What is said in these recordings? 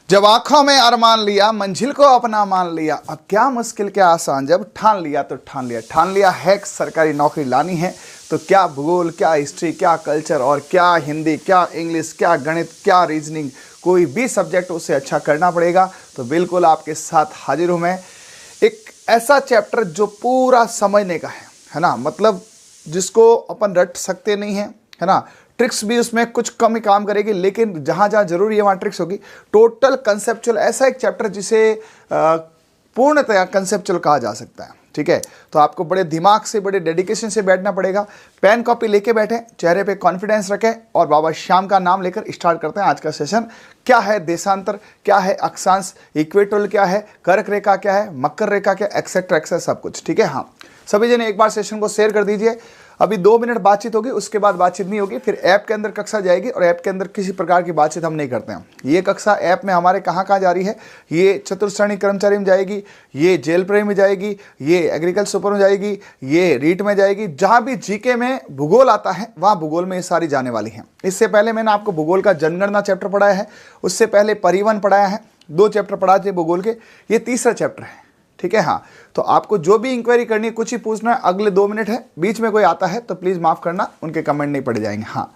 जब आंखों में अरमान लिया, मंजिल को अपना मान लिया, अब क्या मुश्किल क्या आसान, जब ठान लिया तो ठान लिया है सरकारी नौकरी लानी है, तो क्या भूगोल, क्या हिस्ट्री, क्या कल्चर और क्या हिंदी, क्या इंग्लिश, क्या गणित, क्या रीजनिंग, कोई भी सब्जेक्ट उसे अच्छा करना पड़ेगा। तो बिल्कुल आपके साथ हाजिर हूँ मैं, एक ऐसा चैप्टर जो पूरा समझने का है ना, मतलब जिसको अपन रट सकते नहीं हैं, है ना। ट्रिक्स भी उसमें कुछ कम ही काम करेगी, लेकिन जहाँ जहाँ जरूरी है वहाँ ट्रिक्स होगी। टोटल कंसेप्चुअल ऐसा एक चैप्टर जिसे पूर्णतया कंसेप्चुअल कहा जा सकता है, ठीक है। तो आपको बड़े दिमाग से, बड़े डेडिकेशन से बैठना पड़ेगा। पेन कॉपी लेके बैठे, चेहरे पे कॉन्फिडेंस रखें और बाबा श्याम का नाम लेकर स्टार्ट करते हैं आज का सेशन। क्या है देशांतर, क्या है अक्षांश, इक्वेटोरियल क्या है, कर्क रेखा क्या है, मकर रेखा क्या, एक्सेट्रा एक्सेट्रा सब कुछ, ठीक है। हाँ, सभी जने एक बार सेशन को शेयर कर दीजिए। अभी 2 मिनट बातचीत होगी, उसके बाद बातचीत नहीं होगी, फिर ऐप के अंदर कक्षा जाएगी और ऐप के अंदर किसी प्रकार की बातचीत हम नहीं करते हैं। ये कक्षा ऐप में हमारे कहाँ कहाँ जा रही है, ये चतुर्श्रेणी कर्मचारी में जाएगी, ये जेल प्रेमी में जाएगी, ये एग्रीकल्चर सुपर में जाएगी, ये रीट में जाएगी। जहाँ भी जीके में भूगोल आता है वहाँ भूगोल में ये सारी जाने वाली हैं। इससे पहले मैंने आपको भूगोल का जनगणना चैप्टर पढ़ाया है, उससे पहले परिवहन पढ़ाया है, 2 चैप्टर पढ़ाए थे भूगोल के, ये तीसरा चैप्टर है, ठीक है। हाँ, तो आपको जो भी इंक्वायरी करनी है, कुछ ही पूछना है, अगले 2 मिनट है, बीच में कोई आता है तो प्लीज़ माफ़ करना, उनके कमेंट नहीं पढ़े जाएंगे। हाँ,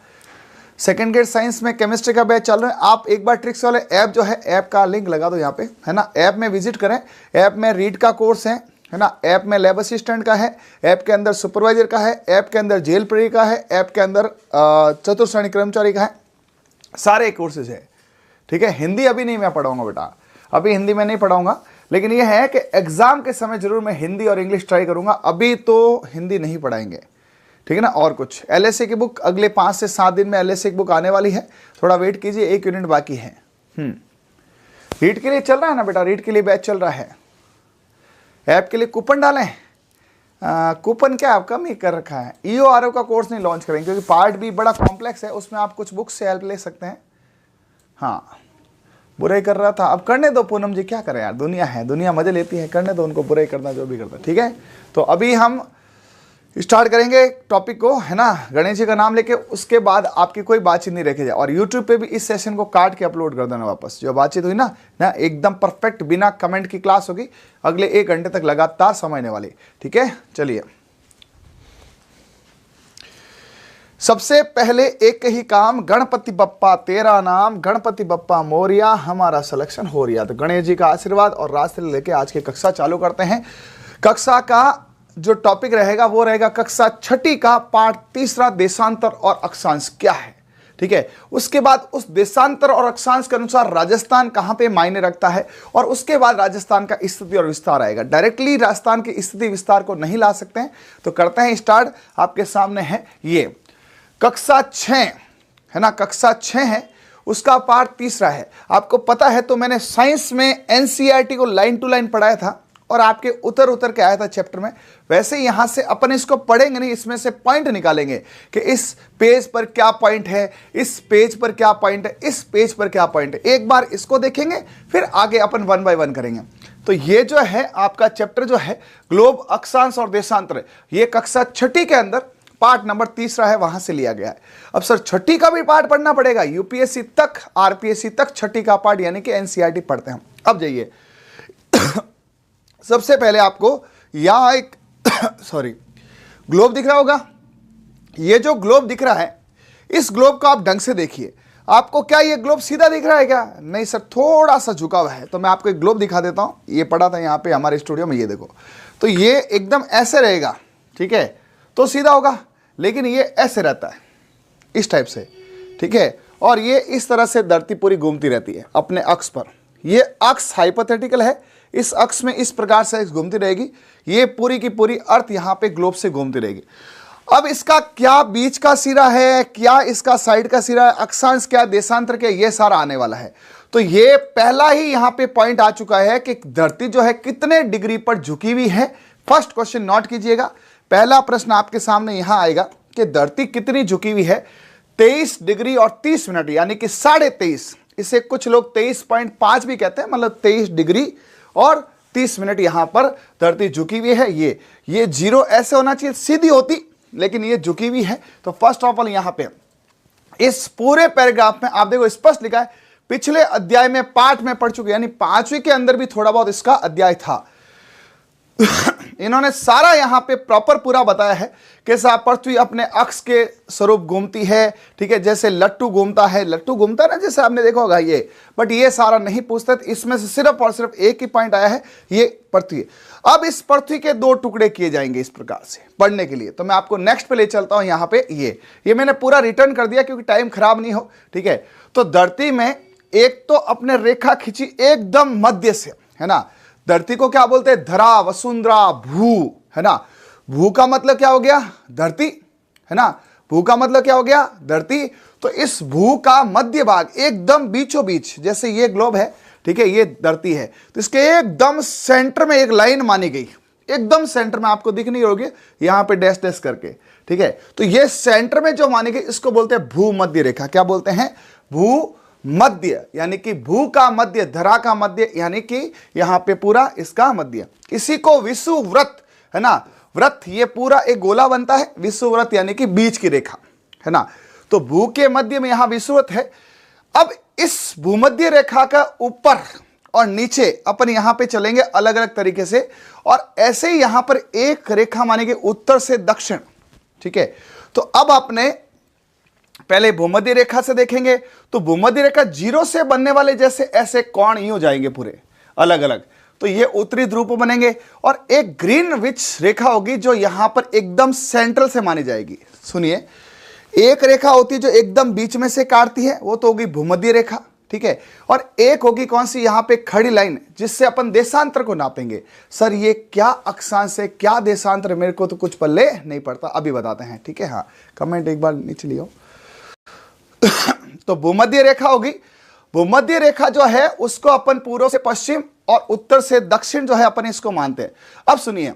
सेकंड ग्रेड साइंस में केमिस्ट्री का बैच चल रहा है। आप एक बार ट्रिक्स वाले ऐप जो है, ऐप का लिंक लगा दो यहाँ पे, है ना। ऐप में विजिट करें, ऐप में रीड का कोर्स है ना, ऐप में लैब असिस्टेंट का है, ऐप के अंदर सुपरवाइजर का है, ऐप के अंदर जेल प्रेमी का है, ऐप के अंदर चतुर्श्रेणी कर्मचारी का है, सारे कोर्सेज है, ठीक है। हिंदी अभी नहीं मैं पढ़ाऊँगा बेटा, अभी हिंदी में नहीं पढ़ाऊँगा, लेकिन ये है कि एग्जाम के समय जरूर मैं हिंदी और इंग्लिश ट्राई करूंगा। अभी तो हिंदी नहीं पढ़ाएंगे, ठीक है ना। और कुछ एलएसए की बुक अगले 5 से 7 दिन में एलएसए की बुक आने वाली है, थोड़ा वेट कीजिए, 1 यूनिट बाकी है। रीट के लिए चल रहा है ना बेटा, रीट के लिए बैच चल रहा है। ऐप के लिए कूपन डालें, कूपन क्या आप कम ही कर रखा है। ईओआरओ का कोर्स नहीं लॉन्च करेंगे क्योंकि पार्ट भी बड़ा कॉम्प्लेक्स है, उसमें आप कुछ बुक्स से हेल्प ले सकते हैं। हाँ, बुराई कर रहा था, अब करने दो पूनम जी, क्या करें यार, दुनिया है, दुनिया मजे लेती है, करने दो उनको, बुराई करना जो भी करता है, ठीक है। तो अभी हम स्टार्ट करेंगे टॉपिक को, है ना, गणेश जी का नाम लेके, उसके बाद आपकी कोई बातचीत नहीं रखी जाए। और यूट्यूब पे भी इस सेशन को काट के अपलोड कर देना वापस, जो बातचीत हुई ना एकदम परफेक्ट बिना कमेंट की क्लास होगी, अगले 1 घंटे तक लगातार समझने वाली, ठीक है। चलिए, सबसे पहले एक ही काम, गणपति बप्पा तेरा नाम, गणपति बप्पा मोरिया, हमारा सिलेक्शन हो रिया। तो गणेश जी का आशीर्वाद और रास्ते लेके आज की कक्षा चालू करते हैं। कक्षा का जो टॉपिक रहेगा वो रहेगा कक्षा 6ठी का पाठ 3, देशांतर और अक्षांश क्या है, ठीक है। उसके बाद उस देशांतर और अक्षांश के अनुसार राजस्थान कहां पे मायने रखता है, और उसके बाद राजस्थान का स्थिति और विस्तार आएगा। डायरेक्टली राजस्थान की स्थिति विस्तार को नहीं ला सकते हैं, तो करते हैं स्टार्ट। आपके सामने है ये कक्षा 6, है ना, कक्षा 6 है, उसका पार्ट 3 है। आपको पता है तो मैंने साइंस में एनसीईआरटी को लाइन टू लाइन पढ़ाया था और आपके उतर के आया था चैप्टर में। वैसे यहां से अपन इसको पढ़ेंगे नहीं, इसमें से पॉइंट निकालेंगे कि इस पेज पर क्या पॉइंट है, इस पेज पर क्या पॉइंट है, इस पेज पर क्या पॉइंट है। एक बार इसको देखेंगे, फिर आगे अपन 1 बाय 1 करेंगे। तो ये जो है आपका चैप्टर जो है ग्लोब, अक्षांश और देशांतर, ये कक्षा 6ठी के अंदर पार्ट नंबर 3 है, वहां से लिया गया है। अब सर 6ठी का भी पार्ट पढ़ना पड़ेगा, यूपीएससी तक, आरपीएससी तक 6ठी का पार्ट यानी कि एनसीईआरटी पढ़ते हैं। अब जाइए, सबसे पहले आपको यहां एक सॉरी ग्लोब दिख रहा होगा। ये जो ग्लोब दिख रहा है, इस ग्लोब को आप ढंग से देखिए। आपको क्या ये ग्लोब सीधा दिख रहा है क्या? नहीं सर, थोड़ा सा झुका हुआ है। तो मैं आपको एक ग्लोब दिखा देता हूं, ये पड़ा था यहां पे हमारे स्टूडियो में, ये देखो। तो ये एकदम ऐसे रहेगा, ठीक है, तो सीधा होगा, लेकिन ये ऐसे रहता है, इस टाइप से, ठीक है। और ये इस तरह से धरती पूरी घूमती रहती है अपने अक्ष पर। ये अक्ष हाइपोथेटिकल है, इस अक्ष में इस प्रकार से घूमती रहेगी। ये पूरी की पूरी अर्थ यहाँ पे ग्लोब से घूमती रहेगी। अब इसका क्या बीच का सिरा है, क्या इसका साइड का सिरा है, अक्षांश क्या, देशांतर क्या, ये सारा आने वाला है। तो ये पहला ही यहाँ पे पॉइंट आ चुका है कि धरती जो है कितने डिग्री पर झुकी हुई है। फर्स्ट क्वेश्चन नोट कीजिएगा, पहला प्रश्न आपके सामने यहां आएगा कि धरती कितनी झुकी हुई है। 23 डिग्री और 30 मिनट यानी कि 23.5, इसे कुछ लोग 23.5 भी कहते हैं, मतलब 23 डिग्री और 30 मिनट यहां पर धरती झुकी हुई है। ये 0 ऐसे होना चाहिए, सीधी होती, लेकिन ये झुकी हुई है। तो फर्स्ट ऑफ ऑल यहां पे इस पूरे पैराग्राफ में आप देखो स्पष्ट लिखा है पिछले अध्याय में पाठ में पढ़ चुके, यानी 5वीं के अंदर भी थोड़ा बहुत इसका अध्याय था। इन्होंने सारा यहां पे प्रॉपर पूरा बताया है कैसा पृथ्वी अपने अक्ष के स्वरूप घूमती है, ठीक है, जैसे लट्टू घूमता है, लट्टू घूमता है ना, जैसे आपने देखा होगा ये। बट ये सारा नहीं पूछते, इसमें से सिर्फ और सिर्फ एक ही पॉइंट आया है, ये पृथ्वी। अब इस पृथ्वी के 2 टुकड़े किए जाएंगे इस प्रकार से पढ़ने के लिए। तो मैं आपको नेक्स्ट पे ले चलता हूं। यहां पे ये मैंने पूरा रिटर्न कर दिया क्योंकि टाइम खराब नहीं हो, ठीक है। तो धरती में एक तो अपने रेखा खींची एकदम मध्य से, है ना। धरती को क्या बोलते हैं? धरा, वसुंधरा, भू, है ना। भू का मतलब क्या हो गया? धरती, है ना। भू का मतलब क्या हो गया? धरती। तो इस भू का मध्य भाग एकदम बीचों बीच, जैसे ये ग्लोब है, ठीक है, ये धरती है, तो इसके एकदम सेंटर में एक लाइन मानी गई, एकदम सेंटर में, आपको दिख नहीं होगी यहां पे डैश डैश करके, ठीक है। तो ये सेंटर में जो मानी गई इसको बोलते हैं भू मध्य रेखा। क्या बोलते हैं? भू मध्य, यानी कि भू का मध्य, धरा का मध्य, यानी कि यहां पे पूरा इसका मध्य। इसी को विषुववृत्त, है ना। वृत्त ये पूरा एक गोला बनता है, विषुववृत्त यानी कि बीच की रेखा, है ना। तो भू के मध्य में यहां विषुववृत्त है। अब इस भूमध्य रेखा का ऊपर और नीचे अपन यहां पे चलेंगे अलग अलग तरीके से, और ऐसे ही यहां पर एक रेखा मानेंगे उत्तर से दक्षिण, ठीक है। तो अब आपने पहले भूमध्य रेखा से देखेंगे, तो भूमध्य रेखा 0 से बनने वाले जैसे ऐसे कोण ही हो जाएंगे पूरे अलग अलग, तो ये उत्तरी ध्रुव पर बनेंगे। और एक ग्रीनविच रेखा होगी जो यहां पर एकदम सेंट्रल से मानी जाएगी। सुनिए, एक रेखा होती है जो एकदम बीच में से काटती है, वो तो होगी भूमध्य रेखा, ठीक है। और एक होगी कौन सी? यहां पे खड़ी लाइन, जिससे अपन देशांतर को नापेंगे। सर ये क्या अक्षांश है, क्या देशांतर, मेरे को तो कुछ पल्ले नहीं पड़ता, अभी बताते हैं, ठीक है। हाँ, कमेंट एक बार नीचे लियो। तो भूमध्य रेखा होगी। भूमध्य रेखा जो है उसको अपन पूर्व से पश्चिम और उत्तर से दक्षिण जो है अपन इसको मानते हैं। अब सुनिए,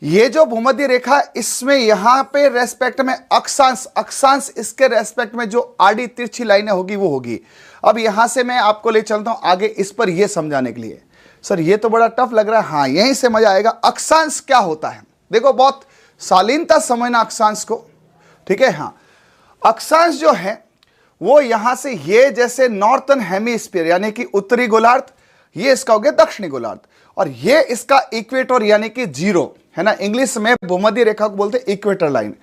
ये जो भूमध्य रेखा, इसमें यहां पे रेस्पेक्ट में अक्षांश इसके रेस्पेक्ट में जो आड़ी तिरछी लाइनें होगी वो होगी। अब यहां से मैं आपको ले चलता हूं आगे इस पर यह समझाने के लिए। सर ये तो बड़ा टफ लग रहा है। हाँ, यहीं से मजा आएगा। अक्षांश क्या होता है, देखो बहुत शालीनता समझना अक्षांश को, ठीक है। हाँ, अक्षांश जो है वो यहां से ये जैसे नॉर्थन हेमिस्फीयर यानी कि उत्तरी गोलार्ध, ये इसका हो गया दक्षिणी गोलार्ध, और ये इसका इक्वेटर यानी कि 0, है ना। इंग्लिश में भूमध्य रेखा को बोलते हैं इक्वेटर लाइन।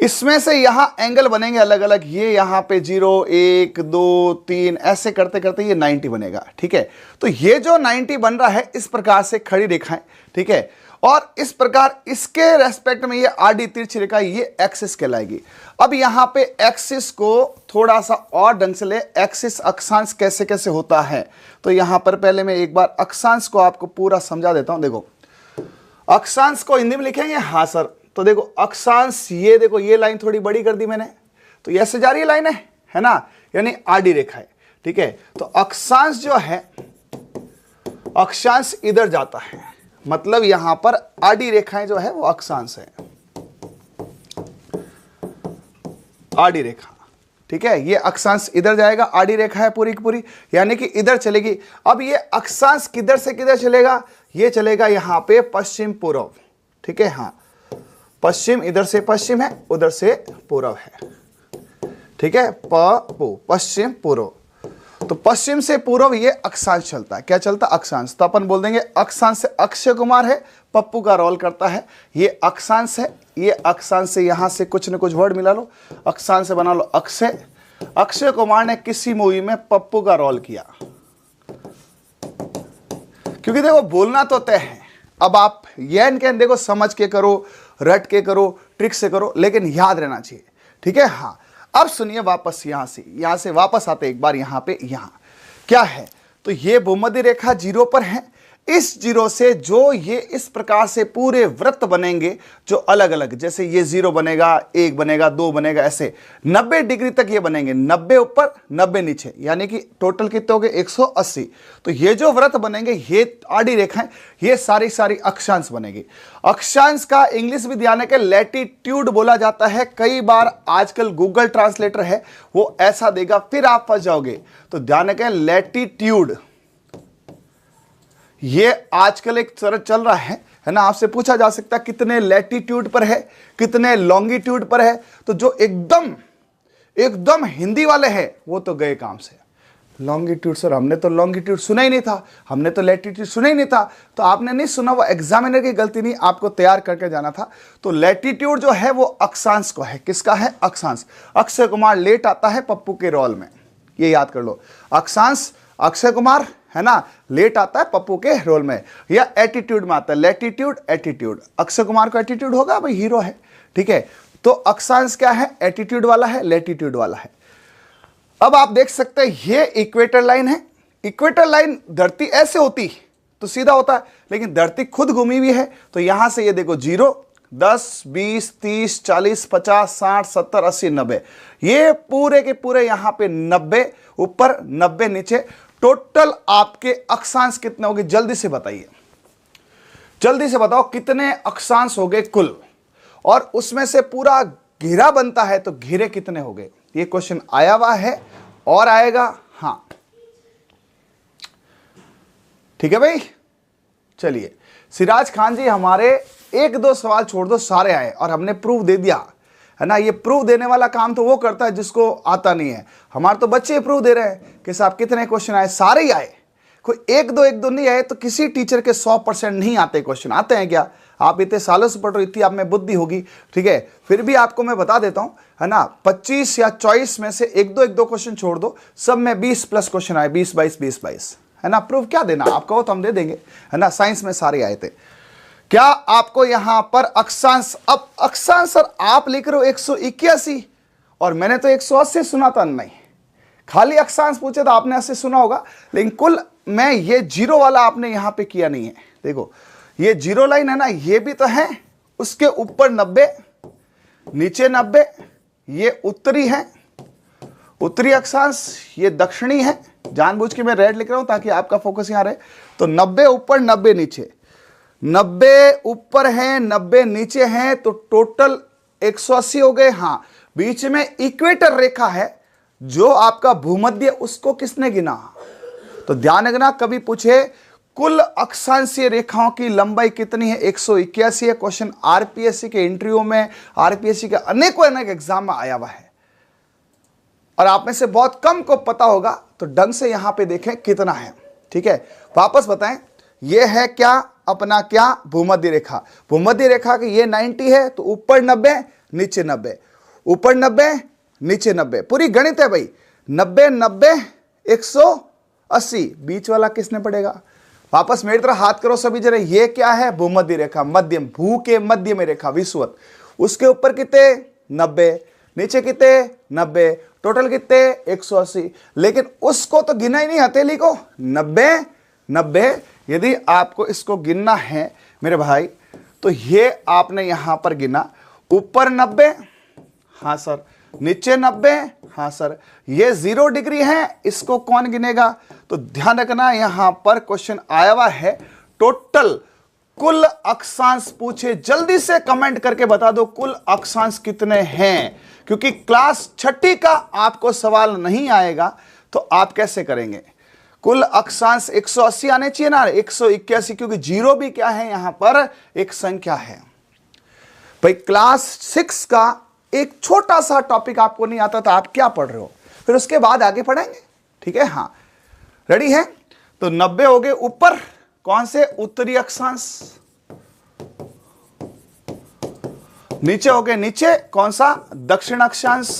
इसमें से यहां एंगल बनेंगे अलग अलग, ये यहां पे 0, 1, 2, 3 ऐसे करते करते ये 90 बनेगा, ठीक है। तो ये जो 90 बन रहा है इस प्रकार से खड़ी रेखाएं, ठीक है। और इस प्रकार इसके रेस्पेक्ट में ये आड़ी तिरछी रेखा, ये एक्सिस कहलाएगी। अब यहां पे एक्सिस को थोड़ा सा और ढंग से ले, एक्सिस अक्षांश कैसे कैसे होता है, तो यहां पर पहले मैं एक बार अक्षांश को आपको पूरा समझा देता हूं। देखो, अक्षांश को हिंदी में लिखेंगे। हाँ सर, तो देखो अक्षांश, ये देखो ये लाइन थोड़ी बड़ी कर दी मैंने, तो ये ऐसे जा रही लाइन है ना, यानी आड़ी रेखा है, ठीक है। तो अक्षांश जो है, अक्षांश इधर जाता है, मतलब यहां पर आड़ी रेखाएं जो है वो अक्षांश है, आड़ी रेखा, ठीक है। ये अक्षांश इधर जाएगा, आड़ी रेखा है पूरी की पूरी, यानी कि इधर चलेगी। अब ये अक्षांश किधर से किधर चलेगा? ये चलेगा यहां पे पश्चिम पूर्व, ठीक है। हाँ, पश्चिम, इधर से पश्चिम है, उधर से पूर्व है, ठीक है। पश्चिम पूर्व, तो पश्चिम से पूर्व ये अक्षांश चलता है। क्या चलता? अक्षांश। तो अपन बोल देंगे अक्षांश से अक्षय कुमार है, पप्पू का रोल करता है, ये अक्षांश है। ये अक्षांश से यहां से कुछ न कुछ वर्ड मिला लो, अक्षांश से बना लो अक्षय। अक्षय कुमार ने किसी मूवी में पप्पू का रोल किया, क्योंकि देखो बोलना तो तय है। अब आप ये देखो समझ के करो, रट के करो, ट्रिक से करो, लेकिन याद रहना चाहिए, ठीक है। हाँ, अब सुनिए, वापस यहां से वापस आते एक बार यहां पे। यहां क्या है? तो ये भूमध्य रेखा 0 पर है। इस 0 से जो ये इस प्रकार से पूरे वृत्त बनेंगे जो अलग अलग, जैसे ये 0 बनेगा, 1 बनेगा, 2 बनेगा, ऐसे 90 डिग्री तक ये बनेंगे, 90 ऊपर 90 नीचे, यानी कि टोटल कितने हो गए? 180। तो ये जो वृत्त बनेंगे, ये आड़ी रेखाएं, ये सारी सारी अक्षांश बनेगी। अक्षांश का इंग्लिश भी ध्यान है कि लैटिट्यूड बोला जाता है। कई बार आजकल गूगल ट्रांसलेटर है वो ऐसा देगा, फिर आप फंस जाओगे। तो ध्यान है लैटिट्यूड, ये आजकल एक तरह चल रहा है ना। आपसे पूछा जा सकता है कितने लैटिट्यूड पर है, कितने लॉन्गिट्यूड पर है, तो जो एकदम हिंदी वाले हैं वो तो गए काम से, लॉन्गिट्यूड सर हमने तो लॉन्गिट्यूड सुना ही नहीं था, हमने तो लैटिट्यूड सुना ही नहीं था। तो आपने नहीं सुना, वो एग्जामिनर की गलती नहीं, आपको तैयार करके जाना था। तो लैटिट्यूड जो है वो अक्षांश को है, किसका है? अक्षांश। अक्षय कुमार लेट आता है पप्पू के रोल में, ये याद कर लो। अक्षांश अक्षय कुमार है ना, लेट आता है पप्पू के रोल में। या एटीट्यूड में आता है, लैटिट्यूड एटीट्यूड। अक्षय कुमार को एटीट्यूड होगा, भाई हीरो है, ठीक है। तो अक्षांश क्या है? एटीट्यूड वाला है, लैटिट्यूड वाला है। अब आप देख सकते हैं ये इक्वेटर लाइन है। इक्वेटर लाइन धरती ऐसे होती तो सीधा होता है, लेकिन धरती खुद घूमी हुई है। तो यहां से ये देखो 0, 10, 20, 30, 40, 50, 60, 70, 80, 90, ये पूरे के पूरे यहां पे 90 ऊपर 90 नीचे। टोटल आपके अक्षांश कितने हो गए? जल्दी से बताइए, जल्दी से बताओ कितने अक्षांश हो गए कुल। और उसमें से पूरा घेरा बनता है, तो घेरे कितने हो गए? ये क्वेश्चन आया हुआ है और आएगा। हाँ ठीक है भाई, चलिए। सिराज खान जी हमारे 1-2 सवाल छोड़ दो, सारे आए और हमने प्रूफ दे दिया है ना। ये प्रूफ देने वाला काम तो वो करता है जिसको आता नहीं है। हमारे तो बच्चे प्रूफ दे रहे हैं कि साहब कितने क्वेश्चन आए, सारे ही आए। कोई 1-2 नहीं आए तो किसी टीचर के 100% नहीं आते क्वेश्चन। आते हैं क्या? आप इतने सालों से पढ़ रहे हो, इतनी आप में बुद्धि होगी, ठीक है। फिर भी आपको मैं बता देता हूं है ना, 25 या 24 में से 1-2 क्वेश्चन छोड़ दो, सब में 20+ क्वेश्चन आए, 20-22 है ना। प्रूफ क्या देना आपको, वो तो हम दे देंगे है ना। साइंस में सारे आए थे। क्या आपको यहां पर अक्षांश, अब अक्षांश सर आप लिख रहे हो 181 और मैंने तो 180 सुना था। नहीं, खाली अक्षांश पूछे तो आपने 80 सुना होगा, लेकिन कुल मैं ये 0 वाला आपने यहां पे किया नहीं है। देखो ये 0 लाइन है ना, ये भी तो है, उसके ऊपर 90, नीचे 90, ये उत्तरी है, उत्तरी अक्षांश, ये दक्षिणी है। जानबूझ के मैं रेड लिख रहा हूं ताकि आपका फोकस यहां रहे। तो 90 ऊपर 90 नीचे, 90 ऊपर है 90 नीचे है, तो टोटल 180 हो गए। हाँ, बीच में इक्वेटर रेखा है जो आपका भूमध्य, उसको किसने गिना? तो ध्यान रखना, कभी पूछे कुल अक्षांशीय रेखाओं की लंबाई कितनी है? 181 है। क्वेश्चन आरपीएससी के इंटरव्यू में, आरपीएससी के अनेकों एग्जाम में आया हुआ है और आप में से बहुत कम को पता होगा। तो ढंग से यहां पे देखें कितना है, ठीक है। वापस बताएं, यह है क्या अपना, क्या भूमध्य रेखा। भूमध्य रेखा की ये 90 है, तो ऊपर 90 नीचे 90, ऊपर 90 नीचे 90, पूरी गणित है भाई। 90 90 180, बीच वाला किसने पड़ेगा? वापस मेरी तरह हाथ करो सभी जने। ये क्या है? भूमध्य रेखा, मध्यम, भू के मध्य में रेखा विषुवत। उसके ऊपर कितने? 90, नीचे कितने? 90, टोटल कितने? 180। लेकिन उसको तो गिना ही नहीं, हथेली को 90 90। यदि आपको इसको गिनना है मेरे भाई, तो ये आपने यहां पर गिना, ऊपर 90, हाँ सर, नीचे 90, हाँ सर। ये 0 डिग्री है, इसको कौन गिनेगा? तो ध्यान रखना, यहां पर क्वेश्चन आया हुआ है टोटल कुल अक्षांश पूछे। जल्दी से कमेंट करके बता दो कुल अक्षांश कितने हैं, क्योंकि क्लास 6ठी का आपको सवाल नहीं आएगा तो आप कैसे करेंगे? कुल अक्षांश 180 आने चाहिए ना, 181, क्योंकि 0 भी क्या है यहां पर? एक संख्या है भाई। क्लास 6 का एक छोटा सा टॉपिक आपको नहीं आता तो आप क्या पढ़ रहे हो? फिर उसके बाद आगे पढ़ेंगे, ठीक है। हाँ, रेडी है? तो 90 हो गए ऊपर, कौन से? उत्तरी अक्षांश। नीचे हो गए, नीचे कौन सा? दक्षिण अक्षांश।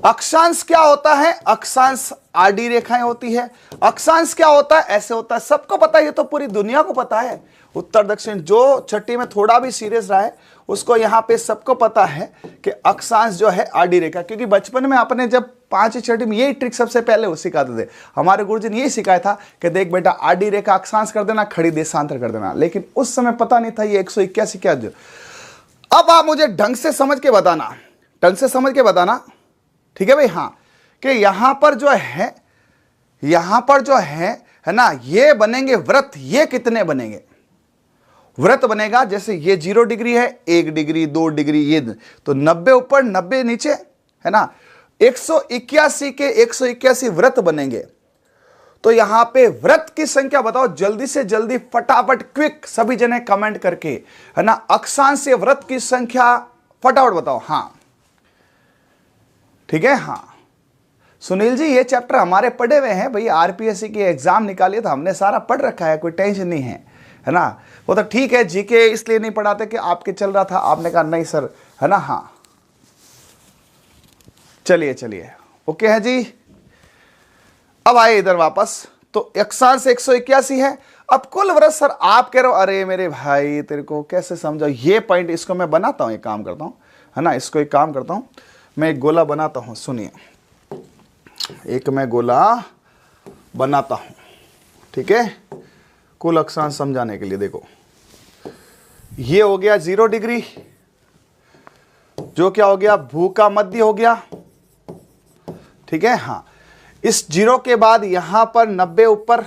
अक्षांश क्या होता है? अक्षांश आडी रेखाएं होती है। अक्षांश क्या होता है? ऐसे होता है, सबको पता है, ये तो पूरी दुनिया को पता है। उत्तर दक्षिण, जो छठी में थोड़ा भी सीरियस रहा है उसको यहां पे सबको पता है कि अक्षांश जो है आडी रेखा। क्योंकि बचपन में अपने जब 5वीं छठी में यही ट्रिक सबसे पहले वो सिखाते थे। हमारे गुरुजी ने यही सिखाया था कि देख बेटा, आडी रेखा अक्षांश कर देना, खड़ी देशांतर कर देना। लेकिन उस समय पता नहीं था ये 181 क्या। जो अब आप मुझे ढंग से समझ के बताना, ढंग से समझ के बताना, ठीक है भाई। हाँ, कि यहां पर जो है, यहां पर जो है ना, ये बनेंगे व्रत। ये कितने बनेंगे? व्रत बनेगा। जैसे ये 0 डिग्री है, 1 डिग्री, 2 डिग्री, ये तो 90 ऊपर 90 नीचे है ना। 181 के 181 व्रत बनेंगे। तो यहां पे व्रत की संख्या बताओ जल्दी से जल्दी, फटाफट, क्विक, सभी जने कमेंट करके है ना। अक्षांशीय व्रत की संख्या फटाफट बताओ। हाँ ठीक है, हाँ सुनील जी ये चैप्टर हमारे पढ़े हुए हैं भाई, आरपीएससी की एग्जाम निकाली तो हमने सारा पढ़ रखा है, कोई टेंशन नहीं है ना। वो तो ठीक है, जीके इसलिए नहीं पढ़ाते कि आपके चल रहा था, आपने कहा नहीं सर, है ना। हाँ चलिए चलिए ओके है जी। अब आए इधर वापस, तो अक्षांश 181 है। अब कुल व्रत सर आप कह रहे हो, अरे मेरे भाई तेरे को कैसे समझाओ ये पॉइंट, इसको मैं बनाता हूं, एक काम करता हूं, है ना, इसको एक काम करता हूं, मैं एक गोला बनाता हूं, सुनिए, एक मैं गोला बनाता हूं, ठीक है, कुल अक्षांश समझाने के लिए। देखो ये हो गया 0 डिग्री, जो क्या हो गया, भू का मध्य हो गया, ठीक है। हाँ, इस 0 के बाद यहां पर 90 ऊपर,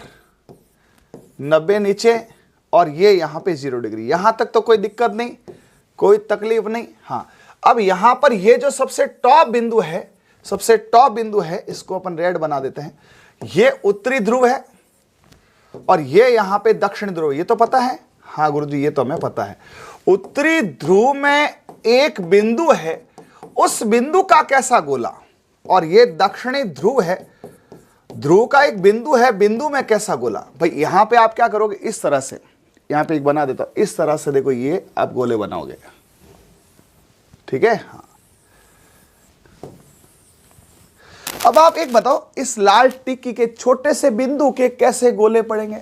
90 नीचे, और ये यहां पे 0 डिग्री। यहां तक तो कोई दिक्कत नहीं, कोई तकलीफ नहीं। हाँ, अब यहां पर ये जो सबसे टॉप बिंदु है, सबसे टॉप बिंदु है, इसको अपन रेड बना देते हैं। ये उत्तरी ध्रुव है और ये यहां पे दक्षिण ध्रुव, ये तो पता है। हाँ गुरुजी ये तो हमें पता है। उत्तरी ध्रुव में एक बिंदु है, उस बिंदु का कैसा गोला, और ये दक्षिणी ध्रुव है, ध्रुव का एक बिंदु है, बिंदु में कैसा गोला। भाई यहां पे आप क्या करोगे, इस तरह से, यहां पे एक बना देता हूं, इस तरह से देखो ये आप गोले बनाओगे, ठीक है। हाँ, अब आप एक बताओ, इस लाल टिक्की के छोटे से बिंदु के कैसे गोले पड़ेंगे,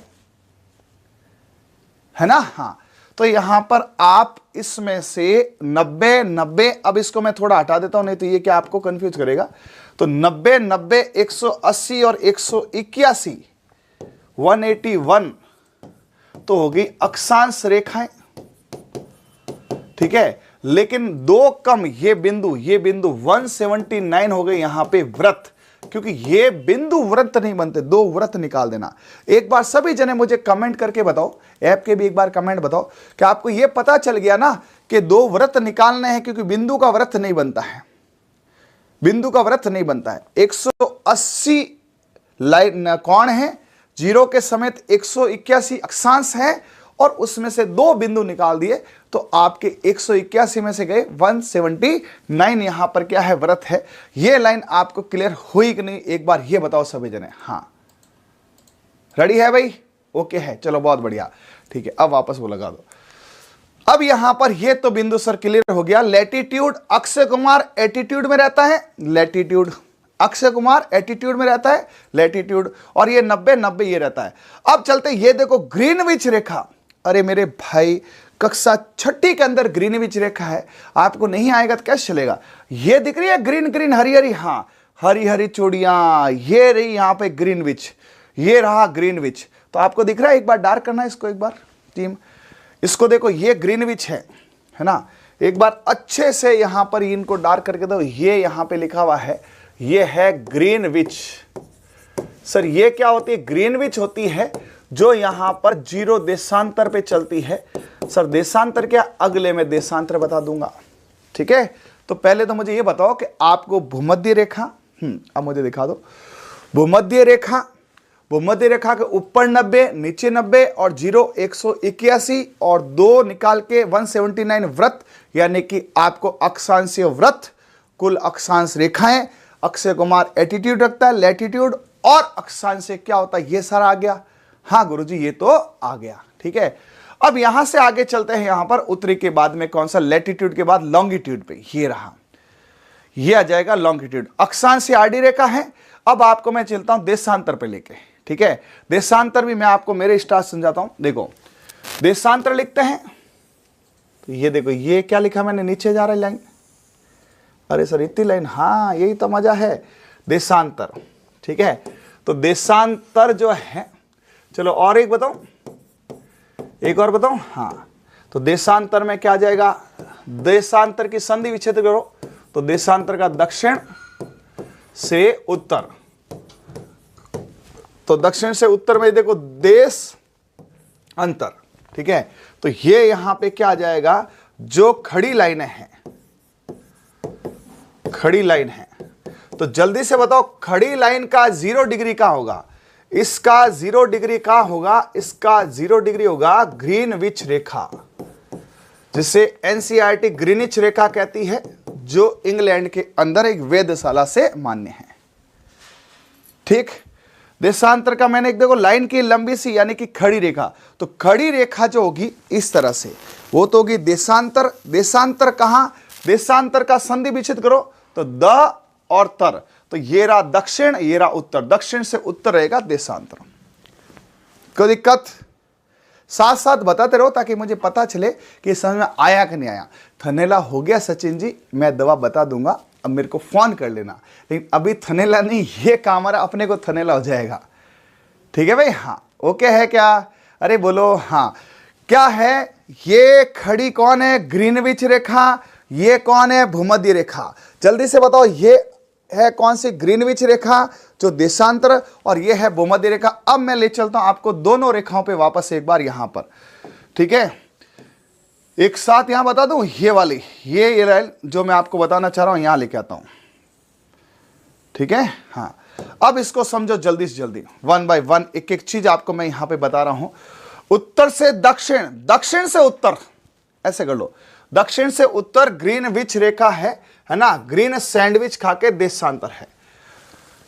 है ना। हाँ, तो यहां पर आप इसमें से 90 90, अब इसको मैं थोड़ा हटा देता हूं, नहीं तो ये क्या आपको कंफ्यूज करेगा। तो 90 90 180 और 181 181 तो होगी अक्षांश रेखाएं, ठीक है। लेकिन दो कम, ये बिंदु 179 हो गए यहां पे व्रत, क्योंकि ये बिंदु व्रत नहीं बनते, दो व्रत निकाल देना। एक बार सभी जने मुझे कमेंट करके बताओ, ऐप के भी एक बार कमेंट बताओ कि आपको ये पता चल गया ना कि दो व्रत निकालने हैं, क्योंकि बिंदु का व्रत नहीं बनता है, बिंदु का व्रत नहीं बनता है। 180 लाइन कोण है, 0 के समेत 181 अक्षांश है, और उसमें से दो बिंदु निकाल दिए तो आपके 181 में से गए 179 यहां पर क्या है, व्रत है। ये लाइन आपको क्लियर हुई कि नहीं, एक बार ये बताओ सभी जने। हाँ रेडी है भाई, ओके है, चलो बहुत बढ़िया, ठीक है। अब वापस वो लगा दो। अब यहां पर ये तो बिंदु सर क्लियर हो गया। लैटिट्यूड, अक्षय कुमार एटीट्यूड में रहता है, लैटिट्यूड, अक्षय कुमार एटीट्यूड में रहता है, लैटिट्यूड, और ये 90 90 ये रहता है। अब चलते, ये देखो ग्रीनविच रेखा, अरे मेरे भाई कक्षा 6ठी के अंदर ग्रीनविच रेखा है, आपको नहीं आएगा तो कैसे चलेगा। ये दिख रही है ग्रीन ग्रीन हरी हरी, हाँ हरी हरी चूड़ियां, ये रही यहां पे ग्रीनविच, ये रहा ग्रीनविच। तो आपको दिख रहा है, एक बार डार्क करना है इसको, एक बार टीम इसको देखो, ये ग्रीनविच है ना। एक बार अच्छे से यहां पर इनको डार्क करके दो, ये यहां पे लिखा हुआ है, ये है ग्रीनविच। सर ये क्या होती है, ग्रीनविच होती है जो यहां पर 0 देशांतर पे चलती है। सर देशांतर क्या, अगले में देशांतर बता दूंगा, ठीक है। तो पहले तो मुझे ये बताओ कि आपको भूमध्य रेखा, अब मुझे दिखा दो भूमध्य रेखा, भूमध्य रेखा के ऊपर 90 नीचे 90 और 0 181 और 2 निकाल के 179 व्रत, यानी कि आपको अक्षांशीय व्रत, कुल अक्षांश रेखाएं। अक्षय कुमार एटीट्यूड रखता है, लैटिट्यूड, और अक्षांश से क्या होता है, ये सारा आ गया। हाँ गुरुजी ये तो आ गया, ठीक है। अब यहां से आगे चलते हैं, यहां पर उत्तरी के बाद में कौन सा, लैटिट्यूड के बाद लॉन्गिट्यूड पे, ये रहा, ये आ जाएगा लॉन्गिट्यूड। अक्षांश से आडी रेखा है। अब आपको मैं चलता हूं देशांतर पे लेके, ठीक है। देशांतर भी मैं आपको मेरे स्टार समझाता हूं। देखो देशांतर लिखते हैं, तो ये देखो ये क्या लिखा मैंने, नीचे जा रहा है लाइन, अरे सर इतनी लाइन, हाँ यही तो मजा है, देशांतर, ठीक है। तो देशांतर जो है, चलो और एक बताओ, एक और बताओ। हाँ, तो देशांतर में क्या आ जाएगा, देशांतर की संधि विच्छेद करो, तो देशांतर का दक्षिण से उत्तर, तो दक्षिण से उत्तर में देखो देश अंतर, ठीक है। तो ये यहां पे क्या आ जाएगा, जो खड़ी लाइनें हैं, खड़ी लाइन है, तो जल्दी से बताओ खड़ी लाइन का 0 डिग्री का होगा, इसका 0 डिग्री का होगा, इसका 0 डिग्री होगा ग्रीनविच रेखा, जिसे एनसीईआरटी ग्रीनिच रेखा कहती है, जो इंग्लैंड के अंदर एक वेधशाला से मान्य है। ठीक। देशांतर का मैंने एक देखो लाइन की लंबी सी यानी कि खड़ी रेखा, तो खड़ी रेखा जो होगी इस तरह से वो तो होगी देशांतर। देशांतर कहां, देशांतर का संधि विच्छेद करो तो द और तर, तो ये रहा दक्षिण, ये रहा उत्तर, दक्षिण से उत्तर रहेगा देशांतर। कोई दिक्कत? साथ साथ बताते रहो ताकि मुझे पता चले कि समझ में आया कि नहीं आया। थनेला हो गया सचिन जी, मैं दवा बता दूंगा, अब मेरे को फोन कर लेना। लेकिन अभी थनेला नहीं, ये काम आ रहा, अपने को थनेला हो जाएगा। ठीक है भाई? हाँ ओके है क्या? अरे बोलो हाँ। क्या है ये खड़ी कौन है? ग्रीनविच रेखा। ये कौन है? भूमध्य रेखा। जल्दी से बताओ, ये है कौन सी? ग्रीनविच रेखा जो देशांतर, और ये है भूमध्य रेखा। अब मैं ले चलता हूं आपको दोनों रेखाओं पे वापस एक बार यहां पर। ठीक है, एक साथ यहां बता दूं, ये वाली, ये लाइन जो मैं आपको बताना चाह रहा हूं यहां लेके आता हूं। ठीक है, हाँ। अब इसको समझो जल्दी से जल्दी, वन बाय वन एक एक चीज आपको मैं यहां पे बता रहा हूं। उत्तर से दक्षिण, दक्षिण से उत्तर, ऐसे कर लो, दक्षिण से उत्तर ग्रीनविच रेखा है ना? ग्रीन सैंडविच खा के देशांतर है।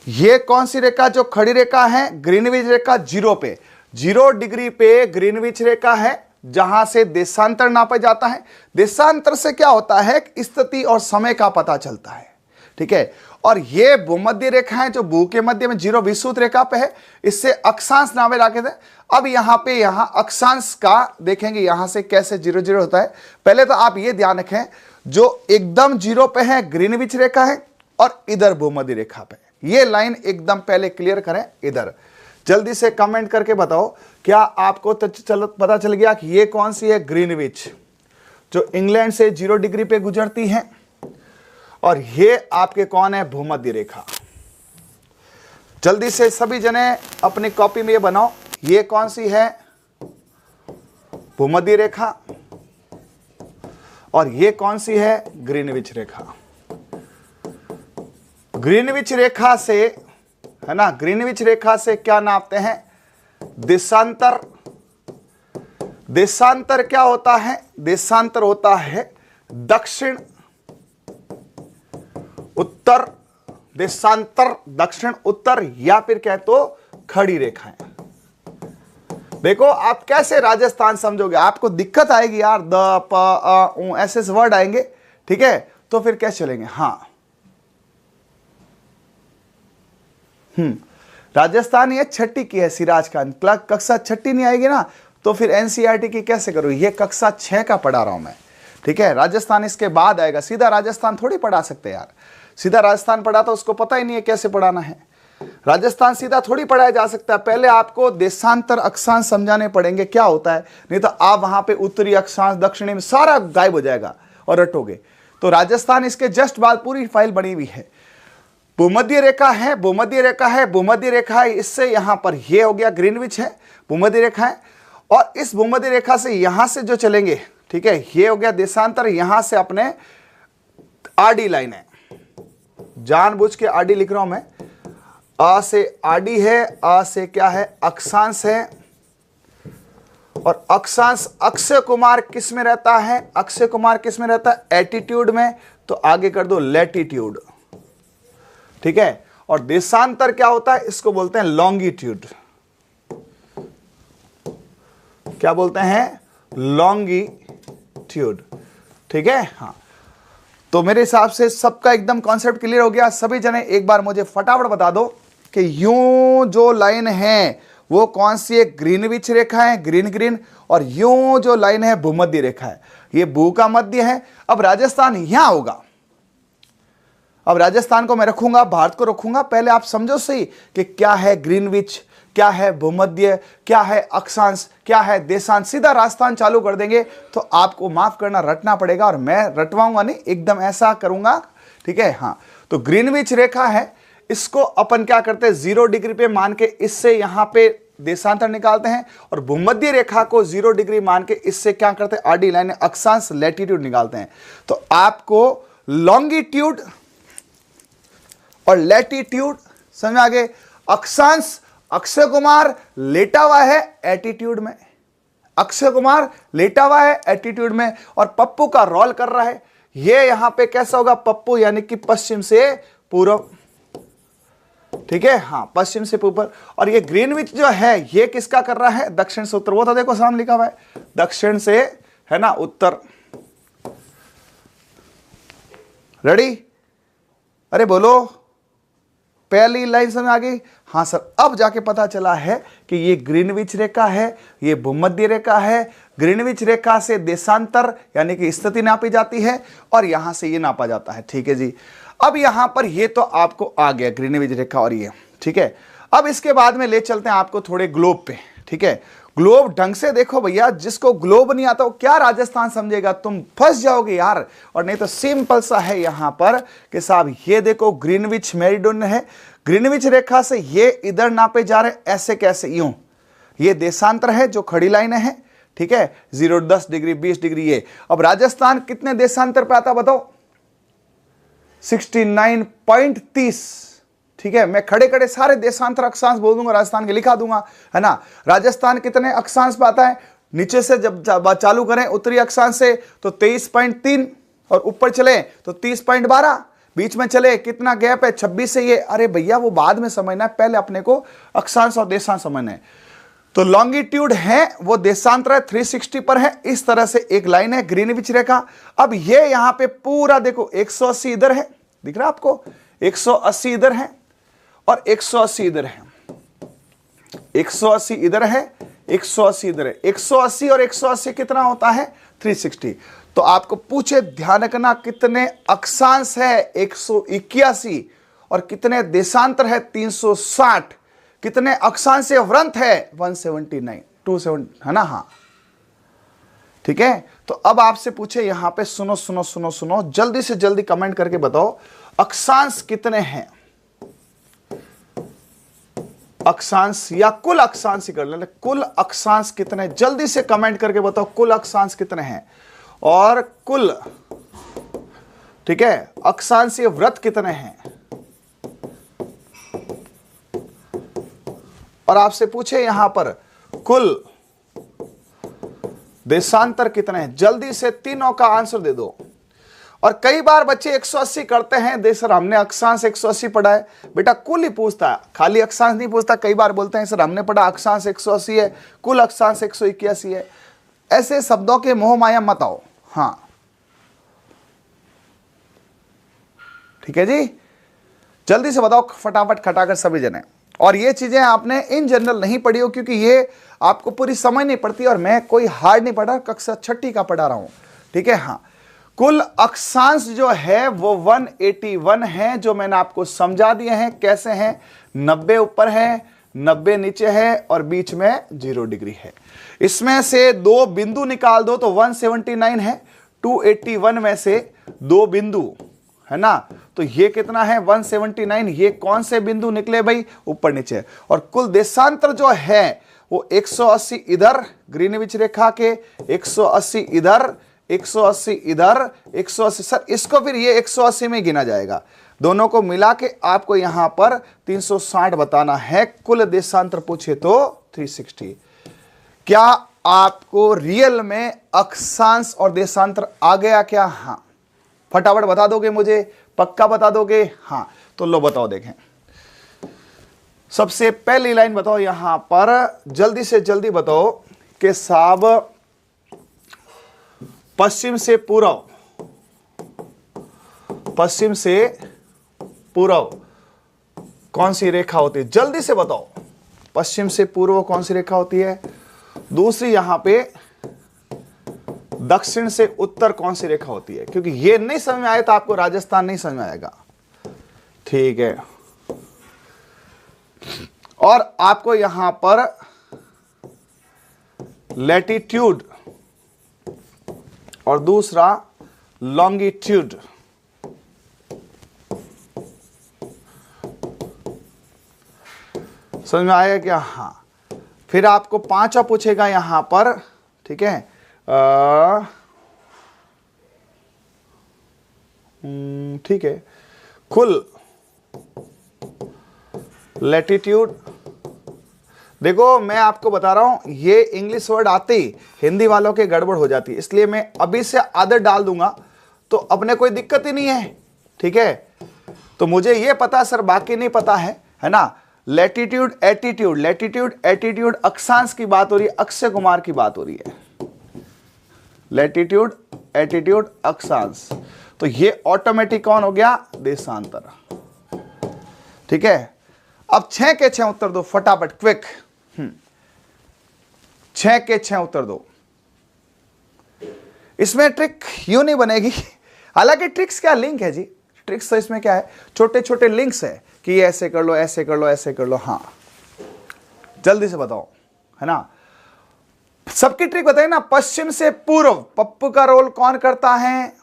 ये कौन सी रेखा जो खड़ी रेखा है? ग्रीनविच रेखा। 0 पे, 0 डिग्री पे ग्रीनविच रेखा है जहां से देशांतर नापा जाता है। देशांतर से क्या होता है? स्थिति और समय का पता चलता है। ठीक है, और ये भूमध्य रेखा है जो भू के मध्य में 0 विषुवत रेखा पे है, इससे अक्षांश नामे रखे थे। अब यहां पे अक्षांश का देखेंगे यहां से कैसे 0 0 होता है। पहले तो आप ये ध्यान रखें, जो एकदम 0 पे है ग्रीनविच रेखा है और इधर भूमध्य रेखा पे। ये लाइन एकदम पहले क्लियर करें। इधर जल्दी से कमेंट करके बताओ, क्या आपको पता चल गया कि ये कौन सी है? ग्रीनविच, जो इंग्लैंड से 0 डिग्री पे गुजरती है, और ये आपके कौन है? भूमध्य रेखा। जल्दी से सभी जने अपनी कॉपी में ये बनाओ, ये कौन सी है? भूमध्य रेखा। और ये कौन सी है? ग्रीनविच रेखा। ग्रीनविच रेखा से, है ना, ग्रीनविच रेखा से क्या नापते हैं? देशांतर। देशांतर क्या होता है? देशांतर होता है दक्षिण उत्तर। देशांतर दक्षिण उत्तर, या फिर कह तो खड़ी रेखाएं। देखो आप कैसे राजस्थान समझोगे, आपको दिक्कत आएगी यार, द प अ उ ऐसे वर्ड आएंगे। ठीक है, तो फिर कैसे चलेंगे? हाँ, राजस्थान ये छठी की है, सिराज खान। कक्षा छठी नहीं आएगी ना, तो फिर एनसीईआरटी की कैसे करूँ? ये कक्षा 6 का पढ़ा रहा हूं मैं। ठीक है, राजस्थान इसके बाद आएगा। सीधा राजस्थान थोड़ी पढ़ा सकते यार, सीधा राजस्थान पढ़ा तो उसको पता ही नहीं है कैसे पढ़ाना है। राजस्थान सीधा थोड़ी पढ़ाया जा सकता है, पहले आपको देशांतर अक्षांश समझाने पड़ेंगे क्या होता है, नहीं तो आप वहां पे उत्तरी अक्षांश दक्षिणी में सारा गायब हो जाएगा और रटोगे। तो राजस्थान इसके जस्ट बाद पूरी फाइल बनी हुई है। भूमध्य रेखा है, भूमध्य रेखा है, भूमध्य रेखा है, इससे यहां पर ये हो गया ग्रीनविच है, भूमध्य रेखा है। और इस भूमध्य रेखा से यहां से जो चलेंगे, ठीक है, ये हो गया देशांतर। यहां से अपने आडी लाइन है, जानबूझ के आडी लिख रहा हूं मैं। आ से आडी है, आ से क्या है? अक्षांश है। और अक्षांश अक्षय कुमार किस में रहता है? अक्षय कुमार किस में रहता है? एटीट्यूड में, तो आगे कर दो लैटिट्यूड। ठीक है, और देशांतर क्या होता है? इसको बोलते हैं लॉन्गिट्यूड। क्या बोलते हैं? लॉन्गिट्यूड। ठीक है, हाँ। तो मेरे हिसाब से सबका एकदम कॉन्सेप्ट क्लियर हो गया। सभी जने एक बार मुझे फटाफट बता दो कि यूं जो लाइन है वो कौन सी है? ग्रीनविच रेखा है, ग्रीन ग्रीन। और यूं जो लाइन है भूमध्य रेखा है, ये भू का मध्य है। अब राजस्थान यहां होगा, अब राजस्थान को मैं रखूंगा, भारत को रखूंगा। पहले आप समझो सही कि क्या है ग्रीनविच, क्या है भूमध्य, क्या है अक्षांश, क्या है देशांश। सीधा राजस्थान चालू कर देंगे तो आपको माफ करना, रटना पड़ेगा, और मैं रटवाऊंगा नहीं, एकदम ऐसा करूंगा। ठीक है, हाँ। तो ग्रीनविच रेखा है, इसको अपन क्या करते हैं? 0 डिग्री पे मान के इससे यहां पे देशांतर निकालते हैं, और भूमध्य रेखा को 0 डिग्री मान के इससे क्या करते हैं? आडी लाइन अक्षांश लैटिट्यूड निकालते हैं। तो आपको लॉन्गिट्यूड और लैटिट्यूड समझ आ गए। अक्षांश अक्षय कुमार लेटा हुआ है एटीट्यूड में, अक्षय कुमार लेटा हुआ है एटीट्यूड में, और पप्पू का रोल कर रहा है। ये यहां पे कैसा होगा? पप्पू यानी कि पश्चिम से पूर्व। ठीक है, हाँ, पश्चिम से ऊपर। और ये ग्रीनविच जो है ये किसका कर रहा है, दक्षिण से उत्तर। वो तो देखो सामने लिखा हुआ है, दक्षिण से, है ना, उत्तर। रेडी? अरे बोलो, पहली लाइन समझ आ गई? हाँ सर, अब जाके पता चला है कि ये ग्रीनविच रेखा है, ये भूमध्य रेखा है। ग्रीनविच रेखा से देशांतर यानी कि स्थिति नापी जाती है और यहां से ये नापा जाता है। ठीक है जी, अब यहां पर ये तो आपको आ गया ग्रीनविच रेखा और ये, ठीक है। अब इसके बाद में ले चलते हैं आपको थोड़े ग्लोब पे। ठीक है, ग्लोब ढंग से देखो भैया, जिसको ग्लोब नहीं आता वो क्या राजस्थान समझेगा, तुम फंस जाओगे यार। और नहीं तो सिंपल सा है यहां पर कि साहब ये देखो ग्रीनविच मेरिडियन है, ग्रीनविच रेखा से ये इधर नापे जा रहे, ऐसे कैसे, यूं। ये देशांतर है जो खड़ी लाइनें हैं, ठीक है, 0, 10 डिग्री, 20 डिग्री ये। अब राजस्थान कितने देशांतर पे आता बताओ, 69.30। ठीक है, मैं खड़े खड़े सारे देशांतर अक्षांश बोल दूंगा, राजस्थान के लिखा दूंगा, है ना। राजस्थान कितने अक्षांश पे आता है, नीचे से जब चालू करें उत्तरी अक्षांश से तो 23.3 और ऊपर चले तो 30.12, बीच में चले कितना गैप है 26 से ये। अरे भैया वो बाद में समझना है, पहले अपने को अक्षांश और देशांश समझना है। तो लॉन्गिट्यूड है वो देशांतर है 360 पर है, इस तरह से एक लाइन है ग्रीनविच रेखा। अब ये यहां पे पूरा देखो 180 इधर है, दिख रहा है आपको, 180 इधर है और 180 इधर है, 180 इधर है, 180 इधर है। 180 और 180 कितना होता है, 360। तो आपको पूछे, ध्यान रखना, कितने अक्षांश है 181 और कितने देशांतर है 360, कितने अक्षांश व्रंत है 179, 27, है ना। हाँ ठीक है, तो अब आपसे पूछे यहां पे, सुनो सुनो सुनो सुनो, जल्दी से जल्दी कमेंट करके बताओ अक्षांश कितने हैं, अक्षांश या कुल अक्षांश ही कर ले, कुल अक्षांश कितने, जल्दी से कमेंट करके बताओ कुल अक्षांश कितने हैं और कुल, ठीक है, अक्षांशीय व्रत कितने हैं। और आपसे पूछे यहां पर कुल देशांतर कितने हैं, जल्दी से तीनों का आंसर दे दो। और कई बार बच्चे 180 करते हैं, देख सर हमने अक्षांश 180 पढ़ा है, बेटा कुल ही पूछता है, खाली अक्षांश नहीं पूछता। कई बार बोलते हैं सर हमने पढ़ा अक्षांश 180 है, कुल अक्षांश 181 है। ऐसे शब्दों के मोह माया मत आओ। हाँ ठीक है जी, जल्दी से बताओ फटाफट खटाखट सभी जने। और ये चीजें आपने इन जनरल नहीं पढ़ी हो, क्योंकि ये आपको पूरी समझ नहीं पड़ती और मैं कोई हार्ड नहीं पढ़ा, कक्षा 6 का पढ़ा रहा हूं। ठीक है, हाँ, कुल अक्षांश जो है वो 181 है, जो मैंने आपको समझा दिए हैं कैसे हैं। 90 ऊपर है, 90 नीचे है और बीच में 0 डिग्री है। इसमें से 2 बिंदु निकाल दो तो 179 है, 281 में से 2 बिंदु, है ना, तो ये कितना है 179। ये कौन से बिंदु निकले भाई, ऊपर नीचे। और कुल देशांतर जो है वो 180 इधर ग्रीनविच रेखा के, 180 इधर, 180 इधर, 180। सर इसको फिर ये 180 में गिना जाएगा, दोनों को मिला के आपको यहां पर 360 बताना है। कुल देशांतर पूछे तो 360। क्या आपको रियल में अक्षांश और देशांतर आ गया क्या? हाँ, फटाफट बता दोगे मुझे, पक्का बता दोगे? हाँ, तो लो बताओ, देखें सबसे पहली लाइन बताओ यहां पर, जल्दी से जल्दी बताओ कि साहब पश्चिम से पूर्व, पश्चिम से पूर्व कौन सी रेखा होती है, जल्दी से बताओ। पश्चिम से पूर्व कौन सी रेखा होती है? दूसरी यहां पे दक्षिण से उत्तर कौन सी रेखा होती है? क्योंकि ये नहीं समझ में आए तो आपको राजस्थान नहीं समझ में आएगा। ठीक है, और आपको यहां पर लैटिट्यूड और दूसरा लॉन्गिट्यूड, समझ में आएगा क्या? हाँ, फिर आपको 5 पूछेगा यहां पर, ठीक है, ठीक है, कुल लैटिट्यूड। देखो मैं आपको बता रहा हूं, ये इंग्लिश वर्ड आते ही हिंदी वालों के गड़बड़ हो जाती है, इसलिए मैं अभी से आदत डाल दूंगा तो अपने कोई दिक्कत ही नहीं है। ठीक है, तो मुझे ये पता सर, बाकी नहीं पता है है ना। लैटिट्यूड एटीट्यूड, लैटिट्यूड एटीट्यूड अक्षांश की बात हो रही है, अक्षय कुमार की बात हो रही है। लैटिट्यूड एटीट्यूड अक्षांश, तो ये ऑटोमेटिक कौन हो गया, देशांतर। ठीक है, अब 6 के 6 उत्तर दो फटाफट, क्विक। 6 के 6 उत्तर दो। इसमें ट्रिक यूं नहीं बनेगी, हालांकि ट्रिक्स क्या लिंक है जी, ट्रिक्स तो इसमें क्या है, छोटे छोटे लिंक्स है कि ये ऐसे कर लो, ऐसे कर लो, ऐसे कर लो। हाँ जल्दी से बताओ, है ना। सबकी ट्रिक बताइए ना। पश्चिम से पूर्व पप्पू का रोल कौन करता है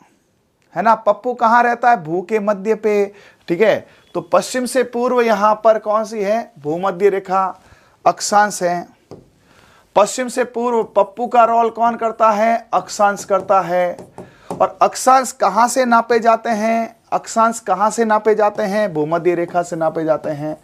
ना। पप्पू कहां रहता है, भू के मध्य पे। ठीक है, तो पश्चिम से पूर्व यहां पर कौन सी है, भूमध्य रेखा, अक्षांश है। पश्चिम से पूर्व पप्पू का रोल कौन करता है, अक्षांश करता है। और अक्षांश कहां से नापे जाते हैं, अक्षांश कहां से नापे जाते हैं, भूमध्य रेखा से नापे जाते हैं।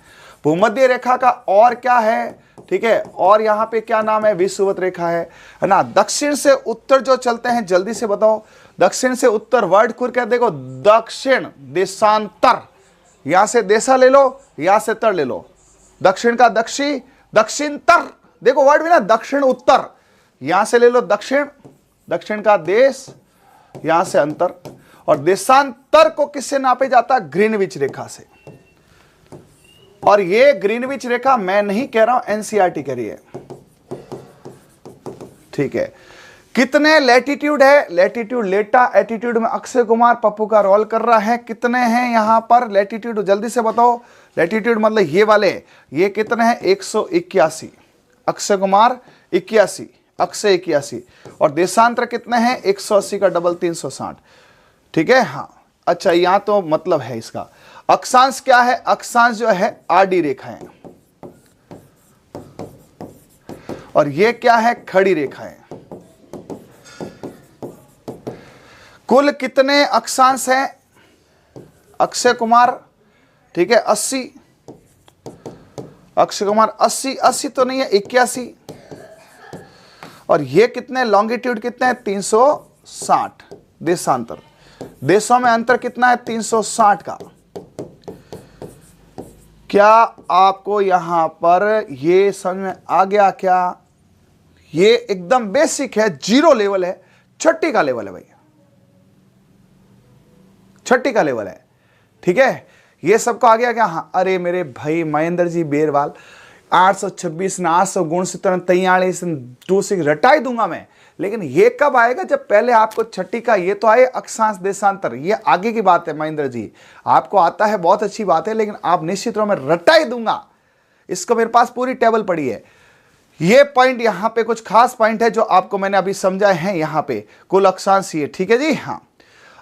भूमध्य रेखा का और क्या है, ठीक है, और यहां पे क्या नाम है, विषुवत रेखा है ना। दक्षिण से उत्तर जो चलते हैं, जल्दी से बताओ, दक्षिण से उत्तर वर्ड खुर क्या, देखो दक्षिण देशांतर, यहां से देशा ले लो, यहां से तर ले लो, दक्षिण का दक्षी, दक्षिणतर, देखो वर्ड भी ना, दक्षिण उत्तर, यहां से ले लो दक्षिण, दक्षिण का देश, यहां से अंतर। और देशांतर को किससे नापे जाता है, ग्रीनविच रेखा से। और ये ग्रीनविच रेखा मैं नहीं कह रहा हूं, एनसीईआरटी कह रही है। ठीक है, कितने लैटिट्यूड है, लैटिट्यूड लेटा एटीट्यूड में अक्षय कुमार पप्पू का रोल कर रहा है। कितने हैं यहां पर लैटिट्यूड, जल्दी से बताओ। लैटिट्यूड मतलब ये वाले, ये कितने हैं, 181, अक्षय कुमार 81, अक्षय 81। और देशांतर कितने हैं, 180 का डबल 360। ठीक है, हाँ अच्छा, यहां तो मतलब है इसका। अक्षांश क्या है, अक्षांश जो है आडी रेखाएं, और ये क्या है, खड़ी रेखाएं। कुल कितने अक्षांश हैं, अक्षय कुमार, ठीक है 80, अक्षय कुमार 80, 80 तो नहीं है 81। और ये कितने, लॉन्गिट्यूड कितने हैं, 360। देशांतर, देशों में अंतर कितना है, 360 का। क्या आपको यहां पर ये समझ में आ गया क्या। ये एकदम बेसिक है, 0 लेवल है, छठी का लेवल है भैया, छठी का लेवल है। ठीक है, ये सबको आ गया क्या, हाँ। अरे मेरे भाई महेंद्र जी बेरवाल, 826 ना 800 गुण से 43 26 रटाई दूंगा मैं, लेकिन ये कब आएगा, जब पहले आपको छठी का ये तो आए अक्षांश देशांतर, ये आगे की बात है महेंद्र जी। आपको आता है बहुत अच्छी बात है, लेकिन आप निश्चित रूप में रटाई दूंगा इसको, मेरे पास पूरी टेबल पड़ी है। ये पॉइंट यहां पे कुछ खास पॉइंट है जो आपको मैंने अभी समझाए हैं, यहां पे कुल अक्षांश ये। ठीक है जी, हाँ।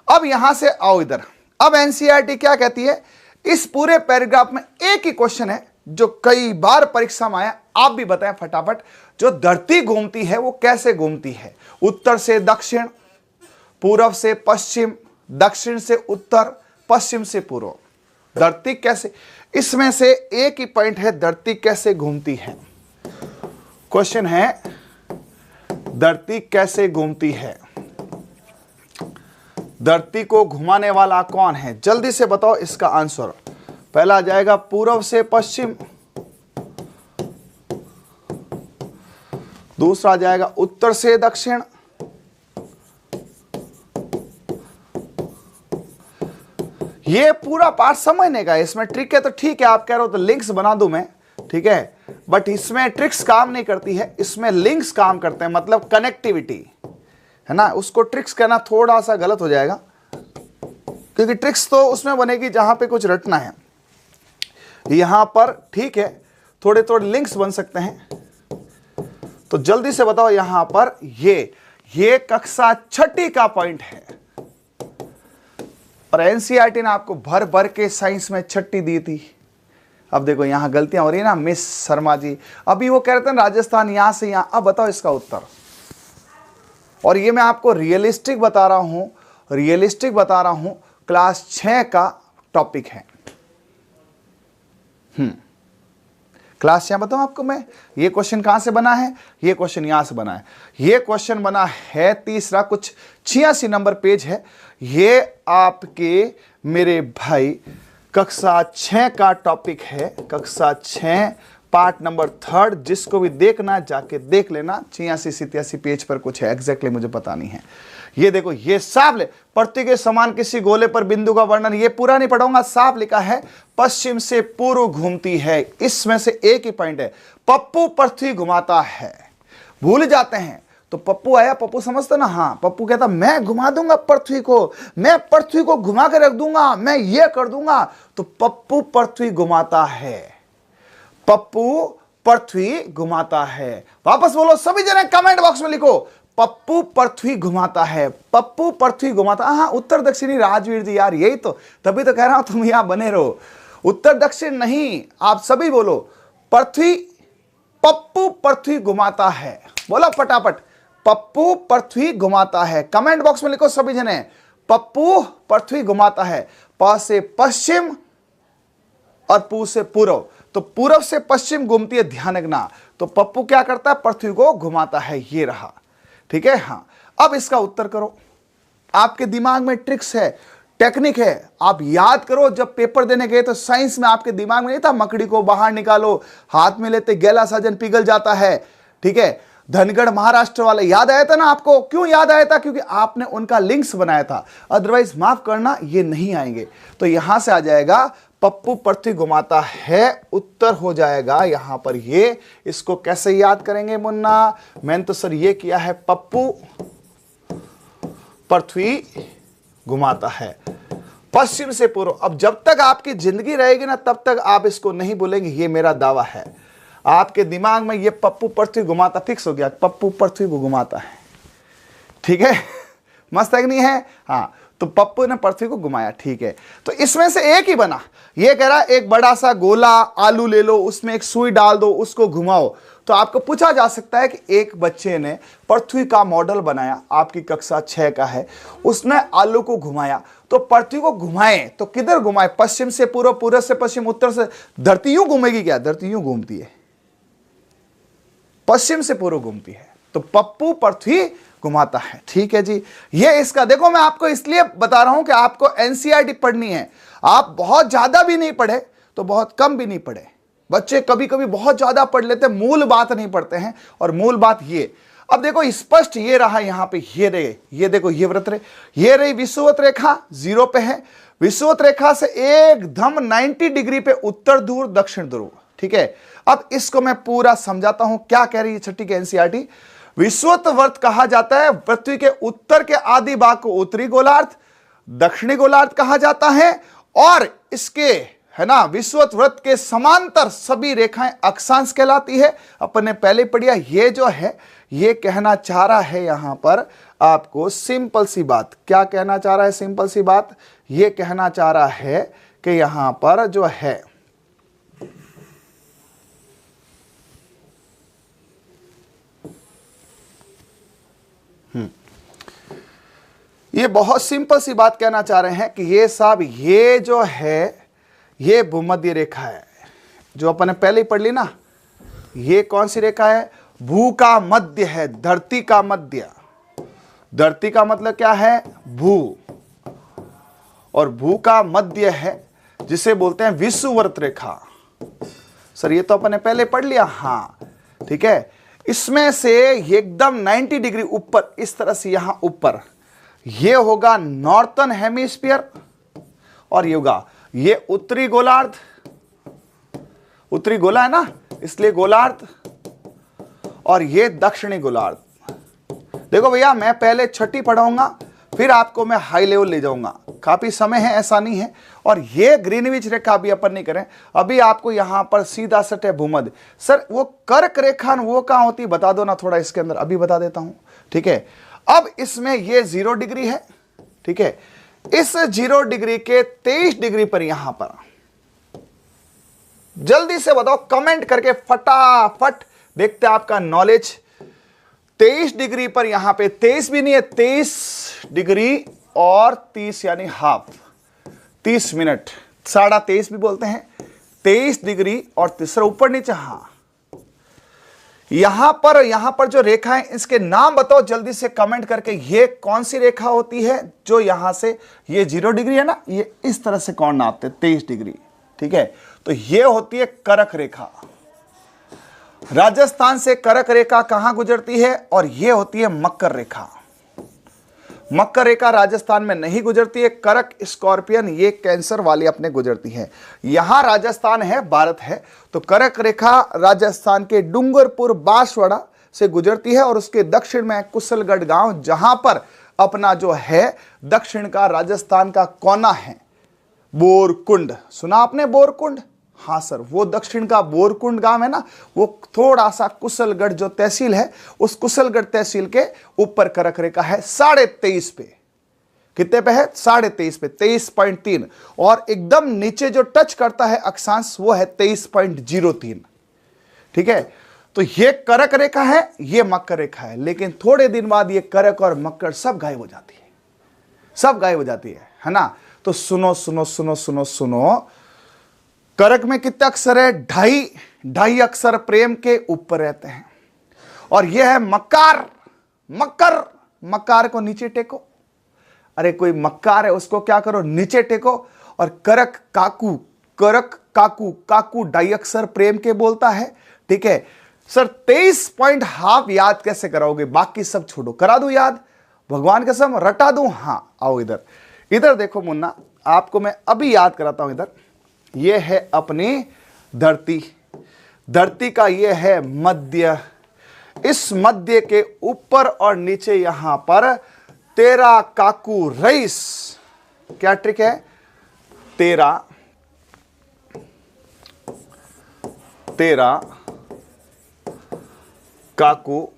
अब यहां से आओ इधर, अब एनसीईआरटी क्या कहती है, इस पूरे पैराग्राफ में एक ही क्वेश्चन है जो कई बार परीक्षा में आया, आप भी बताएं फटाफट। जो धरती घूमती है वो कैसे घूमती है, उत्तर से दक्षिण, पूर्व से पश्चिम, दक्षिण से उत्तर, पश्चिम से पूर्व, धरती कैसे, इसमें से एक ही पॉइंट है, धरती कैसे घूमती है। क्वेश्चन है धरती कैसे घूमती है, धरती को घुमाने वाला कौन है, जल्दी से बताओ इसका आंसर। पहला आ जाएगा पूर्व से पश्चिम, दूसरा आ जाएगा उत्तर से दक्षिण, ये पूरा पार्ट समझने का है। इसमें ट्रिक है तो ठीक है, आप कह रहे हो तो लिंक्स बना दूं मैं, ठीक है, बट इसमें ट्रिक्स काम नहीं करती है, इसमें लिंक्स काम करते हैं, मतलब कनेक्टिविटी, है ना। उसको ट्रिक्स कहना थोड़ा सा गलत हो जाएगा, क्योंकि ट्रिक्स तो उसमें बनेगी जहां पे कुछ रटना है, यहां पर ठीक है थोड़े थोड़े लिंक्स बन सकते हैं। तो जल्दी से बताओ, यहां पर ये कक्षा छठी का पॉइंट है, और एनसीईआरटी ने आपको भर भर के साइंस में छठी दी थी। अब देखो यहां गलतियां हो रही है ना, मिस शर्मा जी, अभी वो कह रहे थे राजस्थान यहां से यहां, अब बताओ इसका उत्तर। और ये मैं आपको रियलिस्टिक बता रहा हूं, रियलिस्टिक बता रहा हूं, क्लास 6 का टॉपिक है। क्लास 6 बताऊं आपको मैं, ये क्वेश्चन कहां से बना है, ये क्वेश्चन यहां से बना है, ये क्वेश्चन बना है तीसरा, कुछ 86 नंबर पेज है। ये आपके मेरे भाई कक्षा 6 का टॉपिक है, कक्षा 6 पार्ट नंबर 3, जिसको भी देखना जाके देख लेना। 86-87 पेज पर कुछ है, एग्जैक्टली मुझे पता नहीं है। ये देखो, ये साफ ले, पृथ्वी के समान किसी गोले पर बिंदु का वर्णन, ये पूरा नहीं पढ़ूंगा, साफ लिखा है पश्चिम से पूर्व घूमती है। इसमें से एक ही पॉइंट है, पप्पू पृथ्वी घुमाता है। भूल जाते हैं तो पप्पू आया, पप्पू समझते ना, हाँ पप्पू कहता मैं घुमा दूंगा पृथ्वी को, मैं पृथ्वी को घुमा के रख दूंगा, मैं ये कर दूंगा। तो पप्पू पृथ्वी घुमाता है, पप्पू पृथ्वी घुमाता है। वापस बोलो सभी जने, कमेंट बॉक्स में लिखो पप्पू पृथ्वी घुमाता है, पप्पू पृथ्वी घुमाता। हाँ, उत्तर दक्षिणी राजवीर जी यार, यही तो, तभी तो कह रहा हूं तुम यहां बने रहो। उत्तर दक्षिण नहीं, आप सभी बोलो पृथ्वी, पप्पू पृथ्वी घुमाता है। बोलो फटाफट, पप्पू पृथ्वी घुमाता है। कमेंट बॉक्स में लिखो सभी जने, पप्पू पृथ्वी घुमाता है। प से पश्चिम और पू से पूर्व, तो पूर्व से पश्चिम घूमती है, ध्यान रखना। तो पप्पू क्या करता है, पृथ्वी को घुमाता है, ये रहा, ठीक है। हाँ, अब इसका उत्तर करो। आपके दिमाग में ट्रिक्स है, टेक्निक है, आप याद करो। जब पेपर देने गए तो साइंस में आपके दिमाग में नहीं था मकड़ी को बाहर निकालो, हाथ में लेते गैला साजन पिघल जाता है, ठीक है। धनगढ़ महाराष्ट्र वाले याद आया था ना आपको? क्यों याद आया था? क्योंकि आपने उनका लिंक्स बनाया था, अदरवाइज माफ करना ये नहीं आएंगे। तो यहां से आ जाएगा पप्पू पृथ्वी घुमाता है, उत्तर हो जाएगा यहां पर ये। इसको कैसे याद करेंगे मुन्ना? मैंने तो सर ये किया है, पप्पू पृथ्वी घुमाता है पश्चिम से पूर्व। अब जब तक आपकी जिंदगी रहेगी ना, तब तक आप इसको नहीं भूलेंगे, ये मेरा दावा है। आपके दिमाग में ये पप्पू पृथ्वी घुमाता फिक्स हो गया, पप्पू पृथ्वी को घुमाता है, ठीक है। मस्त है कि नहीं है? हाँ, तो पप्पू ने पृथ्वी को घुमाया, ठीक है। तो इसमें से एक ही बना। ये कह रहा एक बड़ा सा गोला आलू ले लो, उसमें एक सुई डाल दो, उसको घुमाओ। तो आपको पूछा जा सकता है कि एक बच्चे ने पृथ्वी का मॉडल बनाया, आपकी कक्षा 6 का है, उसने आलू को घुमाया। तो पृथ्वी को घुमाए तो किधर घुमाए? पश्चिम से पूर्व, पूर्व से पश्चिम, उत्तर से। धरती यूं घूमेगी क्या? धरती यूं घूमती है, पश्चिम से पूर्व घूमती है। तो पप्पू पृथ्वी घुमाता है, ठीक है जी। ये इसका देखो, मैं आपको इसलिए बता रहा हूं कि आपको एनसीईआरटी पढ़नी है। आप बहुत ज्यादा भी नहीं पढ़े तो बहुत कम भी नहीं पढ़े। बच्चे कभी कभी बहुत ज्यादा पढ़ लेते हैं, मूल बात नहीं पढ़ते हैं। और मूल बात ये, अब देखो स्पष्ट ये रहा यहां पे, ये रहे, ये देखो ये वृत्त रहे, ये रही विषुवत रेखा, 0 पे है। विषुवत रेखा से एकदम 90 डिग्री पे उत्तर ध्रुव दक्षिण ध्रुव, ठीक है। अब इसको मैं पूरा समझाता हूं, क्या कह रही है 6ठी के एनसीईआरटी। विषुवत वर्त कहा जाता है पृथ्वी के उत्तर के आधि भाग को उत्तरी गोलार्ध, दक्षिणी गोलार्ध कहा जाता है। और इसके, है ना, विषुवत वृत्त के समांतर सभी रेखाएं अक्षांश कहलाती है। अपन ने पहले पढ़िया। ये जो है, ये कहना चाह रहा है यहां पर आपको सिंपल सी बात। क्या कहना चाह रहा है? सिंपल सी बात ये कहना चाह रहा है कि यहां पर जो है, ये बहुत सिंपल सी बात कहना चाह रहे हैं कि ये साहब, ये जो है ये भूमध्य रेखा है, जो अपन ने पहले ही पढ़ ली ना। ये कौन सी रेखा है? भू का मध्य है, धरती का मध्य। धरती का मतलब क्या है? भू। और भू का मध्य है, जिसे बोलते हैं विषुवत रेखा। सर ये तो अपन ने पहले पढ़ लिया, हाँ ठीक है। इसमें से एकदम 90 डिग्री ऊपर, इस तरह से यहां ऊपर, ये होगा नॉर्थर्न हेमिस्फीयर, और ये होगा ये उत्तरी गोलार्ध। उत्तरी गोला है ना, इसलिए गोलार्ध, और ये दक्षिणी गोलार्ध। देखो भैया, मैं पहले 6ठी पढ़ाऊंगा, फिर आपको मैं हाई लेवल ले जाऊंगा। काफी समय है, ऐसा नहीं है। और ये ग्रीनविच रेखा भी अपन नहीं करें। अभी आपको यहां पर सीधा सट है भूमध्य। सर वो कर्क रेखा वो कहां होती है, बता दो ना थोड़ा इसके अंदर, अभी बता देता हूं, ठीक है। अब इसमें ये 0 डिग्री है, ठीक है। इस 0 डिग्री के 23 डिग्री पर यहां पर, जल्दी से बताओ कमेंट करके फटाफट, देखते हैं आपका नॉलेज। 23 डिग्री पर यहां पे, 23 भी नहीं है, 23 डिग्री और 30 यानी हाफ, 30 मिनट, 23.5 भी बोलते हैं। 23 डिग्री और तीसरा ऊपर नीचे, हाँ यहां पर जो रेखा है इसके नाम बताओ जल्दी से कमेंट करके। ये कौन सी रेखा होती है जो यहां से, ये 0 डिग्री है ना, ये इस तरह से कौन नापते 23 डिग्री, ठीक है। तो ये होती है करक रेखा। राजस्थान से करक रेखा कहां गुजरती है, और ये होती है मकर रेखा। मकर रेखा राजस्थान में नहीं गुजरती है। करक, स्कॉर्पियन, ये कैंसर वाली अपने गुजरती है। यहां राजस्थान है, भारत है, तो करक रेखा राजस्थान के डूंगरपुर बांसवाड़ा से गुजरती है, और उसके दक्षिण में कुशलगढ़ गांव, जहां पर अपना जो है दक्षिण का राजस्थान का कोना है बोरकुंड। सुना आपने बोरकुंड? हाँ सर, वो दक्षिण का बोरकुंड गांव है ना, वो थोड़ा सा कुशलगढ़ जो तहसील है, उस कुशलगढ़ तहसील के ऊपर करक रेखा है 23.5 पे। कितने पे है? 23.5 पे, 23.3। और एकदम नीचे जो टच करता है अक्षांश वो है 23.03, ठीक है। तो ये करक रेखा है, ये मकर रेखा है, लेकिन थोड़े दिन बाद ये करक और मकर सब गायब हो जाती है, सब गायब हो जाती है ना। तो सुनो सुनो सुनो सुनो सुनो, करक में कितने अक्षर है? ढाई अक्षर प्रेम के ऊपर रहते हैं। और यह है मकार। मकर, मकार को नीचे टेको। अरे कोई मकार है उसको क्या करो? नीचे टेको। और करक काकू, करक काकू, काकू ढाई अक्षर प्रेम के बोलता है, ठीक है। सर 23.5 याद कैसे कराओगे? बाकी सब छोड़ो, करा दूं याद? भगवान कसम रटा दूं? हाँ आओ इधर, इधर देखो मुन्ना, आपको मैं अभी याद कराता हूं। इधर ये है अपनी धरती, धरती का ये है मध्य। इस मध्य के ऊपर और नीचे यहां पर 13 काकू रईस। क्या ट्रिक है? 13 काकू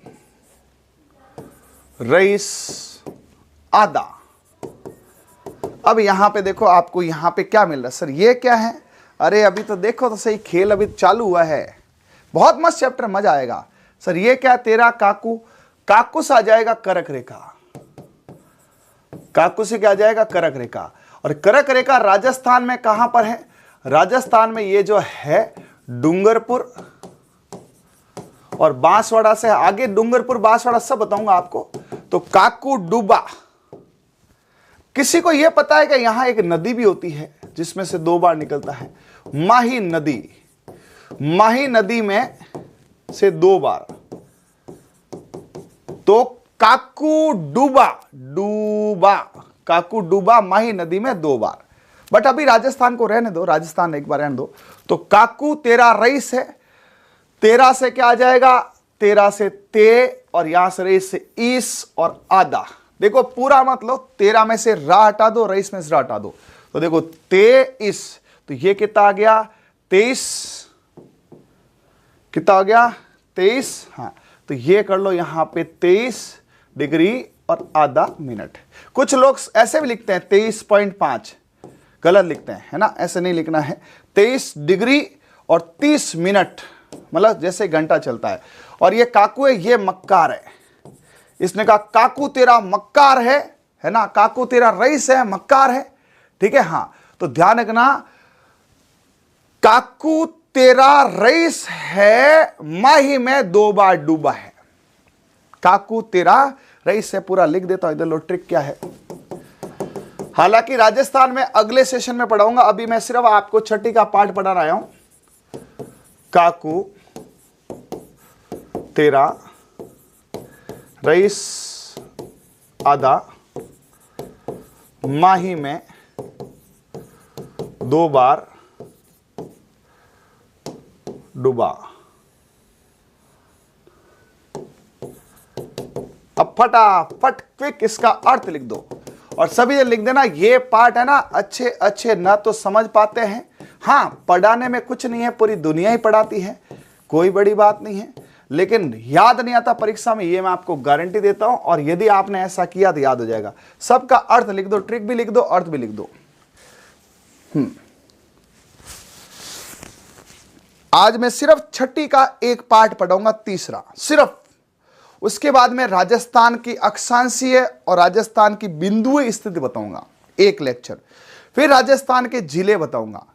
रईस आदा। अब यहां पे देखो, आपको यहां पे क्या मिल रहा है? सर ये क्या है? अरे अभी तो देखो तो सही, खेल अभी चालू हुआ है, बहुत मस्त चैप्टर, मजा आएगा। सर ये क्या? 13 काकू, काकू से आ जाएगा करक रेखा, काकू से क्या आ जाएगा? करक रेखा। और करक रेखा राजस्थान में कहां पर है? राजस्थान में ये जो है डूंगरपुर और बांसवाड़ा से आगे, डूंगरपुर बांसवाड़ा सब बताऊंगा आपको। तो काकू डूबा। किसी को यह पता है कि यहां एक नदी भी होती है जिसमें से 2 बार निकलता है? माही नदी। माही नदी में से 2 बार, तो काकू डूबा, डूबा, काकू डूबा माही नदी में 2 बार। बट अभी राजस्थान को रहने दो, राजस्थान एक बार रहने दो। तो काकू 13 रईस है, 13 से क्या आ जाएगा? 13 से ते, और यहां से रईस से ईस और आधा। देखो पूरा मत लो, 13 में से रा हटा दो, रईस में से रा हटा दो, तो देखो 23। तो ये कितना आ गया? 23। कितना आ गया? 23। हाँ, तो ये कर लो यहां पे 23 डिग्री और आधा मिनट। कुछ लोग ऐसे भी लिखते हैं 23.5, गलत लिखते हैं, है ना, ऐसे नहीं लिखना है। 23 डिग्री और 30 मिनट, मतलब जैसे घंटा चलता है। और ये काकू है, ये मक्कार है। इसने कहा काकू तेरा मक्कार है ना, काकू तेरा रईस है, मक्कार है, ठीक है। हाँ, तो ध्यान रखना, काकू तेरा रईस है, माही में 2 बार डूबा है। काकू तेरा रईस है, पूरा लिख देता हूं इधर लो, ट्रिक क्या है। हालांकि राजस्थान में अगले सेशन में पढ़ाऊंगा, अभी मैं सिर्फ आपको छठी का पाठ पढ़ा रहा हूं। काकू तेरा रईस आधा, माही में 2 बार डूबा। अब फटाफट क्विक इसका अर्थ लिख दो, और सभी लिख देना। ये पार्ट है ना, अच्छे अच्छे ना तो समझ पाते हैं, हाँ पढ़ाने में कुछ नहीं है, पूरी दुनिया ही पढ़ाती है, कोई बड़ी बात नहीं है, लेकिन याद नहीं आता परीक्षा में, ये मैं आपको गारंटी देता हूं। और यदि आपने ऐसा किया तो याद हो जाएगा। सबका अर्थ लिख दो, ट्रिक भी लिख दो, अर्थ भी लिख दो। आज मैं सिर्फ छठी का एक पार्ट पढ़ाऊंगा, तीसरा सिर्फ। उसके बाद में राजस्थान की अक्षांशीय और राजस्थान की बिंदुए स्थिति बताऊंगा, एक लेक्चर। फिर राजस्थान के जिले बताऊंगा।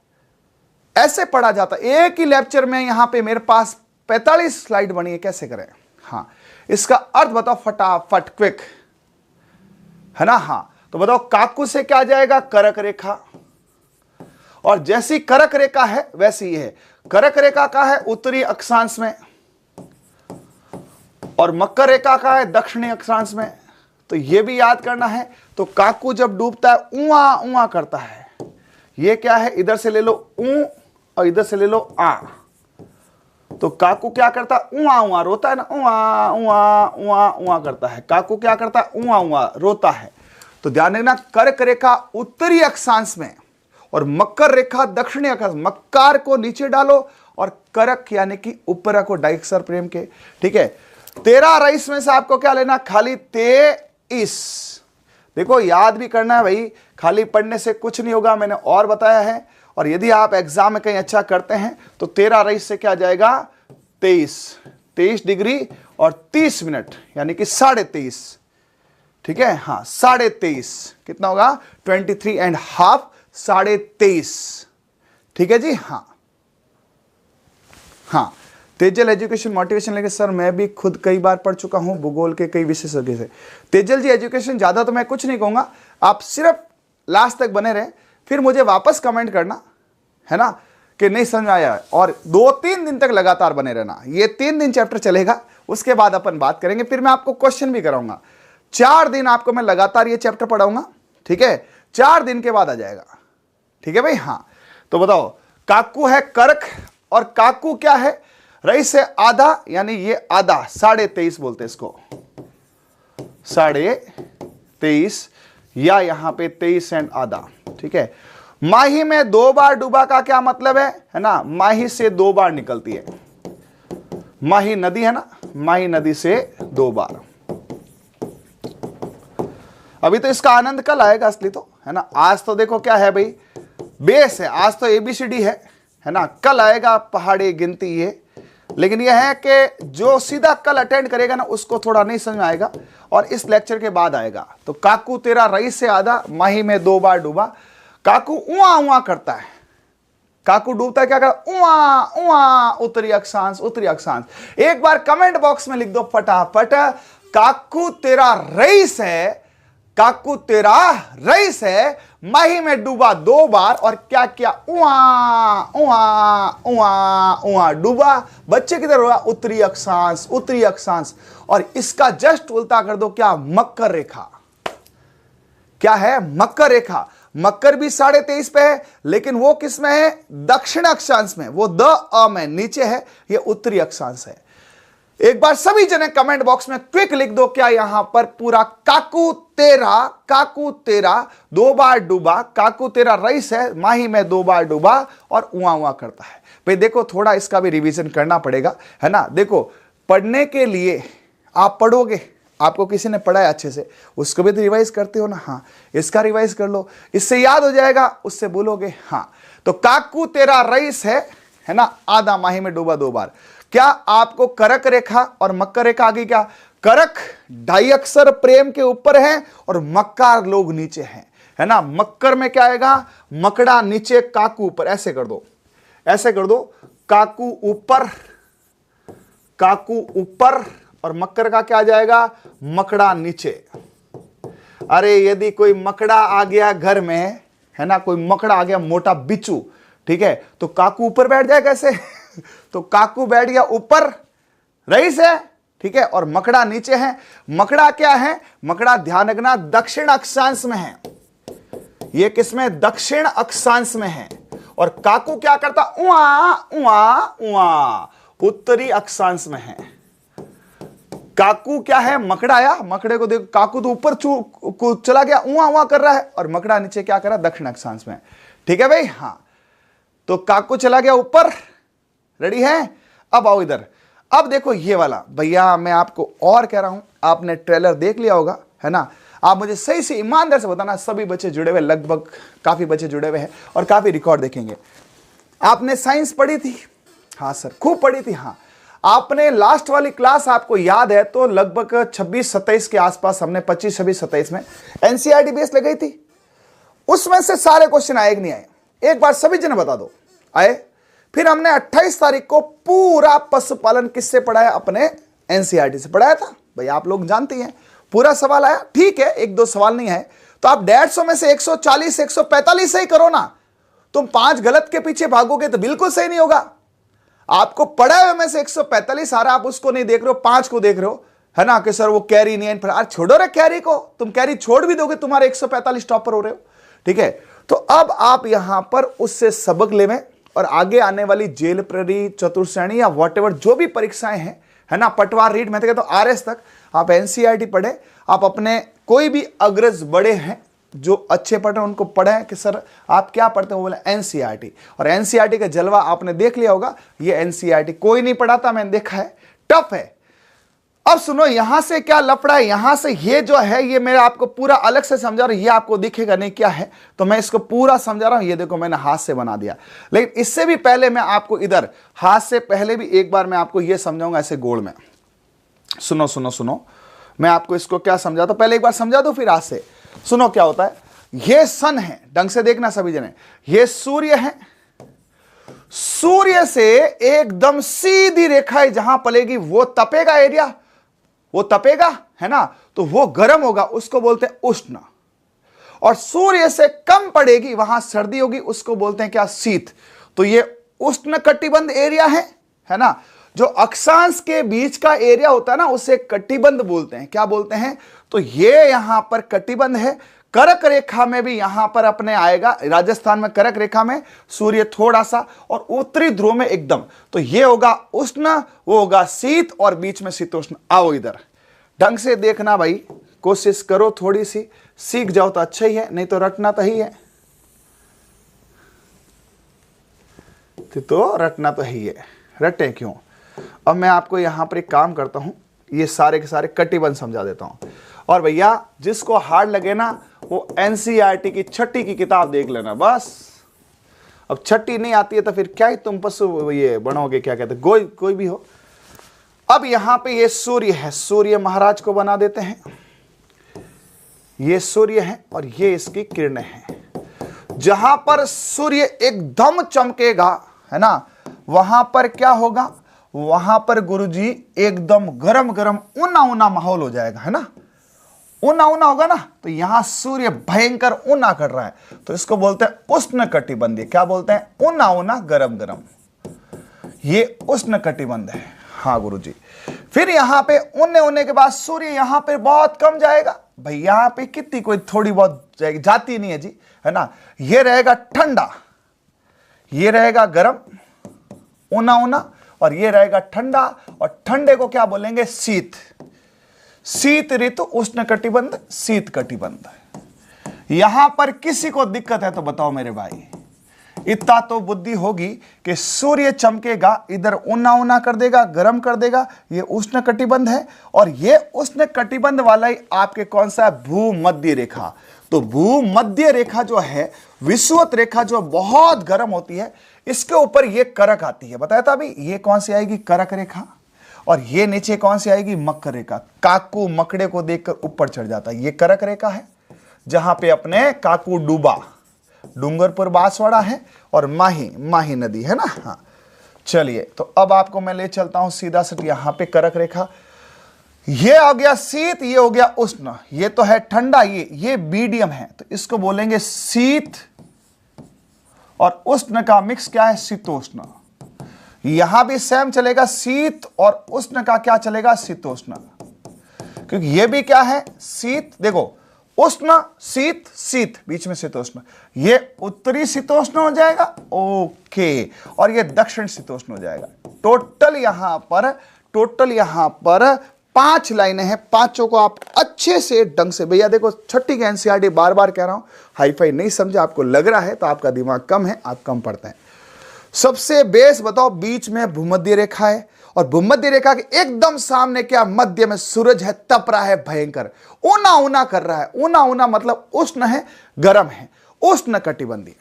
ऐसे पढ़ा जाता, एक ही लेक्चर में यहां पे मेरे पास 45 स्लाइड बनी है, कैसे करें? हाँ, इसका अर्थ बताओ फटाफट, क्विक, है ना? हाँ, तो बताओ काकू से क्या जाएगा? करक रेखा, और जैसी करक रेखा है वैसी ये है। करक रेखा का है उत्तरी अक्षांश में और मकर रेखा का है दक्षिणी अक्षांश में, तो ये भी याद करना है। तो काकू जब डूबता है उआ उआ करता है। ये क्या है? इधर से ले लो ऊ और इधर से ले लो आ। तो काकू क्या करता है? उआ उआ रोता है ना, उआ उआ उआ उआ करता है। काकू क्या करता है? उआ उआ रोता है। तो ध्यान रखना, कर्क रेखा उत्तरी अक्षांश में और मकर रेखा दक्षिणी अक्षांश। मक्कार को नीचे डालो और करक यानी कि ऊपर रखो डायक्षर प्रेम के, ठीक है। 13 रईस में से आपको क्या लेना? खाली 23। देखो याद भी करना है भाई, खाली पढ़ने से कुछ नहीं होगा, मैंने और बताया है। और यदि आप एग्जाम में कहीं अच्छा करते हैं तो 13 रईस से क्या जाएगा? 23 डिग्री और 30 मिनट यानी कि 23.5, ठीक है। हाँ, 23.5 कितना होगा? 23.5, 23.5, ठीक है जी। हाँ हाँ, तेजल एजुकेशन मोटिवेशन लेके सर मैं भी खुद कई बार पढ़ चुका हूं भूगोल के कई विशेषज्ञ से। तेजल जी एजुकेशन ज्यादा तो मैं कुछ नहीं कहूंगा, आप सिर्फ लास्ट तक बने रहें, फिर मुझे वापस कमेंट करना, है ना, कि नहीं समझ आया। और 2-3 दिन तक लगातार बने रहना। ये 3 दिन चैप्टर चलेगा, उसके बाद अपन बात करेंगे, फिर मैं आपको क्वेश्चन भी कराऊंगा। 4 दिन आपको मैं लगातार ये चैप्टर पढ़ाऊंगा, ठीक है। 4 दिन के बाद आ जाएगा, ठीक है भाई। हाँ, तो बताओ काकू है कर्क और काकू क्या है? रईस से आधा, यानी ये आधा, 23.5 बोलते हैं इसको, 23.5 या यहां पे 23 एंड आधा, ठीक है। माही में 2 बार डूबा का क्या मतलब है ना? माही से 2 बार निकलती है। माही नदी है ना, माही नदी से 2 बार। अभी तो इसका आनंद कल आएगा असली तो, है ना। आज तो देखो क्या है भाई, बेस है, आज तो ABCD है ना। कल आएगा पहाड़ी गिनती ये, लेकिन यह है कि जो सीधा कल अटेंड करेगा ना उसको थोड़ा नहीं समझ में आएगा और इस लेक्चर के बाद आएगा। तो काकू तेरा रईस से आधा, माही में 2 बार डूबा। काकू उआ उआ करता है। काकू डूबता है, क्या करता? उआ उआ, उत्तरी अक्षांश, उत्तरी अक्षांश। एक बार कमेंट बॉक्स में लिख दो फटाफट, काकू तेरा रईस है, काकू तेरा रईस है, माही में डूबा 2 बार और क्या किया? उआ उआ उआ उआ डूबा। बच्चे किधर होगा? उत्तरी अक्षांश, उत्तरी अक्षांश। और इसका जस्ट उल्टा कर दो, क्या? मकर रेखा। क्या है? मकर रेखा। मकर भी 23.5 पे है, लेकिन वो किस में है? दक्षिण अक्षांश में, वो द अ में नीचे है, ये उत्तरी अक्षांश है। एक बार सभी जने कमेंट बॉक्स में क्विक लिख दो, क्या यहां पर पूरा काकू तेरा 2 बार डूबा, काकू तेरा रईस है, माही में 2 बार डूबा और उआ उआ करता है। भाई देखो थोड़ा इसका भी रिवीजन करना पड़ेगा, है ना। देखो पढ़ने के लिए आप पढ़ोगे, आपको किसी ने पढ़ाया अच्छे से, उसको भी तो रिवाइज करते हो ना। हाँ, इसका रिवाइज कर लो, इससे याद हो जाएगा, उससे बोलोगे। हाँ, तो काकू तेरा रईस है ना, आधा, माही में डूबा 2 बार। क्या आपको करक रेखा और मकर रेखा आगे? क्या करक डायक्षर प्रेम के ऊपर है और मक्कार लोग नीचे हैं, है ना। मकर में क्या आएगा? मकड़ा नीचे, काकू ऊपर। ऐसे कर दो, ऐसे कर दो, काकू ऊपर, काकू ऊपर, और मकर का क्या आ जाएगा? मकड़ा नीचे। अरे यदि कोई मकड़ा आ गया घर में, है ना, कोई मकड़ा आ गया मोटा बिच्छू, ठीक है, तो काकू ऊपर बैठ जाए कैसे? तो काकू बैठ गया ऊपर, रईस है, ठीक है, और मकड़ा नीचे है। मकड़ा क्या है? मकड़ा ध्यान रखना दक्षिण अक्षांश में है। ये किसमें? दक्षिण अक्षांश में है। और काकू क्या करता? उआ उआ उआ, उत्तरी अक्षांश में है। काकू क्या है? मकड़ा आया, मकड़े को देखो, काकू तो ऊपर चला गया, उआ उआ कर रहा है, और मकड़ा नीचे क्या कर रहा है? दक्षिण अक्षांश में, ठीक है भाई। हाँ, तो काकू चला गया ऊपर, रेडी है। अब आओ इधर, अब देखो ये वाला, भैया मैं आपको और कह रहा हूं, आपने ट्रेलर देख लिया होगा, है ना। आप मुझे सही से ईमानदार से बताना, सभी बच्चे जुड़े हुए, लगभग काफी बच्चे जुड़े हुए हैं और काफी रिकॉर्ड देखेंगे। आपने साइंस पढ़ी थी? हाँ सर, खूब पढ़ी थी। हाँ, आपने लास्ट वाली क्लास आपको याद है तो लगभग 26-27 के आसपास हमने 25-26-27 में एनसीईआरटी बेस लगाई थी। उसमें से सारे क्वेश्चन आए कि नहीं आए? एक बार सभी जने बता दो, आए? फिर हमने 28 तारीख को पूरा पशुपालन किससे पढ़ाया? अपने एनसीईआरटी से पढ़ाया था। भाई आप लोग जानते हैं, पूरा सवाल आया, ठीक है, एक दो सवाल नहीं है तो आप 150 में से 140 145 से ही करो ना। तुम 5 गलत के पीछे भागोगे तो बिल्कुल सही नहीं होगा। आपको पढ़ा हुए में से 145 आ रहा, आप उसको नहीं देख रहे हो, 5 को देख रहे हो, है ना, कि सर वो कैरी नहीं है। फिर छोड़ो रे कैरी को, तुम कैरी छोड़ भी दोगे तुम्हारे 145 टॉपर हो रहे हो। ठीक है, तो अब आप यहां पर उससे सबक लेवें और आगे आने वाली जेल प्रहरी, चतुर्श्रेणी या वॉट जो भी परीक्षाएं हैं, है ना, पटवार रीट, मैं तो कहता हूं आरएस तक आप एनसीईआरटी पढ़े। आप अपने कोई भी अग्रज बड़े हैं जो अच्छे पढ़ रहे हैं उनको पढ़ें कि सर आप क्या पढ़ते हो, बोले एनसीईआरटी। और एनसीईआरटी का जलवा आपने देख लिया होगा, ये एनसीईआरटी कोई नहीं पढ़ाता, मैंने देखा है, टफ है। अब सुनो, यहां से क्या लफड़ा है, यहां से ये जो है ये मैं आपको पूरा अलग से समझा रहा हूं, ये आपको दिखेगा नहीं क्या है, तो मैं इसको पूरा समझा रहा हूं। ये देखो मैंने हाथ से बना दिया, लेकिन इससे भी पहले मैं आपको इधर हाथ से पहले भी एक बार मैं आपको ये समझाऊंगा ऐसे गोल में। सुनो सुनो सुनो, मैं आपको इसको क्या समझाता हूं, पहले एक बार समझा दो फिर हाथ से। सुनो क्या होता है, ये सन है, ढंग से देखना सभी जने, ये सूर्य है, सूर्य से एकदम सीधी रेखा जहां पलेगी वो तपेगा एरिया, वो तपेगा, है ना, तो वो गर्म होगा, उसको बोलते हैं उष्ण। और सूर्य से कम पड़ेगी वहां सर्दी होगी, उसको बोलते हैं क्या? शीत। तो ये उष्ण कटिबंध एरिया है ना। जो अक्षांश के बीच का एरिया होता है ना उसे कटिबंध बोलते हैं। क्या बोलते हैं? तो ये यहां पर कटिबंध है। कर्क रेखा में भी यहां पर अपने आएगा, राजस्थान में कर्क रेखा में सूर्य थोड़ा सा, और उत्तरी ध्रुव में एकदम, तो ये होगा उष्ण, वो होगा शीत, और बीच में शीतोष्ण। आओ इधर, ढंग से देखना भाई, कोशिश करो थोड़ी सी, सीख जाओ तो अच्छा ही है, नहीं तो रटना तो ही है, तो रटना तो ही है, रटे क्यों। अब मैं आपको यहां पर एक काम करता हूं, ये सारे के सारे कटिबंध समझा देता हूं। और भैया जिसको हार्ड लगे ना वो एनसीईआरटी की 6ठी की किताब देख लेना बस। अब 6ठी नहीं आती है तो फिर क्या ही तुम पशु ये बनोगे, क्या कहते, कोई भी हो। अब यहां पे ये सूर्य है, सूर्य महाराज को बना देते हैं, ये सूर्य है और ये इसकी किरणें हैं। जहां पर सूर्य एकदम चमकेगा, है ना, वहां पर क्या होगा, वहां पर गुरुजी एकदम गरम गरम ऊना ऊना माहौल हो जाएगा, है ना, ऊना ऊना होगा ना। तो यहां सूर्य भयंकर ऊना कर रहा है, तो इसको बोलते हैं उष्ण कटिबंधीय। क्या बोलते हैं? ऊना ऊना गरम गरम, ये उष्ण कटिबंध है। हाँ गुरुजी। फिर यहां पे ऊने ऊने के बाद सूर्य यहां पे बहुत कम जाएगा। भाई यहां पे कितनी, कोई थोड़ी बहुत जाएगी, जाती नहीं है जी, है ना। ये रहेगा ठंडा, ये रहेगा गरम ऊना ऊना, और ये रहेगा ठंडा, और ठंडे को क्या बोलेंगे? शीत। शीत ऋतु, उष्ण कटिबंध, शीत कटिबंध। यहां पर किसी को दिक्कत है तो बताओ मेरे भाई। इतना तो बुद्धि होगी कि सूर्य चमकेगा, इधर ऊना ऊना कर देगा, गर्म कर देगा, ये उष्ण कटिबंध है। और ये उष्ण कटिबंध वाला ही आपके कौन सा है? भूमध्य रेखा। तो भूमध्य रेखा जो है, विषुवत रेखा जो बहुत गर्म होती है, इसके ऊपर ये करक आती है। बताया था अभी, ये कौन सी आएगी? करक रेखा। और ये नीचे कौन सी आएगी? मकर रेखा। काकू मकड़े को देखकर ऊपर चढ़ जाता है, ये करक रेखा है, जहां पे अपने काकू डूबा, डूंगरपुर बांसवाड़ा है, और माही नदी है ना। हाँ चलिए, तो अब आपको मैं ले चलता हूं सीधा से यहां पे करक रेखा। ये हो गया शीत, ये हो गया उष्ण, ये तो है ठंडा, ये मीडियम है, तो इसको बोलेंगे शीत। और उष्ण का मिक्स क्या है? शीतोष्ण। यहां भी सेम चलेगा, शीत और उष्ण का क्या चलेगा? शीतोष्ण। क्योंकि ये भी क्या है? शीत। देखो उष्ण शीत शीत, बीच में शीतोष्ण, ये उत्तरी शीतोष्ण हो जाएगा, ओके, और ये दक्षिण शीतोष्ण हो जाएगा। टोटल यहां पर 5 लाइनें हैं, पांचों को आप अच्छे से ढंग से, भैया देखो 6ठी की एनसीईआरटी बार बार कह रहा हूं, हाईफाई नहीं समझा, आपको लग रहा है तो आपका दिमाग कम है, आप कम पढ़ते हैं। सबसे बेस बताओ, बीच में भूमध्य रेखा है, और भूमध्य रेखा के एकदम सामने क्या? मध्य में सूरज है, तप रहा है भयंकर, ऊना ऊना कर रहा है। ऊना ऊना मतलब उष्ण है, गर्म है, उष्ण कटिबंधीय।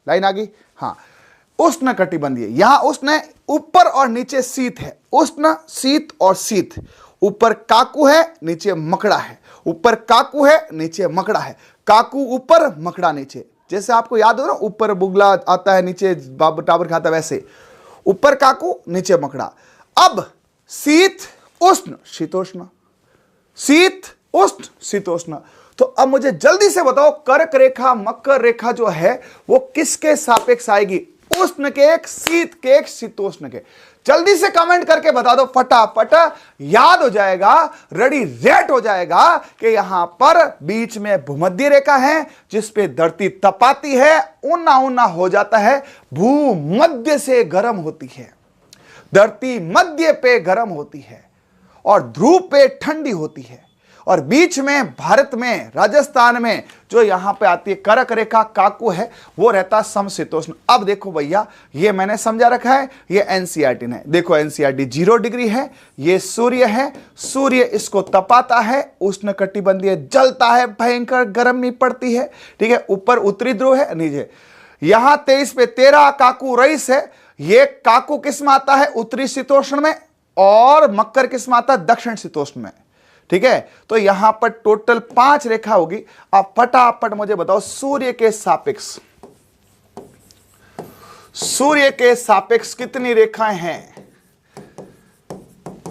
लाइन आ गई? हाँ, उष्ण कटिबंधीय। यहां उष्ण है, ऊपर और नीचे शीत है, उष्ण शीत और शीत। ऊपर काकू है, नीचे मकड़ा है, ऊपर काकू है, नीचे मकड़ा है, काकू ऊपर मकड़ा नीचे, जैसे आपको याद हो ना, ऊपर बुगला आता है, नीचे टाबर खाता है, वैसे ऊपर काकू नीचे मकड़ा। अब शीत उष्ण शीतोष्ण, शीत उष्ण शीतोष्ण। तो अब मुझे जल्दी से बताओ, कर्क रेखा मकर रेखा जो है वो किसके सापेक्ष आएगी? उष्ण के एक, शीत के एक, शीतोष्ण के। जल्दी से कमेंट करके बता दो, फटाफट याद हो जाएगा, रेडी रेट हो जाएगा कि यहां पर बीच में भूमध्य रेखा है जिसपे धरती तपाती है, ऊना ऊना हो जाता है, भूमध्य से गर्म होती है, धरती मध्य पे गर्म होती है और ध्रुव पे ठंडी होती है। और बीच में भारत में राजस्थान में जो यहां पे आती है कर्क रेखा काकू है, वो रहता समशीतोष्ण। अब देखो भैया, ये मैंने समझा रखा है, ये एनसीईआरटी ने। देखो एनसीईआरटी 0 डिग्री है, ये सूर्य है, सूर्य इसको तपाता है, उष्ण कटिबंधीय जलता है, भयंकर गर्मी पड़ती है, ठीक है। ऊपर उत्तरी ध्रुव है, नीचे यहां 23 पे 13 काकू रईस है। ये काकू किस में आता है? उत्तरी शीतोष्ण में, और मकर किस में आता है? दक्षिण शीतोष्ण में, ठीक है। तो यहां पर टोटल 5 रेखा होगी। अब फटाफट मुझे बताओ, सूर्य के सापेक्ष, सूर्य के सापेक्ष कितनी रेखाएं हैं?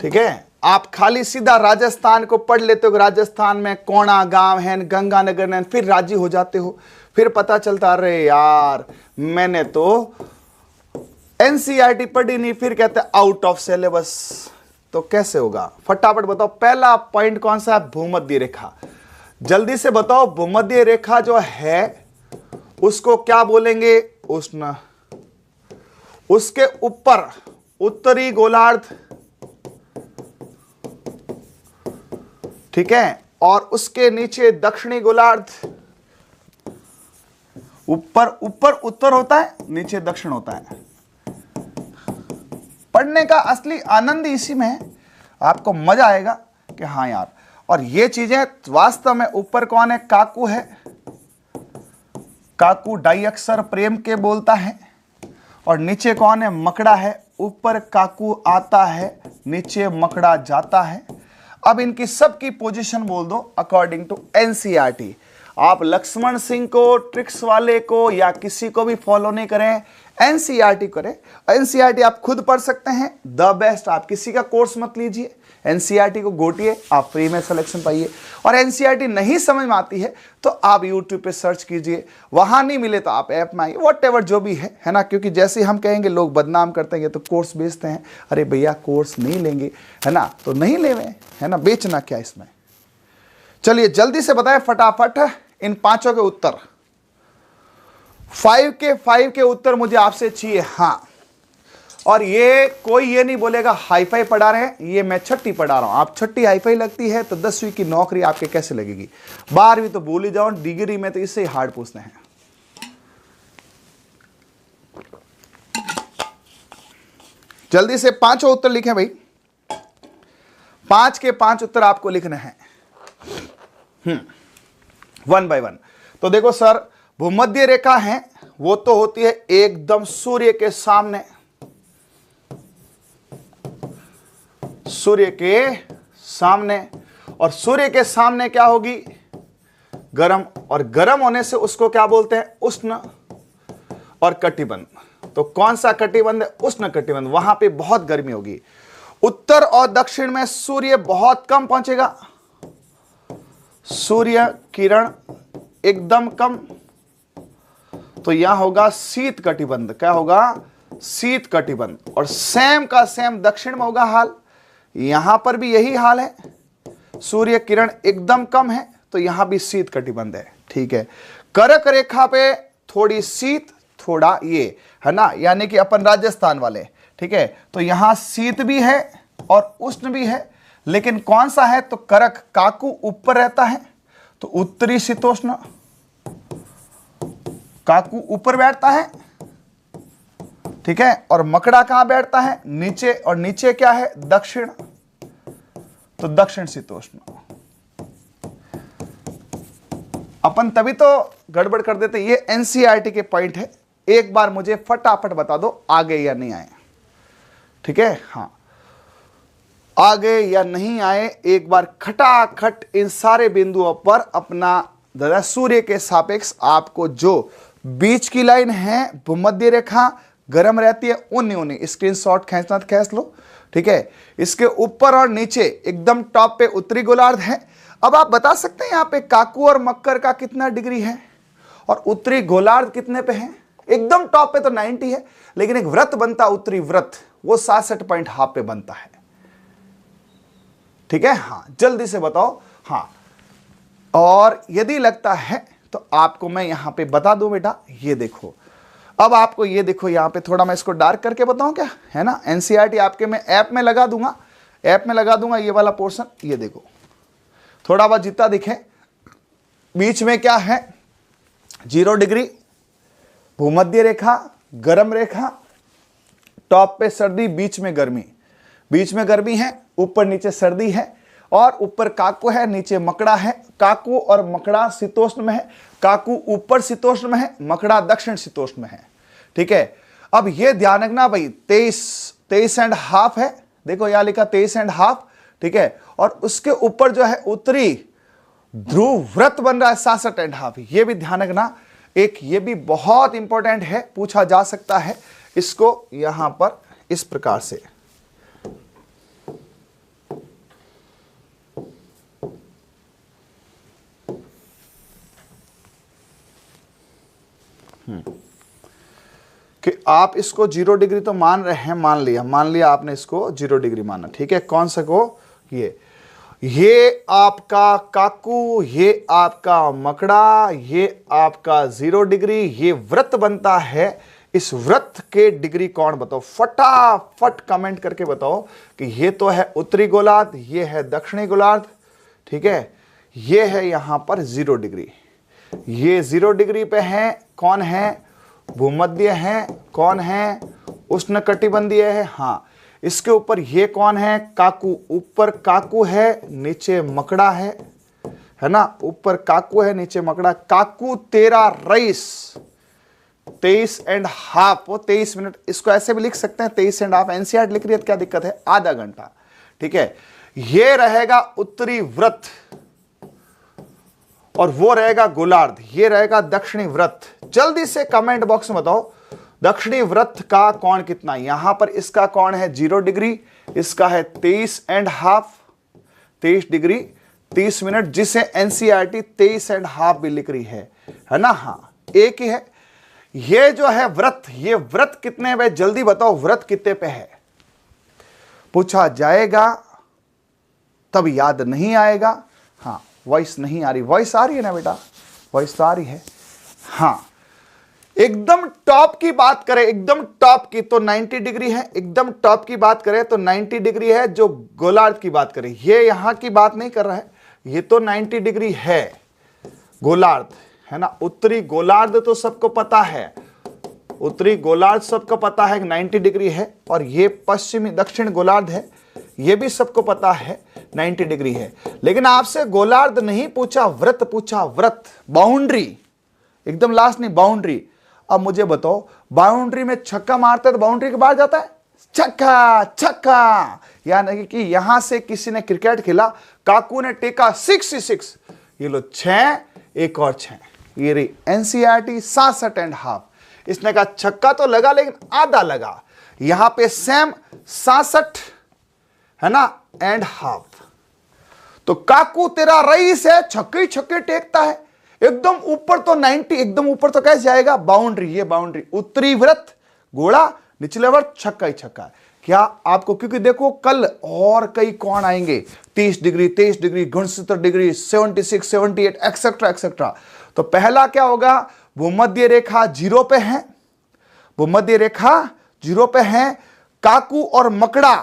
ठीक है, आप खाली सीधा राजस्थान को पढ़ लेते हो, राजस्थान में कोणा गांव है, गंगानगर है, फिर राजी हो जाते हो, फिर पता चलता अरे यार मैंने तो एनसीईआरटी पढ़ी नहीं, फिर कहते आउट ऑफ सिलेबस। तो कैसे होगा? फटाफट बताओ, पहला पॉइंट कौन सा है? भूमध्य रेखा। जल्दी से बताओ, भूमध्य रेखा जो है उसको क्या बोलेंगे? उष्ण। उसके ऊपर उत्तरी गोलार्ध, ठीक है, और उसके नीचे दक्षिणी गोलार्ध। ऊपर ऊपर उत्तर होता है, नीचे दक्षिण होता है। पढ़ने का असली आनंद इसी में है, आपको मजा आएगा कि हाँ यार। और ये चीजें वास्तव में, ऊपर कौन है? काकू है, काकू डाई अक्षर प्रेम के बोलता है, और नीचे कौन है? मकड़ा है। ऊपर काकू आता है, नीचे मकड़ा जाता है। अब इनकी सबकी पोजीशन बोल दो अकॉर्डिंग टू एनसीईआरटी। आप लक्ष्मण सिंह को, ट्रिक्स वाले को या किसी को भी फॉलो नहीं करें, एनसीईआरटी करें। एनसीईआरटी आप खुद पढ़ सकते हैं, द बेस्ट। आप किसी का कोर्स मत लीजिए, एनसीईआरटी को घोटिए, आप फ्री में सिलेक्शन पाइए। और एनसीईआरटी नहीं समझ में आती है तो आप यूट्यूब पे सर्च कीजिए, वहां नहीं मिले तो आप ऐप में आइए, व्हाटएवर जो भी है ना। क्योंकि जैसे हम कहेंगे लोग बदनाम करते हैं, तो कोर्स बेचते हैं। अरे भैया कोर्स नहीं लेंगे, है ना, तो नहीं लेवे, है ना, बेचना क्या इसमें। चलिए जल्दी से बताएं फटाफट इन 5 के उत्तर। 5 के उत्तर मुझे आपसे चाहिए, हाँ। और ये कोई ये नहीं बोलेगा हाईफाई पढ़ा रहे हैं, ये मैं छठी पढ़ा रहा हूं। आप छठी हाईफाई लगती है तो 10वीं की नौकरी आपके कैसे लगेगी? 12वीं तो भूल ही जाओ, डिग्री में तो इससे ही हार्ड पूछते हैं। जल्दी से 5 उत्तर लिखें भाई, 5 के 5 उत्तर आपको लिखने हैं, 1 बाय 1। तो देखो सर, भूमध्य रेखा है वो तो होती है एकदम सूर्य के सामने, सूर्य के सामने। और सूर्य के सामने क्या होगी? गर्म। और गर्म होने से उसको क्या बोलते हैं? उष्ण। और कटिबंध, तो कौन सा कटिबंध है? उष्ण कटिबंध। वहां पे बहुत गर्मी होगी। उत्तर और दक्षिण में सूर्य बहुत कम पहुंचेगा, सूर्य किरण एकदम कम, तो यहां होगा शीत कटिबंध। क्या होगा? शीत कटिबंध। और सेम का सेम दक्षिण में होगा हाल, यहां पर भी यही हाल है, सूर्य किरण एकदम कम है, तो यहां भी शीत कटिबंध है, ठीक है। कर्क रेखा पे थोड़ी शीत, थोड़ा ये, है ना, यानी कि अपन राजस्थान वाले, ठीक है। तो यहां शीत भी है और उष्ण भी है, लेकिन कौन सा है? तो कर्क काकू ऊपर रहता है, तो उत्तरी शीतोष्ण, काकू ऊपर बैठता है, ठीक है। और मकड़ा कहां बैठता है? नीचे। और नीचे क्या है? दक्षिण, तो दक्षिण शीतोष्ण। अपन तभी तो गड़बड़ कर देते। ये एनसीईआरटी के पॉइंट है। एक बार मुझे फटाफट बता दो आ गए या नहीं आए, ठीक है। हाँ, आ गए या नहीं आए, एक बार खटाखट इन सारे बिंदुओं पर अपना दादा सूर्य के सापेक्ष आपको जो बीच की लाइन है भूमध्य रेखा गर्म रहती है, उन्हीं स्क्रीनशॉट खींचना तो खींच लो, ठीक है। इसके ऊपर और नीचे एकदम टॉप पे उत्तरी गोलार्ध है। अब आप बता सकते हैं यहाँ पे काकू और मकर का कितना डिग्री है और उत्तरी गोलार्ध कितने पे है? एकदम टॉप पे तो 90 है, लेकिन एक व्रत बनता उत्तरी व्रत, वो 67.5 पे बनता है, ठीक है। हाँ जल्दी से बताओ। हाँ, और यदि लगता है तो आपको मैं यहां पे बता दूं बेटा, ये देखो। अब आपको ये देखो यहां पे थोड़ा मैं इसको डार्क करके बताऊं क्या, है ना। एनसीईआरटी आपके मैं ऐप में लगा दूंगा, ये वाला पोर्शन, ये देखो थोड़ा बहुत जितना दिखे। बीच में क्या है, 0 डिग्री, भूमध्य रेखा, गर्म रेखा, टॉप पे सर्दी, बीच में गर्मी है, ऊपर नीचे सर्दी है, और ऊपर काकू है, नीचे मकड़ा है। काकू और मकड़ा शीतोष्ण में है, काकू ऊपर शीतोष्ण में है, मकड़ा दक्षिण शीतोष्ण में है, ठीक है। अब ये ध्यान रखना भाई, 23.5 है, देखो यहां लिखा 23.5, ठीक है। और उसके ऊपर जो है उत्तरी ध्रुव व्रत बन रहा है 67.5, ये भी ध्यान रखना। एक ये भी बहुत इंपॉर्टेंट है, पूछा जा सकता है इसको यहां पर इस प्रकार से। कि आप इसको 0 डिग्री तो मान रहे हैं, मान लिया आपने इसको 0 डिग्री माना, ठीक है। कौन सा को, ये आपका काकू, ये आपका मकड़ा, ये आपका 0 डिग्री, ये व्रत बनता है। इस व्रत के डिग्री कौन बताओ, फटाफट कमेंट करके बताओ कि ये तो है उत्तरी गोलार्ध, ये है दक्षिणी गोलार्ध, ठीक है। ये है यहां पर 0 डिग्री, ये 0 डिग्री पे है, कौन है, भूमध्य है, कौन है, उष्णकटिबंधीय है। हाँ, इसके ऊपर ये कौन है, काकू, ऊपर काकू है, नीचे मकड़ा है ना, ऊपर काकू है, नीचे मकड़ा। काकू 13 रईस, 23.5, वो 23 मिनट, इसको ऐसे भी लिख सकते हैं 23.5, एनसीईआरटी लिख रही है, क्या दिक्कत है, आधा घंटा, ठीक है। ये रहेगा उत्तरी व्रत और वो रहेगा गोलार्ध, ये रहेगा दक्षिणी व्रत। जल्दी से कमेंट बॉक्स में बताओ दक्षिणी व्रत का कोण कितना। यहां पर इसका कोण है 0 डिग्री, इसका है 23 डिग्री 30 मिनट, जिसे एनसीईआरटी 23.5 भी लिख रही है ना। हाँ, एक ही है। ये जो है व्रत, ये व्रत कितने पे, जल्दी बताओ व्रत कितने पे है, पूछा जाएगा तब याद नहीं आएगा। हाँ, वॉइस नहीं आ रही, वॉइस आ रही है ना बेटा, वॉइस तो आ रही है। हाँ, एकदम टॉप की बात करें, एकदम टॉप की तो 90 डिग्री है, एकदम टॉप की बात करें तो 90 डिग्री है। जो गोलार्ध की बात करें, ये यहां की बात नहीं कर रहा है, ये तो 90 डिग्री है गोलार्ध, है ना। उत्तरी गोलार्ध तो सबको पता है, उत्तरी गोलार्ध सबको पता है 90 डिग्री है, और ये पश्चिमी दक्षिण गोलार्ध है, ये भी सबको पता है 90 डिग्री है। लेकिन आपसे गोलार्ध नहीं पूछा, व्रत पूछा, व्रत, बाउंड्री, एकदम लास्ट नहीं, बाउंड्री। अब मुझे बताओ, बाउंड्री में छक्का मारता है तो बाउंड्री के बाहर जाता है, छक्का, यानी कि यहां से किसी ने क्रिकेट खेला, काकू ने टेका 66, ये लो 6, एक और 6, ये रही एनसीईआरटी 67.5। इसने कहा छक्का तो लगा लेकिन आधा लगा, यहां पे सेम 66 है ना एंड हाफ। तो काकू तेरा रईस है, छक्के छक्के टेकता है, एकदम ऊपर तो 90, एकदम ऊपर तो कैसे जाएगा, बाउंड्री, ये बाउंड्री, उत्तरी व्रत घोड़ा, निचले व्रत छक्का ही छक्का। क्या आपको, क्योंकि देखो कल और कई कौन आएंगे, 30 डिग्री 69 डिग्री 76 78 एक्सेट्रा एक्सेट्रा। तो पहला क्या होगा, भूमध्य रेखा 0 पे है, भूमध्य रेखा 0 पे है, काकू और मकड़ा,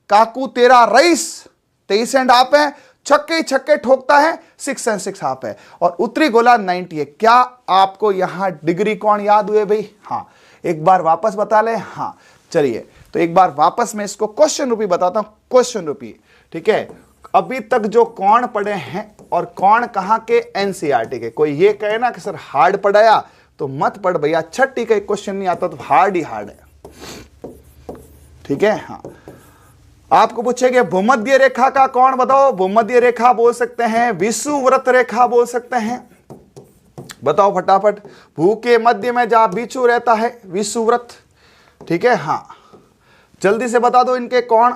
काकू तेरा रईस 23.5 है, छक्के छक्के ठोकता है 6.5 है, और उत्तरी गोलार्ध 90 है। क्या आपको यहां डिग्री कौन याद हुए भाई? हाँ, एक बार वापस बता ले। हाँ चलिए, तो एक बार वापस मैं इसको क्वेश्चन रूपी बताता हूं, क्वेश्चन रूपी, ठीक है। अभी तक जो कौन पढ़े हैं और कौन कहां के, एनसीईआरटी के। कोई ये कहे ना कि सर हार्ड पढ़ाया, तो मत पढ़ भैया, छठी का क्वेश्चन नहीं आता तो हार्ड ही हार्ड है, ठीक है। हाँ, आपको पूछेंगे भूमध्य रेखा का कौन बताओ, भूमध्य रेखा बोल सकते हैं, विषुववृत्त रेखा बोल सकते हैं, बताओ फटाफट। भू के मध्य में जहां बिच्छू रहता है विषुवृत्त, ठीक है। हाँ, जल्दी से बता दो इनके कोण।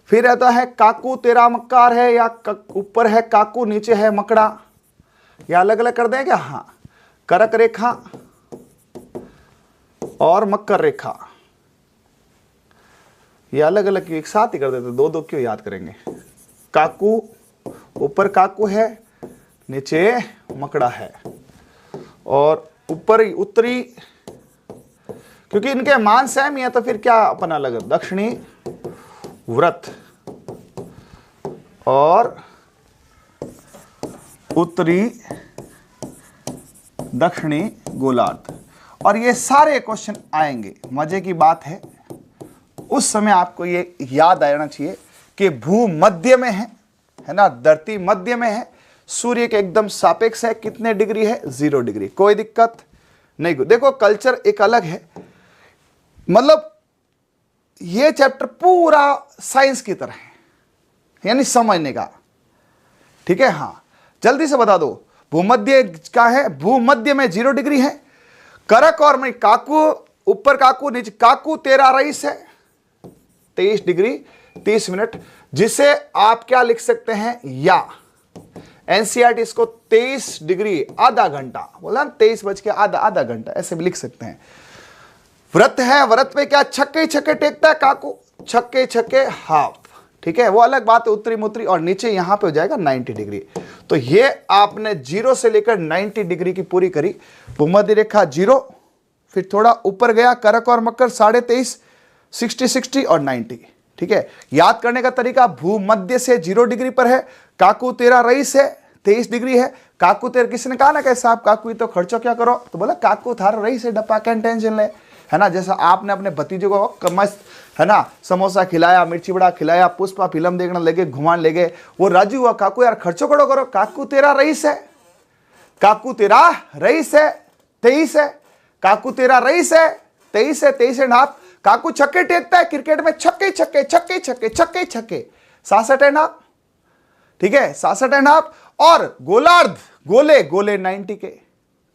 फिर रहता है काकू तेरा मक्कार है, या ऊपर है काकू नीचे है मकड़ा, या अलग अलग कर दें क्या? हाँ, करक रेखा और मकर रेखा, ये अलग अलग एक साथ ही कर देते, दो दो क्यों याद करेंगे। काकू, ऊपर काकू है नीचे मकड़ा है, और ऊपर उत्तरी, क्योंकि इनके मान सेम ही है तो फिर क्या अपन अलग, दक्षिणी व्रत और उत्तरी दक्षिणी गोलार्ध। और ये सारे क्वेश्चन आएंगे, मजे की बात है उस समय आपको ये याद आना चाहिए कि भू मध्य में है ना, धरती मध्य में है, सूर्य के एकदम सापेक्ष है, कितने डिग्री है? 0 डिग्री, कोई दिक्कत नहीं। देखो कल्चर एक अलग है, मतलब ये चैप्टर पूरा साइंस की तरह है, यानी समझने का, ठीक है। हाँ, जल्दी से बता दो, भूमध्य का है, भूमध्य में 0 डिग्री है, करक और मैं काकू, ऊपर काकू नीचे काकू, तेरा रईस है 23 डिग्री 30 मिनट, जिसे आप क्या लिख सकते हैं, या एनसीईआरटी इसको 23 डिग्री आधा घंटा बोला, 23 बज के आधा घंटा ऐसे भी लिख सकते हैं। व्रत है, व्रत पे क्या छक्के छक्के टेकता है काकू, छक्के छक्के हाफ, ठीक है, वो अलग बात है, उत्तरी मुत्री, और नीचे यहां पे हो जाएगा 90 डिग्री। तो ये आपने 0 से लेकर 90 डिग्री की पूरी करी। भूमध्य रेखा 0, फिर थोड़ा ऊपर गया करक और मकर 23.5, 60 और 90, ठीक है। याद करने का तरीका, भूमध्य से 0 डिग्री पर है, काकू तेरा रईस है 23 डिग्री है, काकू तेरा, किसी ने कहा ना कैसा आप काकू तो खर्चो क्या करो, तो बोला काकू थारा रईस है, डप्पा कैन टेंशन ले, है ना। जैसा आपने अपने भतीजे को मस्त, है ना, समोसा खिलाया, मिर्ची बड़ा खिलाया, पुष्पा फिल्म देखने लगे, घुमान ले गए, वो राजू हुआ काकू यार खर्चो करो करो, काकू तेरा रईस है, काकू तेरा रईस है 23 है, काकू तेरा रईस है 23 है, 23 एंड हाफ। काकू छक्के टेकता है क्रिकेट में, छक्के छक्के छक्के छक्के छक्के छक्के 66 एंड हाफ, ठीक है, 66 एंड हाफ। और गोलार्ध, गोले गोले 90 के,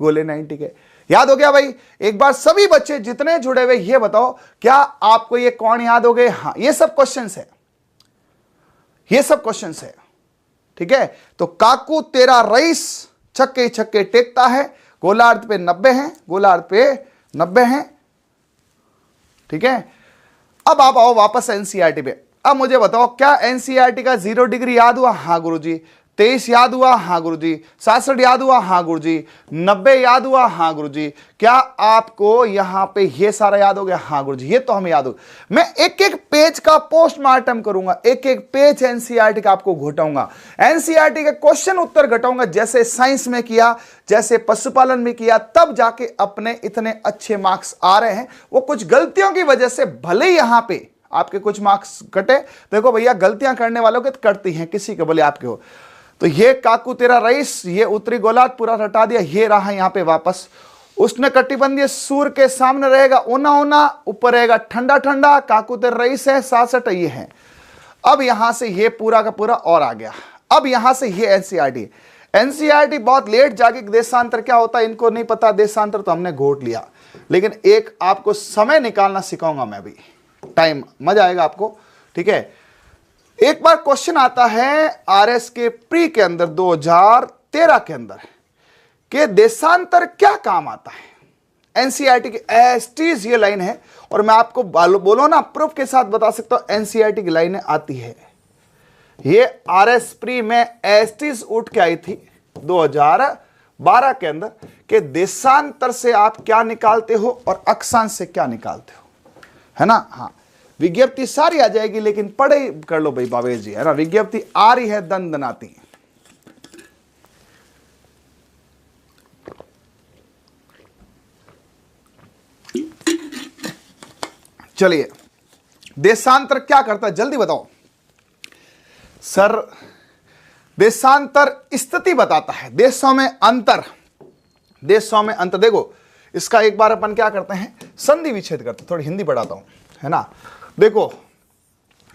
गोले 90 के। याद हो गया भाई? एक बार सभी बच्चे जितने जुड़े हुए ये बताओ, क्या आपको ये कौन याद हो गए? हाँ, ये सब क्वेश्चंस है, ये सब क्वेश्चंस है, ठीक है। तो काकू तेरा रईस छक्के छक्के टेकता है, गोलार्ध पे 90 है, गोलार्ध पे 90 है, ठीक है। अब आप आओ वापस एनसीईआरटी पे। अब मुझे बताओ, क्या एनसीईआरटी का 0 डिग्री याद हुआ? हाँ गुरुजी। 23 याद हुआ? हाँ गुरुजी। 66 याद हुआ? हाँ गुरुजी। 90 याद हुआ? हाँ गुरुजी। क्या आपको यहां पे ये सारा याद हो गया? हाँ गुरुजी, ये तो हमें याद हो। मैं एक एक पेज का पोस्टमार्टम करूंगा, एक एक पेज एनसीईआरटी का आपको घटाऊंगा, एनसीईआरटी के क्वेश्चन उत्तर घटाऊंगा, जैसे साइंस में किया, जैसे पशुपालन में किया, तब जाके अपने इतने अच्छे मार्क्स आ रहे हैं। वो कुछ गलतियों की वजह से भले ही यहां पे आपके कुछ मार्क्स कटे, देखो भैया गलतियां करने वालों के कटती हैं, किसी के बोले आपके हो। तो ये काकू तेरा रईस, ये उत्तरी गोलार्ध पूरा हटा दिया, ये रहा यहां पे वापस। उष्ण कटिबंधीय सूर्य के सामने रहेगा ऊना ऊना, ऊपर रहेगा ठंडा ठंडा, काकू तेरा रईस है 67, ये है। अब यहां से ये पूरा का पूरा और आ गया। अब यहां से ये एनसीईआरटी, एनसीईआरटी बहुत लेट जाके देशांतर क्या होता है इनको नहीं पता, देशांतर तो हमने घोट लिया, लेकिन एक आपको समय निकालना सिखाऊंगा मैं भी, टाइम, मजा आएगा आपको, ठीक है। एक बार क्वेश्चन आता है आरएस के प्री के अंदर 2013 के अंदर कि देशांतर क्या काम आता है। एनसीईआरटी की एसटीज ये लाइन है, और मैं आपको बोलो ना प्रूफ के साथ बता सकता हूं एनसीईआरटी की लाइनें आती है। ये आरएस प्री में एसटीज उठ के आई थी 2012 के अंदर कि देशांतर से आप क्या निकालते हो और अक्षांश से क्या निकालते हो, है ना। हाँ, विज्ञप्ति सारी आ जाएगी, लेकिन पढ़े कर लो भाई भावेश जी, है ना। विज्ञप्ति आ रही है दन दनाती। चलिए, देशांतर क्या करता है जल्दी बताओ सर। देशांतर स्थिति बताता है, देशों में अंतर, देशों में अंतर। देखो इसका एक बार अपन क्या करते हैं, संधि विच्छेद करते हैं। थोड़ी हिंदी पढ़ाता हूं, है ना। देखो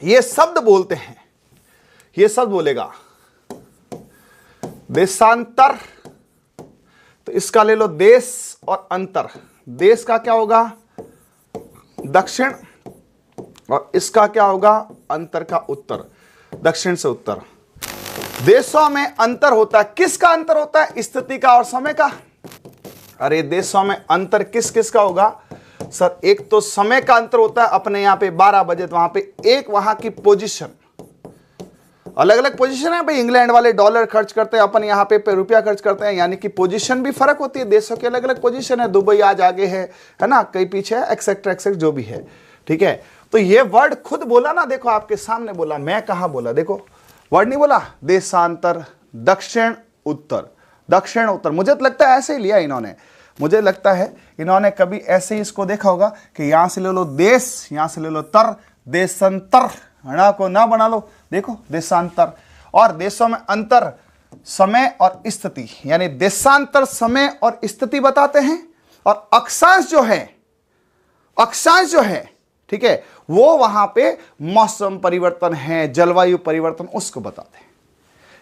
ये शब्द बोलते हैं, ये शब्द बोलेगा देशांतर तो इसका ले लो देश और अंतर। देश का क्या होगा? दक्षिण, और इसका क्या होगा? अंतर का उत्तर, दक्षिण से उत्तर। देशों में अंतर होता है, किसका अंतर होता है? स्थिति का और समय का। अरे देशों में अंतर किस किस का होगा सर? एक तो समय का अंतर होता है, अपने यहां पे 12 बजे, तो वहां पे एक वहां की पोजीशन, अलग अलग पोजीशन है भाई। इंग्लैंड वाले डॉलर खर्च करते हैं, अपन यहाँ पे रुपया खर्च करते हैं, यानी कि पोजीशन भी फर्क होती है। देशों की अलग अलग पोजीशन है, दुबई आज आगे है ना, कई पीछे है, एक्सेट्रा एक्सेट्रा जो भी है, ठीक है। तो ये वर्ड खुद बोला ना, देखो आपके सामने बोला, मैं कहां बोला, देखो वर्ड नहीं बोला, देशांतर, दक्षिण उत्तर, दक्षिण उत्तर। मुझे तो लगता है ऐसे ही लिया इन्होंने, मुझे लगता है इन्होंने कभी ऐसे ही इसको देखा होगा कि यहां से ले लो देश, यहां से ले लो तर, देशांतर, णा को ना बना लो, देखो देशांतर। और देशों में अंतर समय और स्थिति, यानी देशांतर समय और स्थिति बताते हैं, और अक्षांश जो है ठीक है, वो वहां पे मौसम परिवर्तन है, जलवायु परिवर्तन, उसको बताते हैं।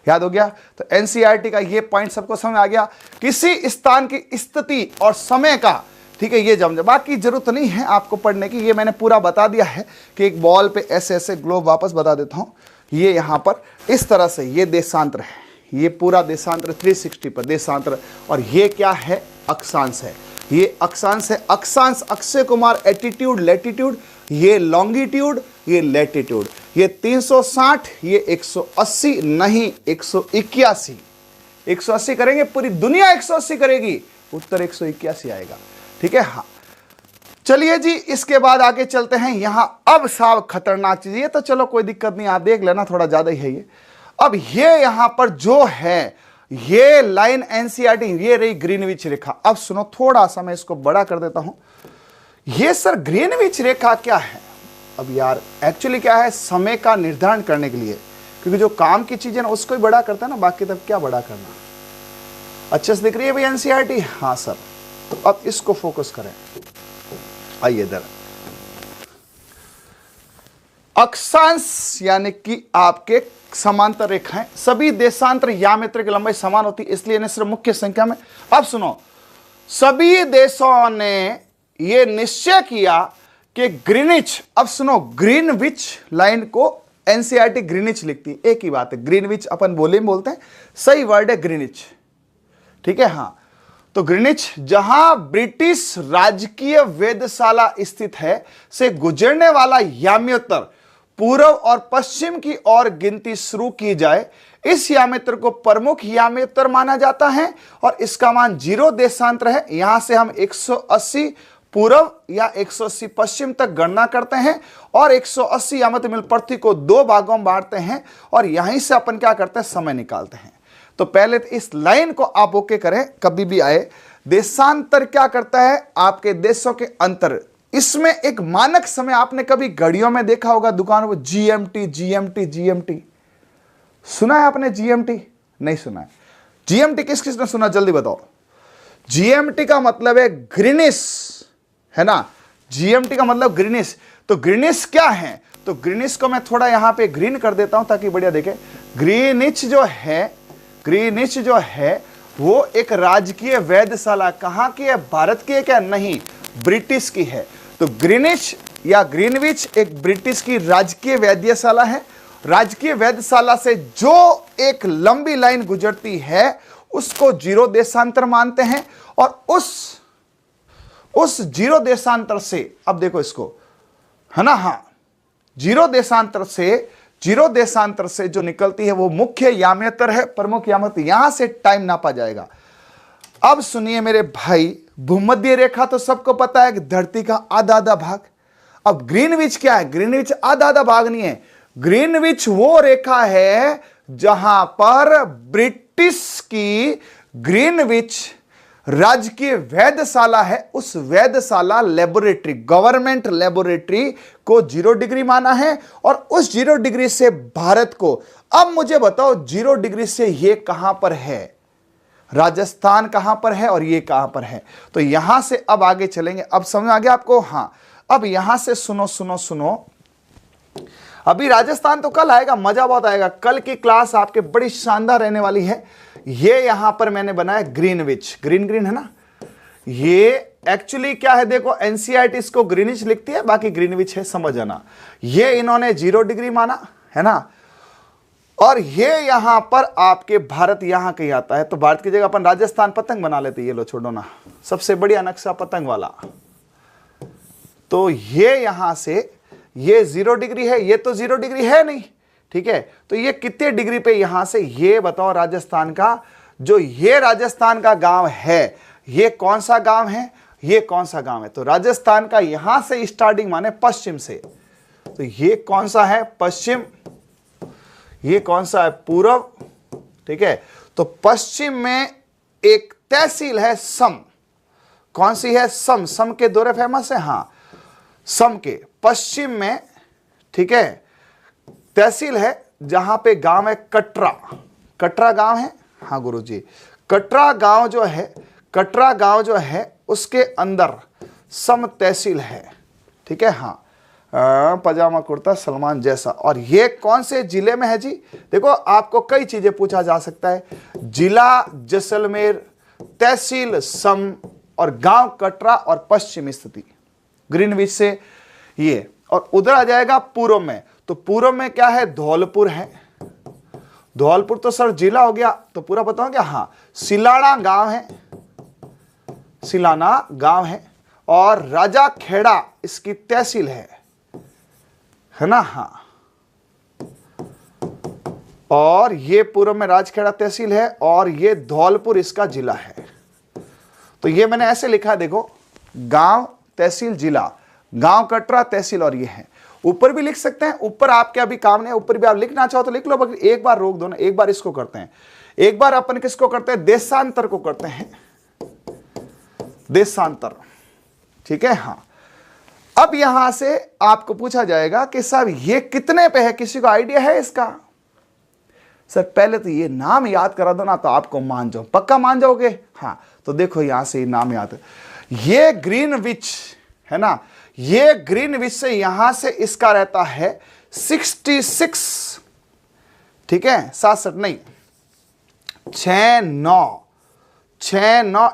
याद हो गया? तो एनसीईआरटी का ये पॉइंट सबको समझ आ गया, किसी स्थान की स्थिति और समय का, ठीक है, ये जम, बाकी जरूरत नहीं है आपको पढ़ने की, ये मैंने पूरा बता दिया है कि एक बॉल पे ऐसे ऐसे ग्लोब, वापस बता देता हूं, ये यहां पर इस तरह से, ये देशांतर है, ये पूरा देशांतर 360 पर देशांतर, और ये क्या है? अक्षांश है। ये अक्षांश है, अक्षांश अक्षय कुमार, एटीट्यूड लैटिट्यूड, ये लॉन्गिट्यूड, ये लैटिट्यूड, ये 360, ये 180 नहीं 181, 180 करेंगे, पूरी दुनिया 180 करेगी, उत्तर 181 आएगा, ठीक है। हाँ चलिए जी, इसके बाद आगे चलते हैं। यहां अब साहब खतरनाक चीज, ये तो चलो कोई दिक्कत नहीं, आप देख लेना, थोड़ा ज्यादा ही है ये। अब ये यहां पर जो है, ये लाइन एनसीईआरटी, ये रही ग्रीनविच रेखा। अब सुनो, थोड़ा सा मैं इसको बड़ा कर देता हूं। ये सर ग्रीनविच रेखा क्या है? अब यार एक्चुअली क्या है, समय का निर्धारण करने के लिए, क्योंकि जो काम की चीजें ना उसको ही बड़ा करता है ना, बाकी तब क्या बड़ा करना। अच्छे से दिख रही है भाई एनसीईआरटी? हाँ सर। तो अब इसको फोकस करें, आइए इधर। अक्षांश यानी कि आपके समांतर रेखाएं, सभी देशांतर यामित्र की लंबाई समान होती है, इसलिए इन्हें सिर्फ मुख्य संख्या में। अब सुनो, सभी देशों ने यह निश्चय किया कि ग्रीनिच, अब सुनो, ग्रीनविच लाइन को एनसीईआरटी ग्रीनिच लिखती है, एक ही बात है, ग्रीनविच अपन बोलते हैं, सही वर्ड है ग्रीनिच, ठीक है। हाँ, तो ग्रीनिच जहां ब्रिटिश राजकीय वेधशाला स्थित है से गुजरने वाला याम्योत्तर पूर्व और पश्चिम की ओर गिनती शुरू की जाए, इस याम्योत्तर को प्रमुख याम्योत्तर माना जाता है, और इसका मान 0 देशांतर है। यहां से हम 180 पूर्व या 180 पश्चिम तक गणना करते हैं, और 180 यामत मिल पृथ्वी को 2 भागों में बांटते हैं, और यहीं से अपन क्या करते हैं, समय निकालते हैं। तो पहले तो इस लाइन को आप ओके करें, कभी भी आए। देशांतर क्या करता है? आपके देशों के अंतर। इसमें एक मानक समय आपने कभी घड़ियों में देखा होगा, दुकानों पर जीएमटी जीएमटी जीएमटी, सुना है आपने जीएमटी? नहीं सुना है। जीएमटी किस किस ने सुना, जल्दी बताओ। जीएमटी का मतलब है ग्रीनिश, है ना, जीएमटी का मतलब ग्रीनिश। तो ग्रीनिश क्या है? तो ग्रीनिश को मैं थोड़ा यहां पे ग्रीन कर देता हूं ताकि बढ़िया देखे। ग्रीनिच जो है वो एक राजकीय वेधशाला, कहां की है? भारत की है क्या? नहीं, ब्रिटिश की है। तो ग्रीनिच या ग्रीनविच एक ब्रिटिश की राजकीय वेधशाला है। राजकीय वेधशाला से जो एक लंबी लाइन गुजरती है उसको 0 देशांतर मानते हैं, और उस 0 देशांतर से, अब देखो इसको, है ना, हाँ, 0 देशांतर से जो निकलती है वो मुख्य याम्योत्तर है, प्रमुख याम्योत्तर, यहां से टाइम नापा जाएगा। अब सुनिए मेरे भाई, भूमध्य रेखा तो सबको पता है कि धरती का आधा भाग। अब ग्रीनविच क्या है? ग्रीनविच आधा भाग नहीं है, ग्रीनविच वो रेखा है जहां पर ब्रिटिश की ग्रीनविच राजकीय वेधशाला है, उस वेधशाला लेबोरेटरी, गवर्नमेंट लेबोरेटरी को 0 डिग्री माना है, और उस 0 डिग्री से भारत को, अब मुझे बताओ 0 डिग्री से ये कहां पर है? राजस्थान कहां पर है और ये कहां पर है? तो यहां से अब आगे चलेंगे। अब समझ आ गया आपको? हां, अब यहां से सुनो, अभी राजस्थान तो कल आएगा, मजा बहुत आएगा। कल की क्लास आपके बड़ी शानदार रहने वाली है, ये यहां पर मैंने बनाया ग्रीनविच, ग्रीन ग्रीन है ना, ये एक्चुअली क्या है, देखो एनसीईआरटी इसको ग्रीनिच लिखती है, बाकी ग्रीनविच है, समझ आना। ये इन्होंने 0 डिग्री माना है ना, और ये यहां पर आपके भारत यहां कहीं आता है, तो भारत की जगह अपन राजस्थान पतंग बना लेते। ये लो छोड़ो ना, सबसे बढ़िया नक्शा पतंग वाला। तो ये यहां से ये 0 डिग्री है, ये तो 0 डिग्री है नहीं, ठीक है। तो ये कितने डिग्री पे यहां से, ये बताओ राजस्थान का, जो ये राजस्थान का गांव है, ये कौन सा गांव है, ये कौन सा गांव है। तो राजस्थान का यहां से स्टार्टिंग माने पश्चिम से, तो ये कौन सा है पश्चिम, ये कौन सा है पूर्व, ठीक है। तो पश्चिम में एक तहसील है सम, कौन सी है, सम, सम के दौरे फेमस है, हाँ, सम के पश्चिम में, ठीक है, तहसील है जहां पे गांव है कटरा, कटरा गांव है, हाँ गुरुजी, कटरा गांव जो है, कटरा गांव जो है उसके अंदर सम तहसील है, ठीक है, हाँ। पजामा कुर्ता सलमान जैसा, और ये कौन से जिले में है जी, देखो आपको कई चीजें पूछा जा सकता है, जिला जैसलमेर, तहसील सम, और गांव कटरा, और पश्चिम स्थिति ग्रीनविच से ये, और उधर आ जाएगा पूर्व में, तो पूर्व में क्या है, धौलपुर है, धौलपुर तो सर जिला हो गया, तो पूरा बताओ क्या, हाँ, सिलाना गांव है, सिलाना गांव है, और राजा खेड़ा इसकी तहसील है ना, हाँ, और ये पूर्व में राजखेड़ा तहसील है, और ये धौलपुर इसका जिला है। तो ये मैंने ऐसे लिखा है, देखो गांव तहसील जिला, गांव कटरा तहसील, और ये है। ऊपर भी लिख सकते हैं, ऊपर आपके अभी काम नहीं है, ऊपर भी आप लिखना चाहो तो लिख लो, बाकी एक बार रोक दो ना, एक बार इसको करते हैं, एक बार अपन किसको करते हैं, देशांतर को करते हैं, देशांतर, ठीक है, हाँ। अब यहां से आपको पूछा जाएगा कि साहब ये कितने पे है, किसी को आइडिया है इसका। सर पहले तो ये नाम याद करा दो ना, तो आपको मान जाओ, पक्का मान जाओगे, हाँ। तो देखो यहां से ये नाम याद है, ये ग्रीनविच है ना, ये ग्रीनविच से यहां से इसका रहता है 66, ठीक है, 67 नहीं, 6-9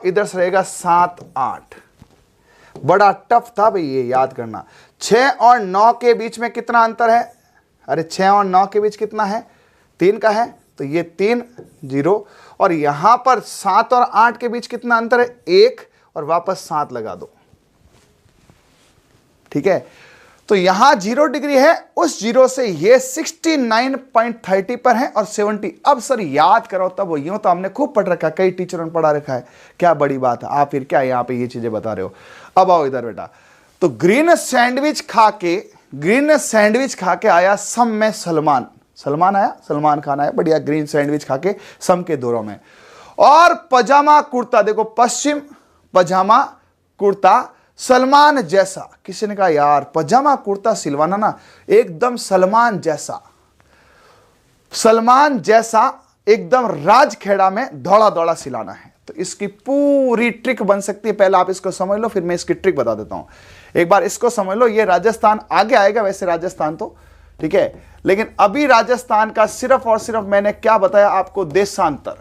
इधर से रहेगा 7-8। बड़ा टफ था भाई ये याद करना। 6 और 9 के बीच में कितना अंतर है, अरे 6 और 9 के बीच कितना है, 3 का है, तो ये 3 0, और यहां पर 7 और 8 के बीच कितना अंतर है, 1, और वापस 7 लगा दो, ठीक है। तो यहां 0 डिग्री है, उस 0 से ये 69.30 पर है, और 70। अब सर याद करो तब वो यूं, तो हमने खूब पढ़ रखा है, कई टीचरों ने पढ़ा रखा है, क्या बड़ी बात है, आप फिर क्या यहां पे ये चीजें बता रहे हो। अब आओ इधर बेटा, तो ग्रीन सैंडविच खा के आया सम में सलमान, सलमान आया, सलमान खान आया, बढ़िया ग्रीन सैंडविच खा के सम के दौरों में। और पजामा कुर्ता, देखो पश्चिम पजामा कुर्ता सलमान जैसा, किसी ने कहा यार पजामा कुर्ता सिलवाना ना एकदम सलमान जैसा एकदम राजखेड़ा में दौड़ा दौड़ा सिलाना है। तो इसकी पूरी ट्रिक बन सकती है, पहले आप इसको समझ लो, फिर मैं इसकी ट्रिक बता देता हूं। एक बार इसको समझ लो, ये राजस्थान आगे आएगा, वैसे राजस्थान तो ठीक है, लेकिन अभी राजस्थान का सिर्फ और सिर्फ मैंने क्या बताया आपको, देशांतर।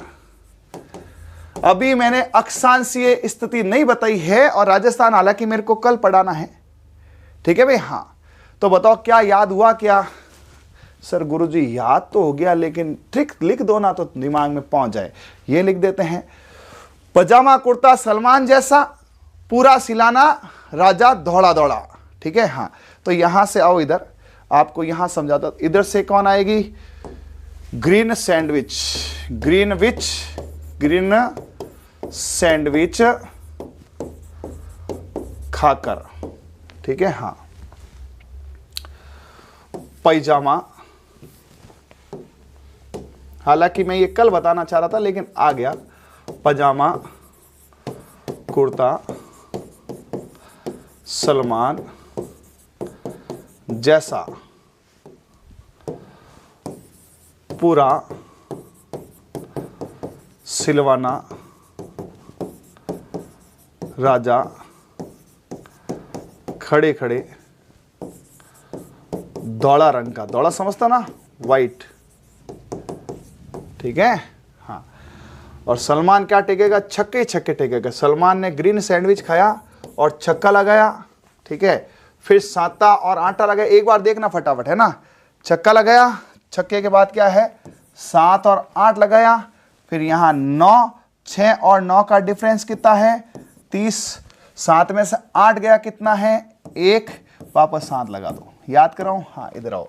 अभी मैंने अक्षांशीय स्थिति नहीं बताई है, और राजस्थान हालांकि मेरे को कल पढ़ाना है, ठीक है भाई, हाँ। तो बताओ क्या याद हुआ क्या, सर गुरुजी याद तो हो गया, लेकिन ट्रिक लिख दो ना तो दिमाग में पहुंच जाए। ये लिख देते हैं, पजामा कुर्ता सलमान जैसा, पूरा सिलाना राजा दौड़ा दौड़ा, ठीक है, हाँ। तो यहां से आओ इधर, आपको यहां समझाता, इधर से कौन आएगी, ग्रीन सैंडविच, ग्रीन सैंडविच खाकर, ठीक है, हाँ। पैजामा, हालांकि मैं ये कल बताना चाह रहा था लेकिन आ गया, पजामा कुर्ता सलमान जैसा, पूरा सिलवाना राजा खड़े खड़े, दौड़ा रंग का, दौड़ा समझता ना, वाइट, ठीक है, हाँ। और सलमान क्या टेकेगा, छक्के ही छक्के टेकेगा। सलमान ने ग्रीन सैंडविच खाया और छक्का लगाया, ठीक है। फिर साता और आटा लगाया, एक बार देखना फटाफट, है ना। छक्का लगाया, छक्के के बाद क्या है 7 और 8 लगाया, फिर यहाँ 9, 6 और 9 का डिफरेंस कितना है 30, 7 में से 8 गया कितना है 1, वापस 7 लगा दो। याद कराऊं, हाँ इधर आओ,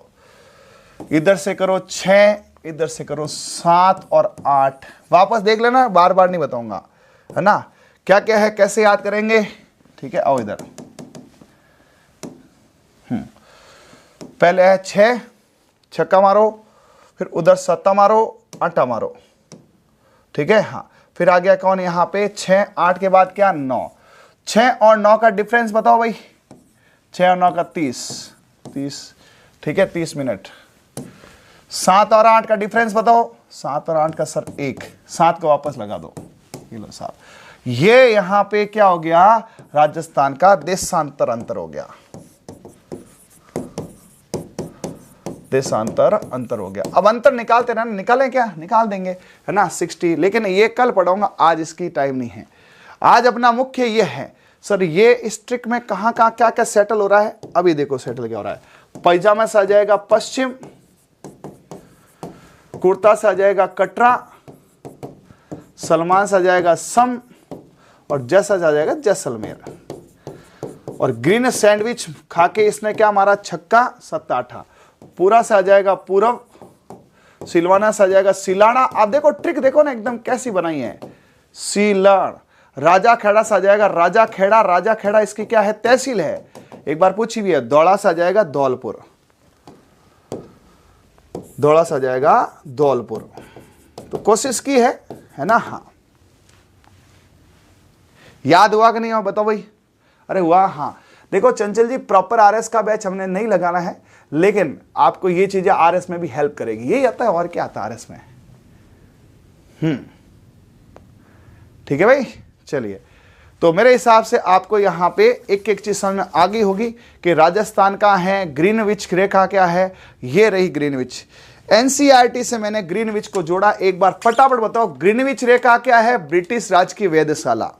इधर से करो 6, इधर से करो 7 और 8, वापस देख लेना, बार बार नहीं बताऊंगा, है ना। क्या क्या है, कैसे याद करेंगे, ठीक है। आओ इधर, पहले है 6, छक्का मारो, फिर उधर 7 मारो, आटा मारो, ठीक है। हाँ, फिर आ गया कौन यहाँ पे 6, 8 के बाद क्या 9, 6 और 9 का डिफरेंस बताओ भाई, 6 और 9 का 30, ठीक है, 30 मिनट। 7 और 8 का डिफरेंस बताओ, 7 और 8 का सर 1, 7 को वापस लगा दो, ये लो साहब। ये यहाँ पे क्या हो गया, राजस्थान का देशांतर अंतर हो गया, देशांतर अंतर हो गया। अब अंतर निकालते रहना, निकालें क्या, निकाल देंगे, है ना 60, लेकिन ये कल पढ़ाऊंगा, आज इसकी टाइम नहीं है। आज अपना मुख्य ये है सर, ये इस ट्रिक में कहाँ कहाँ क्या क्या सेटल हो रहा है। अभी देखो सेटल क्या हो रहा है, पैजामा से आ जाएगा पश्चिम, कुर्ता से आ जाएगा कटरा, सलमान से आ जाएगा सम, और जैसा आ जाएगा जैसलमेर। और ग्रीन सैंडविच खा के इसने क्या मारा, छक्का 7 8, पूरा से आ जाएगा पूरब, सिलवाना से आ जाएगा सिलाना। आप देखो ट्रिक देखो ना एकदम कैसी बनाई है, सीलण। राजा खेड़ा से आ जाएगा राजा खेड़ा, राजा खेड़ा इसकी क्या है तहसील है, एक बार पूछी भी है। दौड़ा से आ जाएगा धौलपुर, दौड़ा से आ जाएगा धौलपुर। तो कोशिश की है ना। हाँ, याद हुआ कि नहीं हुआ बताओ भाई, अरे हुआ। हाँ देखो चंचल जी, प्रॉपर आरएस का बैच हमने नहीं लगाना है, लेकिन आपको ये चीजें आरएस में भी हेल्प करेगी। यही आता है, और क्या आता है आरएस में। ठीक है भाई, चलिए। तो मेरे हिसाब से आपको यहां पे एक एक चीज समझ में आ गई होगी कि राजस्थान का है ग्रीनविच रेखा क्या है, ये रही ग्रीनविच। एनसीईआरटी से मैंने ग्रीनविच को जोड़ा, एक बार फटाफट बताओ ग्रीनविच रेखा क्या है, ब्रिटिश राज की वेधशाला,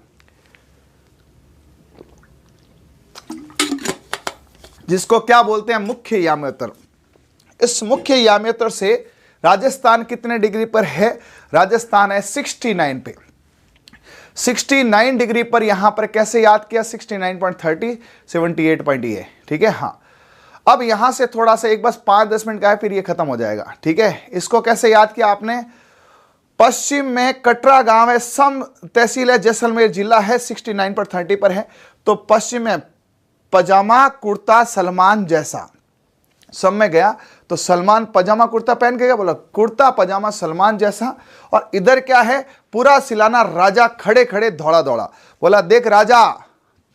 जिसको क्या बोलते हैं मुख्य याम्योत्तर। इस मुख्य याम्योत्तर से राजस्थान कितने डिग्री पर है, राजस्थान है 69 पे, 69 डिग्री पर। यहां पर कैसे याद किया, 69.30, 78 ये, ठीक है। हाँ, अब यहां से थोड़ा सा एक बस 5-10 मिनट का है, फिर ये खत्म हो जाएगा, ठीक है। इसको कैसे याद किया आपने, पश्चिम में कटरा गांव है, सम तहसील है, जैसलमेर जिला है, 69.30 पर है। तो पश्चिम में पजामा कुर्ता सलमान जैसा, सब में गया तो सलमान पजामा कुर्ता पहन के गया, बोला कुर्ता पजामा सलमान जैसा। और इधर क्या है, पूरा सिलाना राजा खड़े खड़े दौड़ा दौड़ा, बोला देख राजा,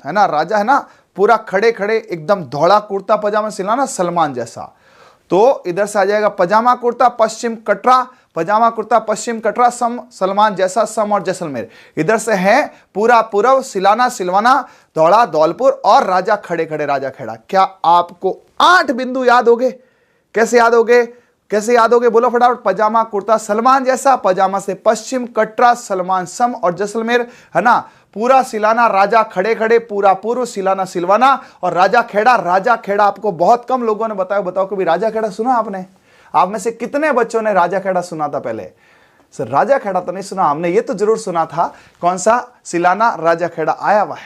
है ना, राजा है ना, पूरा खड़े खड़े एकदम दौड़ा, कुर्ता पजामा सिलाना सलमान जैसा। तो इधर से आ जाएगा पजामा कुर्ता पश्चिम कटरा, पजामा कुर्ता पश्चिम कटरा, सम सलमान जैसा, सम और जैसलमेर। इधर से है पूरा पूरब, सिलाना सिलवाना, दौड़ा धौलपुर, और राजा खड़े खड़े राजा खेड़ा। क्या आपको 8 बिंदु याद हो गए? कैसे याद हो गए, कैसे याद हो गए, बोलो फटाफट। पजामा कुर्ता सलमान जैसा, पजामा से पश्चिम, कटरा सलमान सम और जैसलमेर, है ना, पूरा सिलाना राजा खड़े खड़े, पूरा पूर्व सिलाना सिलवाना, और राजा खेड़ा। राजा खेड़ा आपको बहुत कम लोगों ने बताया, बताओ कभी राजा खेड़ा सुना आपने? आप में से कितने बच्चों ने राजा खेड़ा सुना था पहले? सर राजा खेड़ा तो नहीं सुना हमने, ये तो जरूर सुना था, कौन सा, सिलाना राजा खेड़ा आया हुआ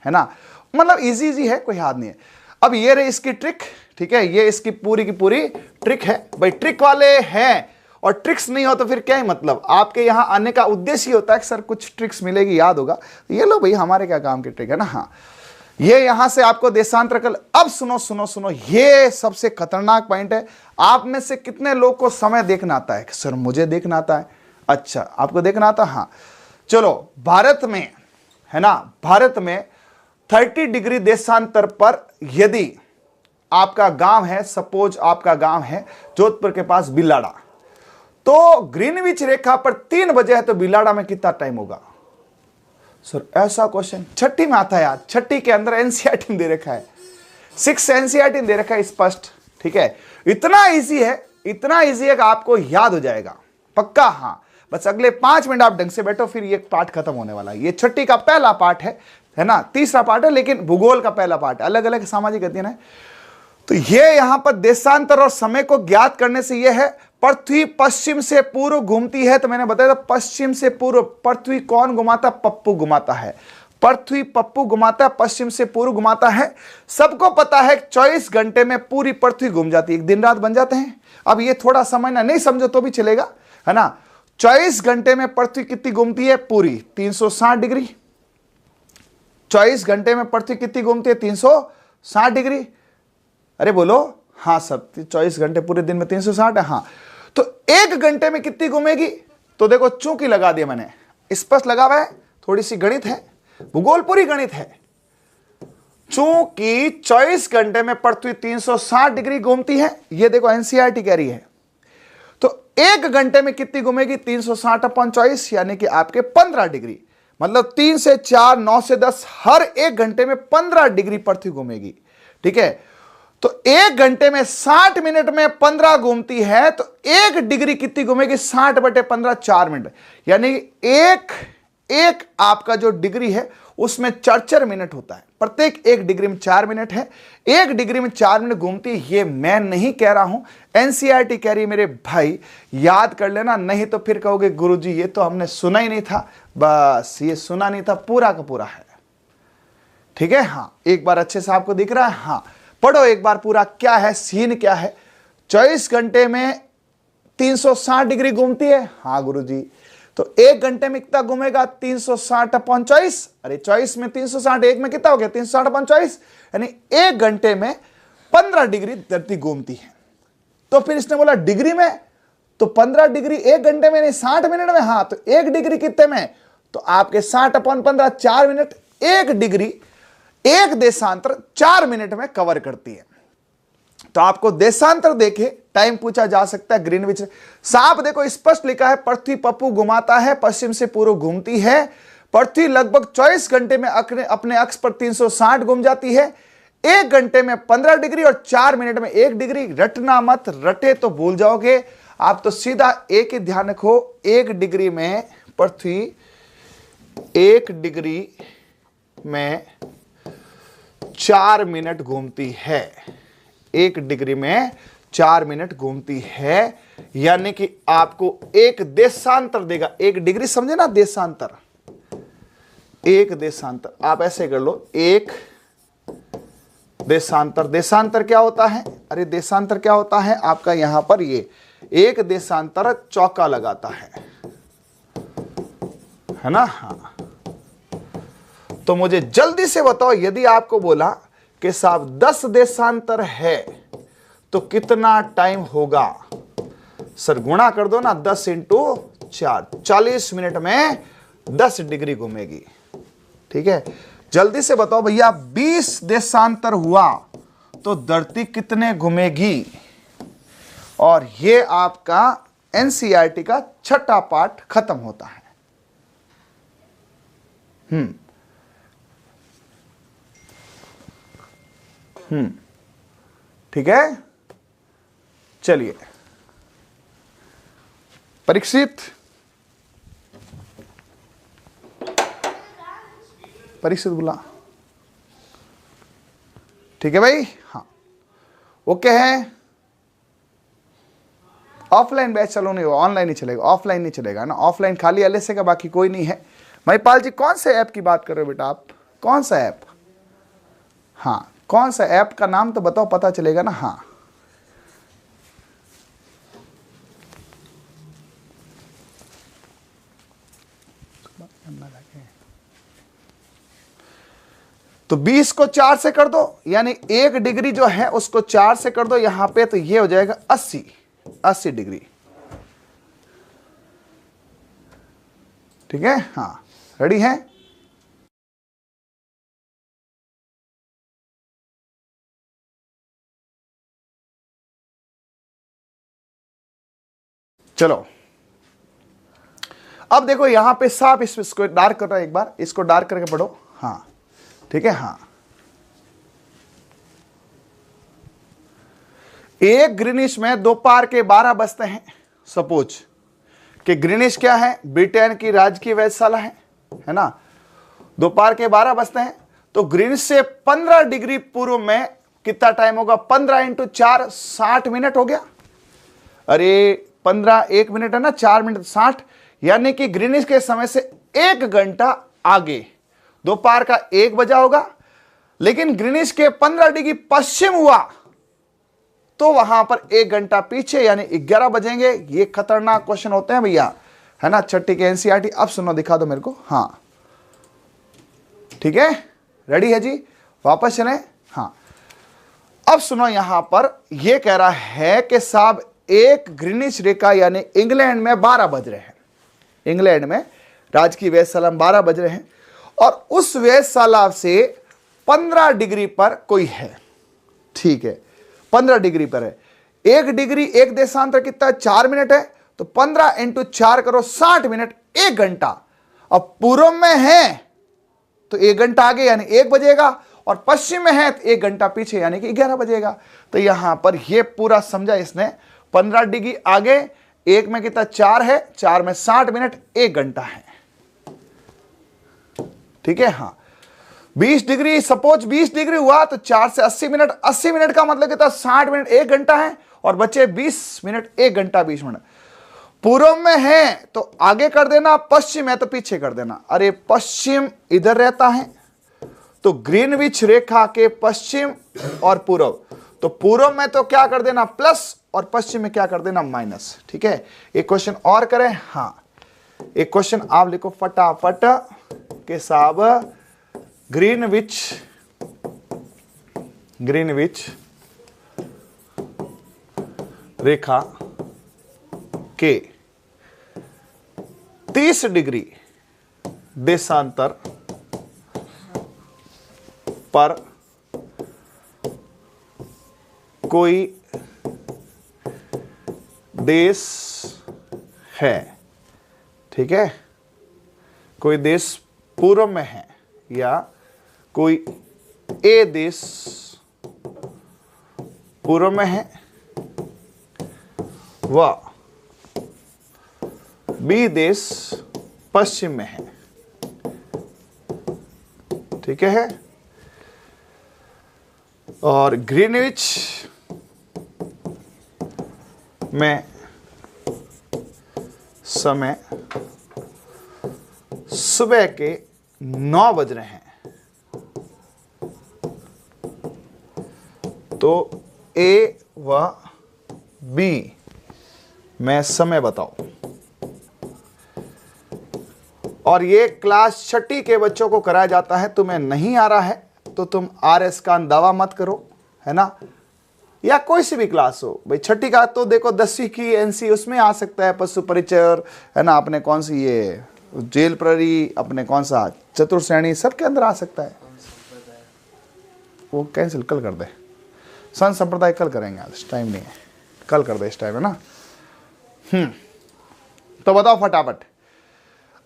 है ना। मतलब इजी है, कोई याद नहीं है। अब ये रही इसकी ट्रिक, ठीक है, ये इसकी पूरी की पूरी ट्रिक है भाई। ट्रिक वाले हैं और ट्रिक्स नहीं हो तो फिर क्या ही मतलब। आपके यहां आने का उद्देश्य ही होता है कि सर कुछ ट्रिक्स मिलेगी, याद होगा, ये लो भाई हमारे क्या काम की ट्रिक है ना। हाँ, ये यहां से आपको देशांतर कल। अब सुनो सुनो सुनो, ये सबसे खतरनाक पॉइंट है। आप में से कितने लोग को समय देखना आता है? सर मुझे देखना आता है। अच्छा, आपको देखना आता? हाँ, चलो। भारत में, है ना, भारत में 30 डिग्री देशांतर पर यदि आपका गांव है, सपोज आपका गांव है जोधपुर के पास बिलाड़ा, तो ग्रीनविच रेखा पर 3 बजे है, तो बिलाड़ा में कितना टाइम होगा? सर ऐसा क्वेश्चन छठी में आता है यार, छठी के अंदर एनसीईआरटी दे रखा है, 6 एनसीईआरटी दे रखा है स्पष्ट, ठीक है। इतना इजी है, इतना इजी है कि आपको याद हो जाएगा पक्का। हाँ, बस अगले 5 मिनट आप ढंग से बैठो, फिर ये पार्ट खत्म होने वाला है। ये छठी का पहला पार्ट है ना, तीसरा पार्ट है, लेकिन भूगोल का पहला पार्ट है, अलग अलग सामाजिक अध्ययन है। तो ये यहां पर देशांतर और समय को ज्ञात करने से यह है, पृथ्वी पश्चिम से पूर्व घूमती है। तो मैंने बताया था पश्चिम से पूर्व, पृथ्वी कौन घुमाता? पप्पू घुमाता है। पृथ्वी पप्पू घुमाता है, पश्चिम से पूर्व घुमाता है। सबको पता है 24 घंटे में पूरी पृथ्वी घूम जाती है, एक दिन रात बन जाते हैं। अब ये थोड़ा समझना, नहीं समझो तो भी चलेगा, है ना। 24 घंटे में पृथ्वी कितनी घूमती है? पूरी 360 डिग्री। 24 घंटे में पृथ्वी कितनी घूमती है? 360 डिग्री। अरे बोलो हाँ सब, 24 घंटे पूरे दिन में 360 है। हाँ, तो 1 घंटे में कितनी घूमेगी? तो देखो चूंकि लगा दिया मैंने, स्पष्ट लगा हुआ है, थोड़ी सी गणित है, भूगोल पूरी गणित है। चूंकि 24 घंटे में पृथ्वी 360 डिग्री घूमती है, ये देखो एनसीईआरटी कह रही है, तो 1 घंटे में कितनी घूमेगी? 360/24, यानी कि आपके 15 डिग्री। मतलब 3 से 4, 9 से 10, हर 1 घंटे में 15 डिग्री पृथ्वी घूमेगी। ठीक है, तो 1 घंटे में 60 मिनट में 15 घूमती है, तो 1 डिग्री कितनी घूमेगी? 60/15, 4 मिनट। यानी एक आपका जो डिग्री है उसमें 4 मिनट होता है, प्रत्येक 1 डिग्री में 4 मिनट है। 1 डिग्री में 4 मिनट घूमती है, ये मैं नहीं कह रहा हूं, एनसीईआरटी कह रही। मेरे भाई याद कर लेना, नहीं तो फिर कहोगे गुरुजी ये तो हमने सुना ही नहीं था। बस ये सुना नहीं था, पूरा का पूरा है। ठीक है, हाँ एक बार अच्छे से आपको दिख रहा है? हाँ, पढ़ो एक बार पूरा, क्या है सीन, क्या है। 24 घंटे में 360 डिग्री घूमती है। हाँ गुरुजी, तो 1 घंटे में कितना घूमेगा? 360/24। अरे 24 में 360, 1 में कितना हो गया? 360/24, यानी 1 घंटे में 15 डिग्री धरती घूमती है। तो फिर इसने बोला डिग्री में, तो 15 डिग्री 1 घंटे में नहीं 60 मिनट में। हाँ, तो 1 डिग्री कितने में? तो आपके 60/15, 4 मिनट। 1 डिग्री, 1 देशांतर 4 मिनट में कवर करती है। तो आपको देशांतर देखे टाइम पूछा जा सकता है, ग्रीनविच साहब देखो स्पष्ट लिखा है, पृथ्वी पप्पू घुमाता है, पश्चिम से पूर्व घूमती है। पृथ्वी लगभग 24 घंटे में अपने अक्ष पर 360 घूम जाती है। 1 घंटे में 15 डिग्री और 4 मिनट में 1 डिग्री। रटना मत, रटे तो भूल जाओगे आप। तो सीधा एक ही ध्यान रखो, 1 डिग्री में पृथ्वी 1 डिग्री में 4 मिनट घूमती है। 1 डिग्री में 4 मिनट घूमती है, यानी कि आपको एक देशांतर देगा। 1 डिग्री समझे ना, देशांतर, 1 देशांतर। आप ऐसे कर लो, 1 देशांतर। देशांतर क्या होता है? अरे देशांतर क्या होता है आपका? यहां पर ये 1 देशांतर चौका लगाता है ना। हाँ, तो मुझे जल्दी से बताओ, यदि आपको बोला कि साहब 10 देशांतर है तो कितना टाइम होगा? सर गुणा कर दो ना, 10 × 4, 40 मिनट में 10 डिग्री घूमेगी। ठीक है, जल्दी से बताओ भैया, 20 देशांतर हुआ तो धरती कितने घूमेगी? और ये आपका एनसीईआरटी का छठा पार्ट खत्म होता है। ठीक है, चलिए परीक्षित बोला। ठीक है भाई, हाँ ओके है। ऑफलाइन बैच चलो नहीं, ऑनलाइन ही चलेगा, ऑफलाइन नहीं चलेगा ना। ऑफलाइन खाली एलएसए का, बाकी कोई नहीं है। महिपाल जी कौन से ऐप की बात कर रहे हो बेटा आप? कौन सा ऐप? हाँ, कौन सा ऐप का नाम तो बताओ, पता चलेगा ना। हाँ, तो 20 को 4 से कर दो, यानी 1 डिग्री जो है उसको 4 से कर दो यहां पे, तो ये हो जाएगा 80 डिग्री। ठीक है, हाँ रेडी है? चलो अब देखो यहां पे साफ इसको डार्क कर रहा है, एक बार इसको डार्क करके पढ़ो। हाँ ठीक है, हाँ एक ग्रीनिश में दोपहर के 12 बजते हैं सपोज, कि ग्रीनिच क्या है, ब्रिटेन की राजकीय वेधशाला है ना। दोपहर के 12 बजते हैं, तो ग्रीनिच से 15 डिग्री पूर्व में कितना टाइम होगा, 15 इंटू 4 60 मिनट हो गया। अरे 15 1 मिनट है ना, 4 मिनट 60, यानी कि ग्रीनिच के समय से 1 घंटा आगे दोपहर का 1 बजा होगा। लेकिन ग्रीनिच के 15 डिग्री पश्चिम हुआ तो वहां पर 1 घंटा पीछे यानी 11 बजेंगे। ये खतरनाक क्वेश्चन होते हैं भैया, है ना, छठी के एनसीईआरटी। अब सुनो, दिखा दो मेरे को। हाँ ठीक है, रेडी है जी, वापस चलें। हाँ अब सुनो, यहां पर यह कह रहा है कि साहब एक ग्रीनिच रेखा यानी इंग्लैंड में 12 बज रहे हैं, इंग्लैंड में राजकीय वेधशाला में 12 बज रहे हैं, और उस वेधशाला से 15 डिग्री पर कोई है। ठीक है, 15 डिग्री पर है। 1 डिग्री 1 देशांतर कितना है, 4 मिनट है, तो 15 इंटू 4 करो 60 मिनट, 1 घंटा। अब पूर्व में है तो 1 घंटा आगे यानी 1 बजेगा, और पश्चिम में है तो 1 घंटा पीछे यानी कि 11 बजेगा। तो यहां पर यह पूरा समझा इसने, 15 डिग्री आगे, 1 में कितना 4 है, 4 में 60 मिनट, 1 घंटा है। ठीक है, हाँ 20 डिग्री, सपोज 20 डिग्री हुआ तो 4 से 80 मिनट, 80 मिनट का मतलब कितना 60 मिनट, 1 घंटा है, और बचे 20 मिनट, 1 घंटा 20 मिनट। पूर्व में है तो आगे कर देना, पश्चिम है तो पीछे कर देना। अरे पश्चिम इधर रहता है, तो ग्रीनविच रेखा के पश्चिम और पूर्व, तो पूर्व में तो क्या कर देना प्लस, और पश्चिम में क्या कर देना माइनस। ठीक है, एक क्वेश्चन और करें। हाँ एक क्वेश्चन आप लिखो फटाफट के साहब, ग्रीनविच रेखा के 30 डिग्री देशांतर पर कोई देश है। ठीक है, कोई देश पूर्व में है या कोई ए देश पूर्व में है व बी देश पश्चिम में है। ठीक है, और ग्रीनविच में समय सुबह के 9 बज रहे हैं, तो ए व बी में समय बताओ। और ये क्लास छठी के बच्चों को कराया जाता है। तुम्हें नहीं आ रहा है तो तुम RS का दावा मत करो, है ना, या कोई सी भी क्लास हो भाई। छठी का तो देखो 10वीं की एनसी उसमें आ सकता है, पशु परिचय, है ना, अपने कौन सी ये जेल प्रहरी, अपने कौन सा चतुर्श्रेणी, सबके अंदर आ सकता है। वो कैंसिल कल कर दे, संत संप्रदाय कल करेंगे, आज टाइम नहीं है, कल कर दे, इस टाइम है ना। तो बताओ फटाफट,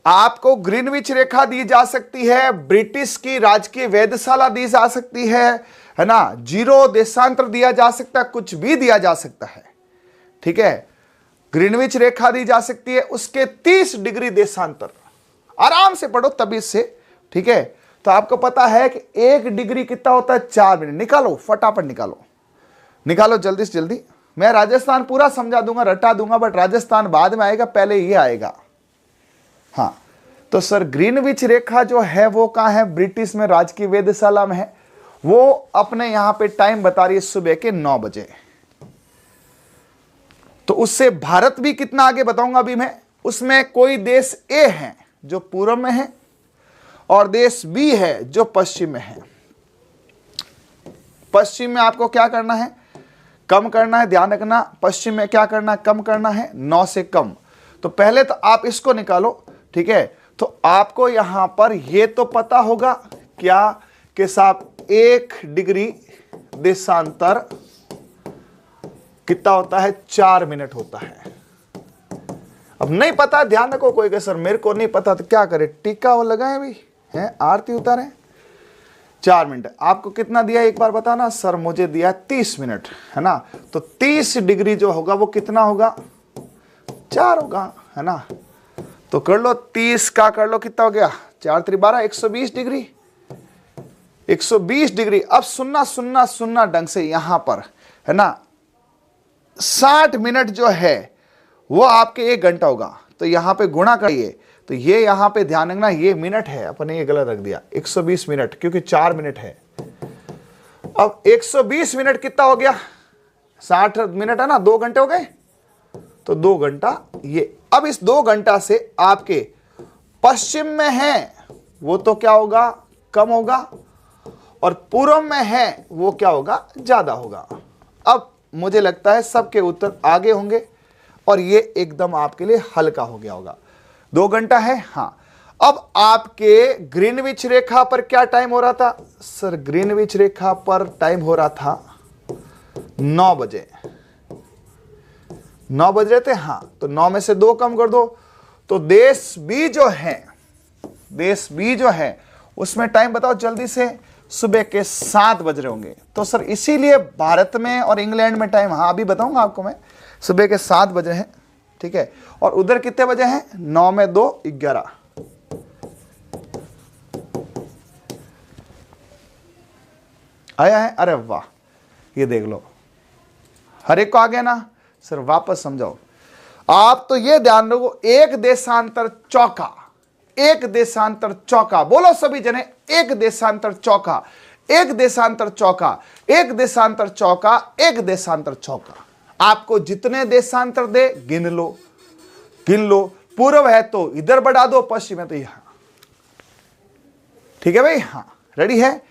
आपको ग्रीनविच रेखा दी जा सकती है, ब्रिटिश की राजकीय वेधशाला दी जा सकती है ना, 0 देशांतर दिया जा सकता है, कुछ भी दिया जा सकता है। ठीक है, ग्रीनविच रेखा दी जा सकती है, उसके 30 डिग्री देशांतर, आराम से पढ़ो तभी से। ठीक है, तो आपको पता है कि 1 डिग्री कितना होता है, 4 मिनट। निकालो फटाफट, निकालो जल्दी से जल्दी। मैं राजस्थान पूरा समझा दूंगा, रटा दूंगा, बट राजस्थान बाद में आएगा, पहले ये आएगा। हाँ तो सर ग्रीनविच रेखा जो है वो कहाँ है, ब्रिटिश में राजकीय वेधशाला में है। वो अपने यहां पे टाइम बता रही है सुबह के 9 बजे। तो उससे भारत भी कितना आगे बताऊंगा अभी मैं। उसमें कोई देश ए है जो पूर्व में है, और देश बी है जो पश्चिम में है। पश्चिम में आपको क्या करना है, कम करना है, ध्यान रखना। पश्चिम में क्या करना है, कम करना है, 9 से कम। तो पहले तो आप इसको निकालो। ठीक है, तो आपको यहां पर ये तो पता होगा क्या कि साहब 1 डिग्री देशांतर कितना होता है, 4 मिनट होता है। अब नहीं पता, ध्यान रखो, कोई कहे सर मेरे को नहीं पता, तो क्या करे, टीका वो लगाए भी हैं, आरती उतारे। 4 मिनट आपको कितना दिया एक बार बताना। सर मुझे दिया 30 मिनट, है ना। तो 30 डिग्री जो होगा वो कितना होगा, 4 होगा, है ना। तो कर लो 30 का, कर लो कितना हो गया, 4 3 12, 120 डिग्री, 120 डिग्री। अब सुनना सुनना सुनना ढंग से यहां पर, है ना। 60 मिनट जो है वो आपके 1 घंटा होगा, तो यहां पे गुणा करिए, तो ये यहां पे ध्यान रखना, ये मिनट है, अपने ये गलत रख दिया, 120 मिनट, क्योंकि 4 मिनट है। अब 120 मिनट कितना हो गया, 60 मिनट है ना, 2 घंटे हो गए, तो 2 घंटा ये। अब इस 2 घंटा से आपके पश्चिम में है वो तो क्या होगा, कम होगा, और पूर्व में है वो क्या होगा, ज्यादा होगा। अब मुझे लगता है सबके उत्तर आगे होंगे और ये एकदम आपके लिए हल्का हो गया होगा। 2 घंटा है, हाँ। अब आपके ग्रीनविच रेखा पर क्या टाइम हो रहा था सर, ग्रीनविच रेखा पर टाइम हो रहा था 9 बजे, 9 बज रहे थे, हाँ। तो 9 में से 2 कम कर दो, तो देश बी जो है, देश बी जो है उसमें टाइम बताओ जल्दी से, सुबह के 7 बज रहे होंगे। तो सर इसीलिए भारत में और इंग्लैंड में टाइम, हाँ अभी बताऊंगा आपको मैं, सुबह के 7 बज रहे हैं, ठीक है। और उधर कितने बजे हैं, 9 में 2 11। आया है, अरे वाह, ये देख लो, हर एक को आ गया ना सर। वापस समझाओ आप, तो ये ध्यान रखो, एक देशांतर चौका, एक देशांतर चौका, बोलो सभी जने, एक देशांतर चौका, एक देशांतर चौका, एक देशांतर चौका, एक देशांतर चौका। आपको जितने देशांतर दे गिन लो, गिन लो। पूर्व है तो इधर बढ़ा दो, पश्चिम है तो यहां, ठीक है भाई, हाँ। रेडी है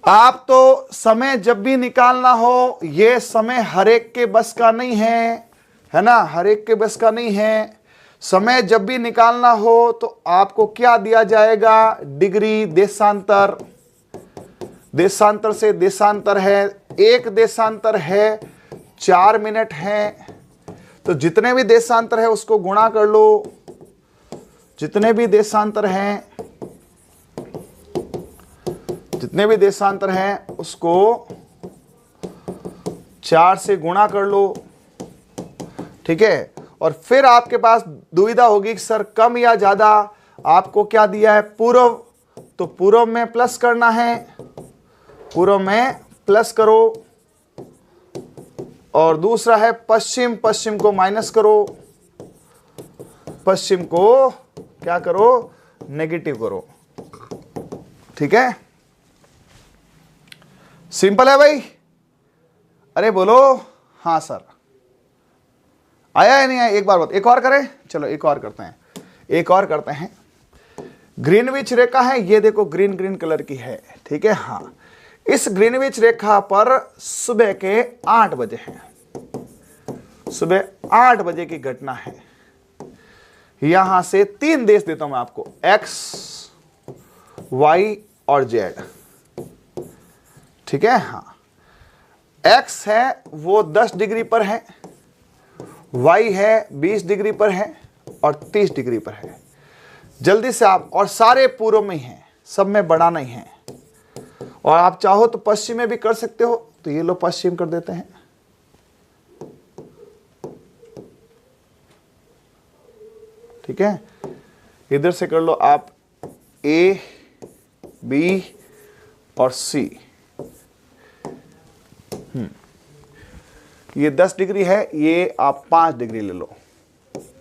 आप, तो समय जब भी निकालना हो, ये समय हर एक के बस का नहीं है ना, हर एक के बस का नहीं है। समय जब भी निकालना हो तो आपको क्या दिया जाएगा, डिग्री, देशांतर, देशांतर से देशांतर है, एक देशांतर है 4 मिनट है, तो जितने भी देशांतर है उसको गुणा कर लो, जितने भी देशांतर हैं, जितने भी देशांतर हैं उसको 4 से गुणा कर लो, ठीक है। और फिर आपके पास दुविधा होगी कि सर कम या ज्यादा, आपको क्या दिया है, पूर्व, तो पूर्व में प्लस करना है, पूर्व में प्लस करो, और दूसरा है पश्चिम, पश्चिम को माइनस करो, पश्चिम को क्या करो, नेगेटिव करो, ठीक है। सिंपल है भाई, अरे बोलो हाँ सर, आया है नहीं आया, एक बार बात, एक और करें, चलो एक और करते हैं, एक और करते हैं। ग्रीनविच रेखा है, ये देखो ग्रीन ग्रीन कलर की है, ठीक है, हाँ। इस ग्रीनविच रेखा पर सुबह के 8 बजे है, सुबह 8 बजे की घटना है। यहां से 3 देश देता हूं मैं आपको, एक्स, वाई और जेड, ठीक है, हाँ। एक्स है वो 10 डिग्री पर है, वाई है 20 डिग्री पर है, और 30 डिग्री पर है। जल्दी से आप, और सारे पूर्व में ही हैं, सब में बढ़ाना ही है। और आप चाहो तो पश्चिम में भी कर सकते हो, तो ये लो पश्चिम कर देते हैं, ठीक है। इधर से कर लो आप ए, बी और सी। ये 10 डिग्री है, ये आप 5 डिग्री ले लो,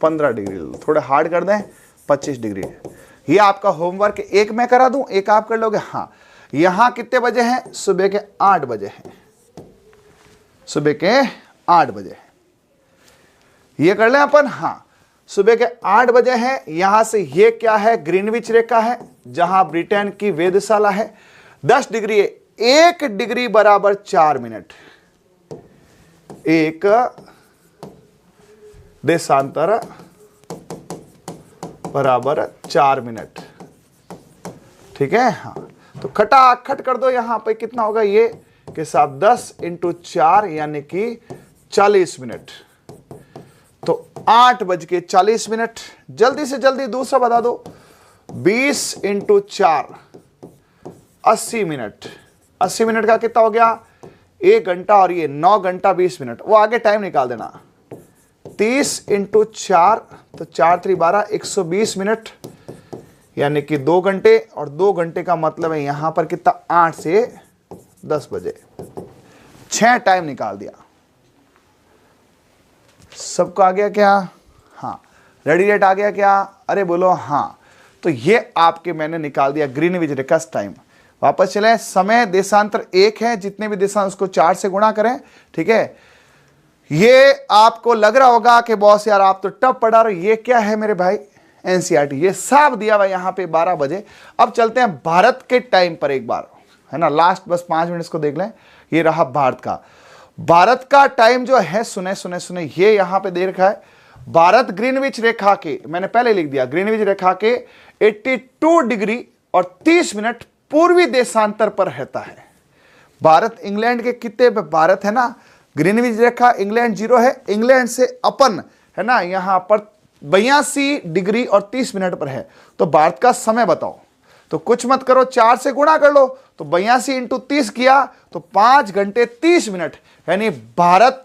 15 डिग्री ले लो, थोड़े हार्ड कर दें, 25 डिग्री है। ये आपका होमवर्क, एक मैं करा दूं, एक आप कर लोगे, हाँ। यहां कितने बजे हैं, सुबह के 8 बजे हैं, सुबह के 8 बजे हैं, ये कर लें अपन, हाँ। सुबह के 8 बजे हैं, यहां से ये क्या है, ग्रीनविच रेखा है, जहां ब्रिटेन की वेधशाला है। 10 डिग्री है, 1 डिग्री बराबर 4 मिनट, एक देशांतर बराबर 4 मिनट, ठीक है, हाँ। तो खटाखट कर दो, यहां पे कितना होगा ये कि साहब 10 × 4 यानी कि 40 मिनट, तो 8:40। जल्दी से जल्दी दूसरा बता दो, 20 × 4 80 मिनट, 80 मिनट का कितना हो गया, 1 घंटा, और ये 9 घंटा 20 मिनट। वो आगे टाइम निकाल देना, 30 इंटू 4, तो 4 3 12, 120 मिनट, यानी कि 2 घंटे, और 2 घंटे का मतलब है यहां पर कितना, 8 से 10 बजे। 6 टाइम निकाल दिया। सबको आ गया क्या? हाँ। रेडी डेट आ गया क्या? अरे बोलो हाँ। तो ये आपके मैंने निकाल दिया ग्रीनविच रिकस्ट टाइम। वापस चलें, समय देशांतर 1 है, जितने भी देशांतर उसको 4 से गुणा करें, ठीक है। ये आपको लग रहा होगा कि बॉस यार आप तो टफ पढ़ा रहे, ये क्या है मेरे भाई? एनसीईआरटी। ये साफ दिया हुआ यहां पे 12 बजे। अब चलते हैं भारत के टाइम पर एक बार, है ना, लास्ट बस 5 मिनट को देख लें। ये रहा भारत का। भारत का टाइम जो है, सुने सुने सुने, ये यहां पे दे रखा है। भारत ग्रीनविच रेखा के, मैंने पहले लिख दिया, ग्रीनविच रेखा के 82 डिग्री और 30 मिनट पूर्वी देशांतर पर रहता है। भारत इंग्लैंड के कितने पे? भारत है ना, ग्रीनविच रेखा, इंग्लैंड 0 है, इंग्लैंड से अपन है ना यहां पर 82 डिग्री और 30 मिनट पर है। तो भारत का समय बताओ। तो कुछ मत करो, 4 से गुणा कर लो, तो 82 इंटू 30 किया तो 5 घंटे 30 मिनट, यानी भारत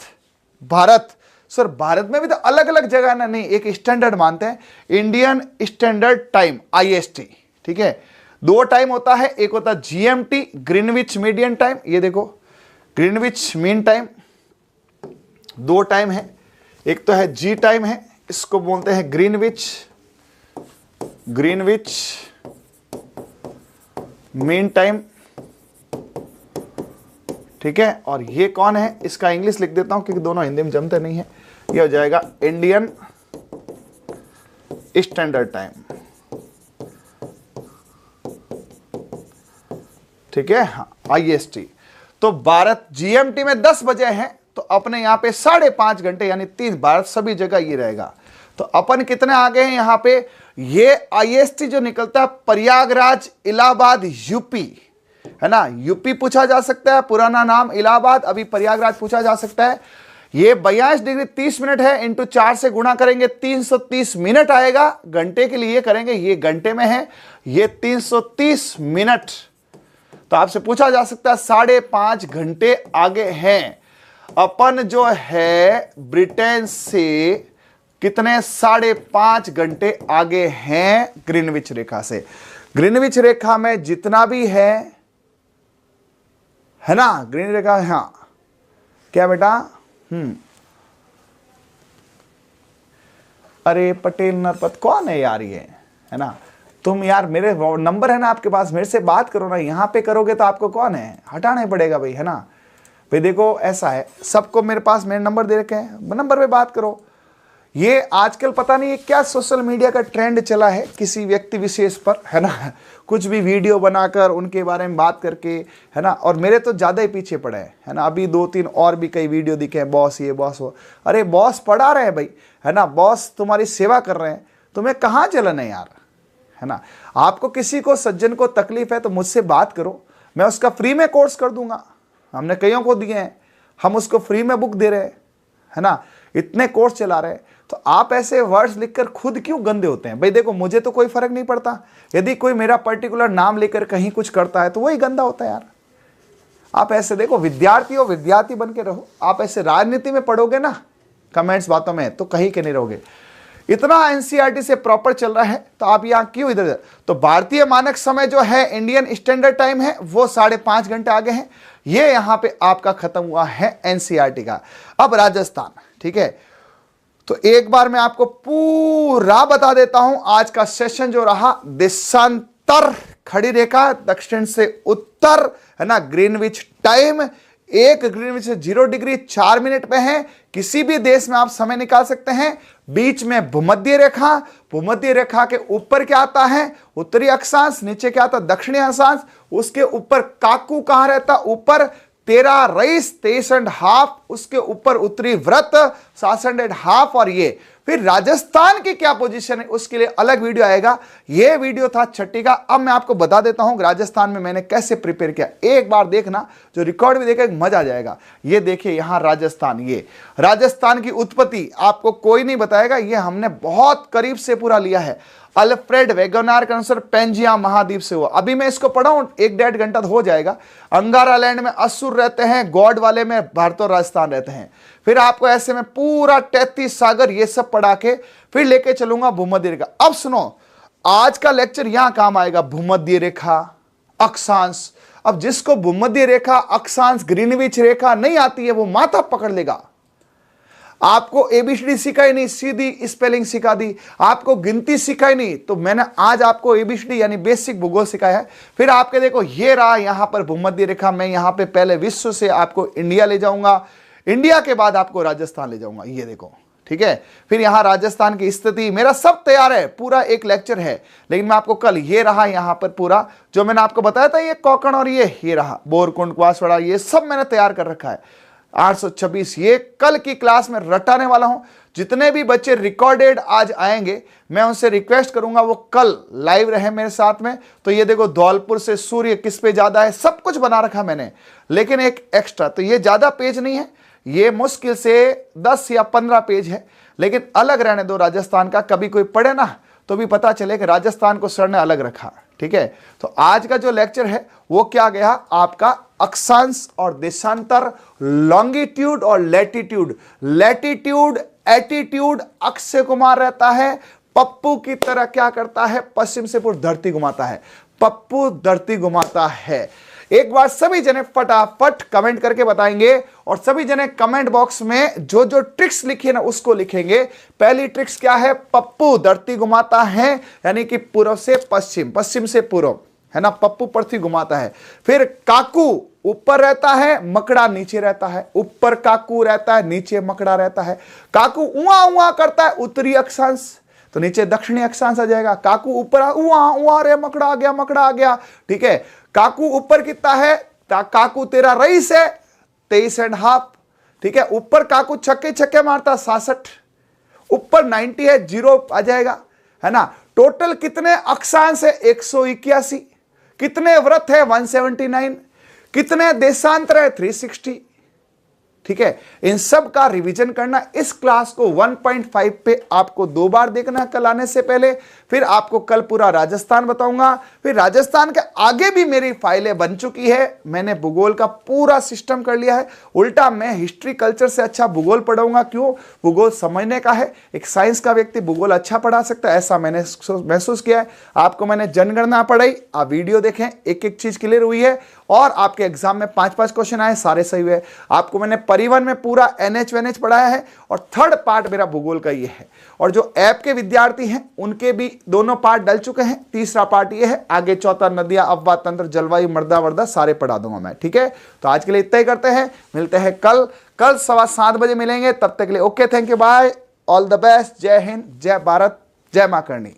सर, भारत में भी तो अलग अलग जगह ना, नहीं, एक स्टैंडर्ड मानते हैं, इंडियन स्टैंडर्ड टाइम, IST, ठीक है। 2 टाइम होता है, एक होता है GMT, ग्रीनविच मीडियन टाइम, ये देखो ग्रीनविच मीन टाइम, 2 टाइम है। एक तो है G टाइम है, इसको बोलते हैं ग्रीनविच मीन टाइम, ठीक है। और ये कौन है, इसका इंग्लिश लिख देता हूं क्योंकि दोनों हिंदी में जमते नहीं है। ये हो जाएगा इंडियन स्टैंडर्ड टाइम, ठीक है, हाँ, IST। तो भारत GMT में 10 बजे है, तो अपने यहां पे 5.5 घंटे यानी 3, भारत सभी जगह ये रहेगा। तो अपन कितने आगे हैं यहां पे? ये IST जो निकलता है, प्रयागराज इलाहाबाद यूपी, है ना, यूपी पूछा जा सकता है, पुराना नाम इलाहाबाद, अभी प्रयागराज पूछा जा सकता है। ये 82 डिग्री 30 मिनट है, इंटू 4 से गुणा करेंगे 330 मिनट आएगा। घंटे के लिए करेंगे, ये घंटे में है, ये 330 मिनट। तो आपसे पूछा जा सकता है 5.5 घंटे आगे हैं अपन जो है ब्रिटेन से, कितने? 5.5 घंटे आगे हैं ग्रीनविच रेखा से। ग्रीनविच रेखा में जितना भी है ना, ग्रीन रेखा, हाँ, क्या बेटा? अरे पटेल नरपत कौन है यार ये, है ना? तुम यार, मेरे नंबर है ना आपके पास, मेरे से बात करो ना। यहां पे करोगे तो आपको कौन है, हटाना ही पड़ेगा भाई, है ना भाई। देखो ऐसा है, सबको मेरे पास मेरे नंबर दे रखे हैं, नंबर पे बात करो। ये आजकल पता नहीं क्या सोशल मीडिया का ट्रेंड चला है, किसी व्यक्ति विशेष पर, है ना, कुछ भी वीडियो बनाकर उनके बारे में बात करके, है ना। और मेरे तो ज़्यादा ही पीछे पड़े हैं, है ना। अभी 2-3 और भी कई वीडियो दिखे हैं, बॉस ये बॉस वो। अरे बॉस पढ़ा रहे हैं भाई, है ना, बॉस तुम्हारी सेवा कर रहे हैं, तुम्हें कहाँ जलन है यार, है ना। आपको किसी को, सज्जन को तकलीफ है तो मुझसे बात करो, मैं उसका फ्री में कोर्स कर दूंगा। हमने कईयों को दिए हैं, हम उसको फ्री में बुक दे रहे हैं, है ना, इतने कोर्स चला रहे हैं। तो आप ऐसे वर्ड्स लिखकर खुद क्यों गंदे होते हैं भाई? देखो मुझे तो कोई फर्क नहीं पड़ता, यदि कोई मेरा पर्टिकुलर नाम लेकर कहीं कुछ करता है तो वही गंदा होता है यार। आप ऐसे देखो, विद्यार्थी हो, विद्यार्थी बन के रहो। आप ऐसे राजनीति में पढ़ोगे ना, कमेंट्स बातों में, तो कहीं के नहीं रहोगे। इतना एनसीईआरटी से प्रॉपर चल रहा है तो आप यहाँ क्यों इधर? तो भारतीय मानक समय जो है, इंडियन स्टैंडर्ड टाइम है, वो 5.5 घंटे आगे है। ये यहाँ पे आपका खत्म हुआ है एनसीईआरटी का। अब राजस्थान, ठीक है। तो एक बार मैं आपको पूरा बता देता हूं आज का सेशन जो रहा। देशांतर खड़ी रेखा दक्षिण से उत्तर, है ना, ग्रीनविच टाइम, एक ग्रीनविच से 0 डिग्री 4 मिनट में है। किसी भी देश में आप समय निकाल सकते हैं। बीच में भूमध्य रेखा, भूमध्य रेखा के ऊपर क्या आता है? उत्तरी अक्षांश, नीचे क्या आता है? दक्षिणी अक्षांश। उसके ऊपर काकू कहां रहता? ऊपर 13 रईस 23.5, उसके ऊपर उत्तरी व्रत 7.5, और ये फिर राजस्थान की क्या पोजीशन है उसके लिए अलग वीडियो आएगा। यह वीडियो था छठी का। अब मैं आपको बता देता हूं राजस्थान में मैंने कैसे प्रिपेयर किया, एक बार देखना, जो रिकॉर्ड भी देखेगा मजा आ जाएगा। ये देखिए यहां राजस्थान, ये राजस्थान की उत्पत्ति आपको कोई नहीं बताएगा, ये हमने बहुत करीब से पूरा लिया है। अल्फ्रेड वेगोनार का अनुसार पेंजिया महाद्वीप से हुआ। अभी मैं इसको पढ़ा हूं, 1-1.5 घंटा तो हो जाएगा। अंगारा लैंड में असुर रहते हैं, गॉड वाले में भारत और राजस्थान रहते हैं। फिर आपको ऐसे में पूरा 33 सागर ये सब पढ़ा के फिर लेके चलूंगा भूमध्य रेखा। अब सुनो, आज का लेक्चर यहां काम आएगा, भूमध्य रेखा, अक्षांश। अब जिसको भूमध्य रेखा, अक्षांश, ग्रीनविच रेखा नहीं आती है वो माथा पकड़ लेगा। आपको एबीसीडी सिखाई नहीं, सीधी स्पेलिंग सिखा दी, आपको गिनती सिखाई नहीं, तो मैंने आज आपको एबीसीडी यानी बेसिक भूगोल सिखाया है। फिर आपके देखो ये रहा यहां पर भूमध्य रेखा। मैं यहां पे पहले विश्व से आपको इंडिया ले जाऊंगा, इंडिया के बाद आपको राजस्थान ले जाऊंगा, ये देखो, ठीक है। फिर यहां राजस्थान की स्थिति, मेरा सब तैयार है, पूरा एक लेक्चर है। लेकिन मैं आपको कल, ये रहा यहां पर पूरा जो मैंने आपको बताया था, ये कोकण और ये रहा बोरकुंड, क्वासवाड़ा, ये सब मैंने तैयार कर रखा है। 826 ये कल की क्लास में रटाने वाला हूं। जितने भी बच्चे रिकॉर्डेड आज आएंगे मैं उनसे रिक्वेस्ट करूंगा वो कल लाइव रहे मेरे साथ में। तो ये देखो धौलपुर से सूर्य किस पे ज्यादा है, सब कुछ बना रखा मैंने, लेकिन एक एक्स्ट्रा, तो ये ज्यादा पेज नहीं है, ये मुश्किल से 10 या 15 पेज है, लेकिन अलग रहने दो राजस्थान का। कभी कोई पढ़े ना तो भी पता चले कि राजस्थान को सर ने अलग रखा, ठीक है। तो आज का जो लेक्चर है वो क्या गया आपका, अक्षांश और देशांतर, लॉन्गिट्यूड और लैटिट्यूड। लैटिट्यूड एटीट्यूड अक्ष से घुमा रहता है, पप्पू की तरह क्या करता है, पश्चिम से पूर्व धरती घुमाता है, पप्पू धरती घुमाता है। एक बार सभी जने फटाफट कमेंट करके बताएंगे, और सभी जने कमेंट बॉक्स में जो जो ट्रिक्स लिखी ना उसको लिखेंगे। पहली ट्रिक्स क्या है, पप्पू धरती घुमाता है, यानी कि पूर्व से पश्चिम, पश्चिम से पूर्व, है ना, पप्पू पृथ्वी घुमाता है। फिर काकू ऊपर रहता है, मकड़ा नीचे रहता है, ऊपर काकू रहता है, नीचे मकड़ा रहता है। काकू उआ उआ करता है, उत्तरी अक्षांश, तो नीचे दक्षिणी अक्षांश आ जाएगा। काकू ऊपर उआ उआ रे, मकड़ा आ गया, मकड़ा आ गया, ठीक है। काकू ऊपर कितना है, काकू तेरा रईस है 23.5, ठीक है। ऊपर काकू छक्के छक्के मारता 66, ऊपर 90 है, 0 आ जाएगा, है ना। टोटल कितने अक्षांश है 181, कितने व्रत है 179, कितने देशांतर है 360, ठीक है। इन सब का रिवीजन करना। इस क्लास को 1.5 पे आपको 2 बार देखना कल आने से पहले। फिर आपको कल पूरा राजस्थान बताऊंगा। फिर राजस्थान के आगे भी मेरी फाइलें बन चुकी है, मैंने भूगोल का पूरा सिस्टम कर लिया है। उल्टा मैं हिस्ट्री कल्चर से अच्छा भूगोल पढ़ाऊंगा, क्यों, भूगोल समझने का है। एक साइंस का व्यक्ति भूगोल अच्छा पढ़ा सकता है, ऐसा मैंने महसूस किया है। आपको मैंने जनगणना पढ़ाई, आप वीडियो देखें, एक एक चीज क्लियर हुई है, और आपके एग्जाम में 5-5 क्वेश्चन आए, सारे सही हुए। आपको मैंने परिवहन में पूरा NH पढ़ाया है, और 3rd पार्ट मेरा भूगोल का ये है। और जो ऐप के विद्यार्थी हैं उनके भी दोनों पार्ट डल चुके हैं, 3रा पार्ट ये है। आगे 4था नदियां, अफवाह तंत्र, जलवायु, मृदा वर्दा सारे पढ़ा दूंगा मैं, ठीक है। तो आज के लिए इतना ही करते हैं, मिलते हैं कल 7:15 बजे मिलेंगे। तब तक के लिए okay, thank you, bye, all the best, जय हिंद, जय भारत, जय मां करणी।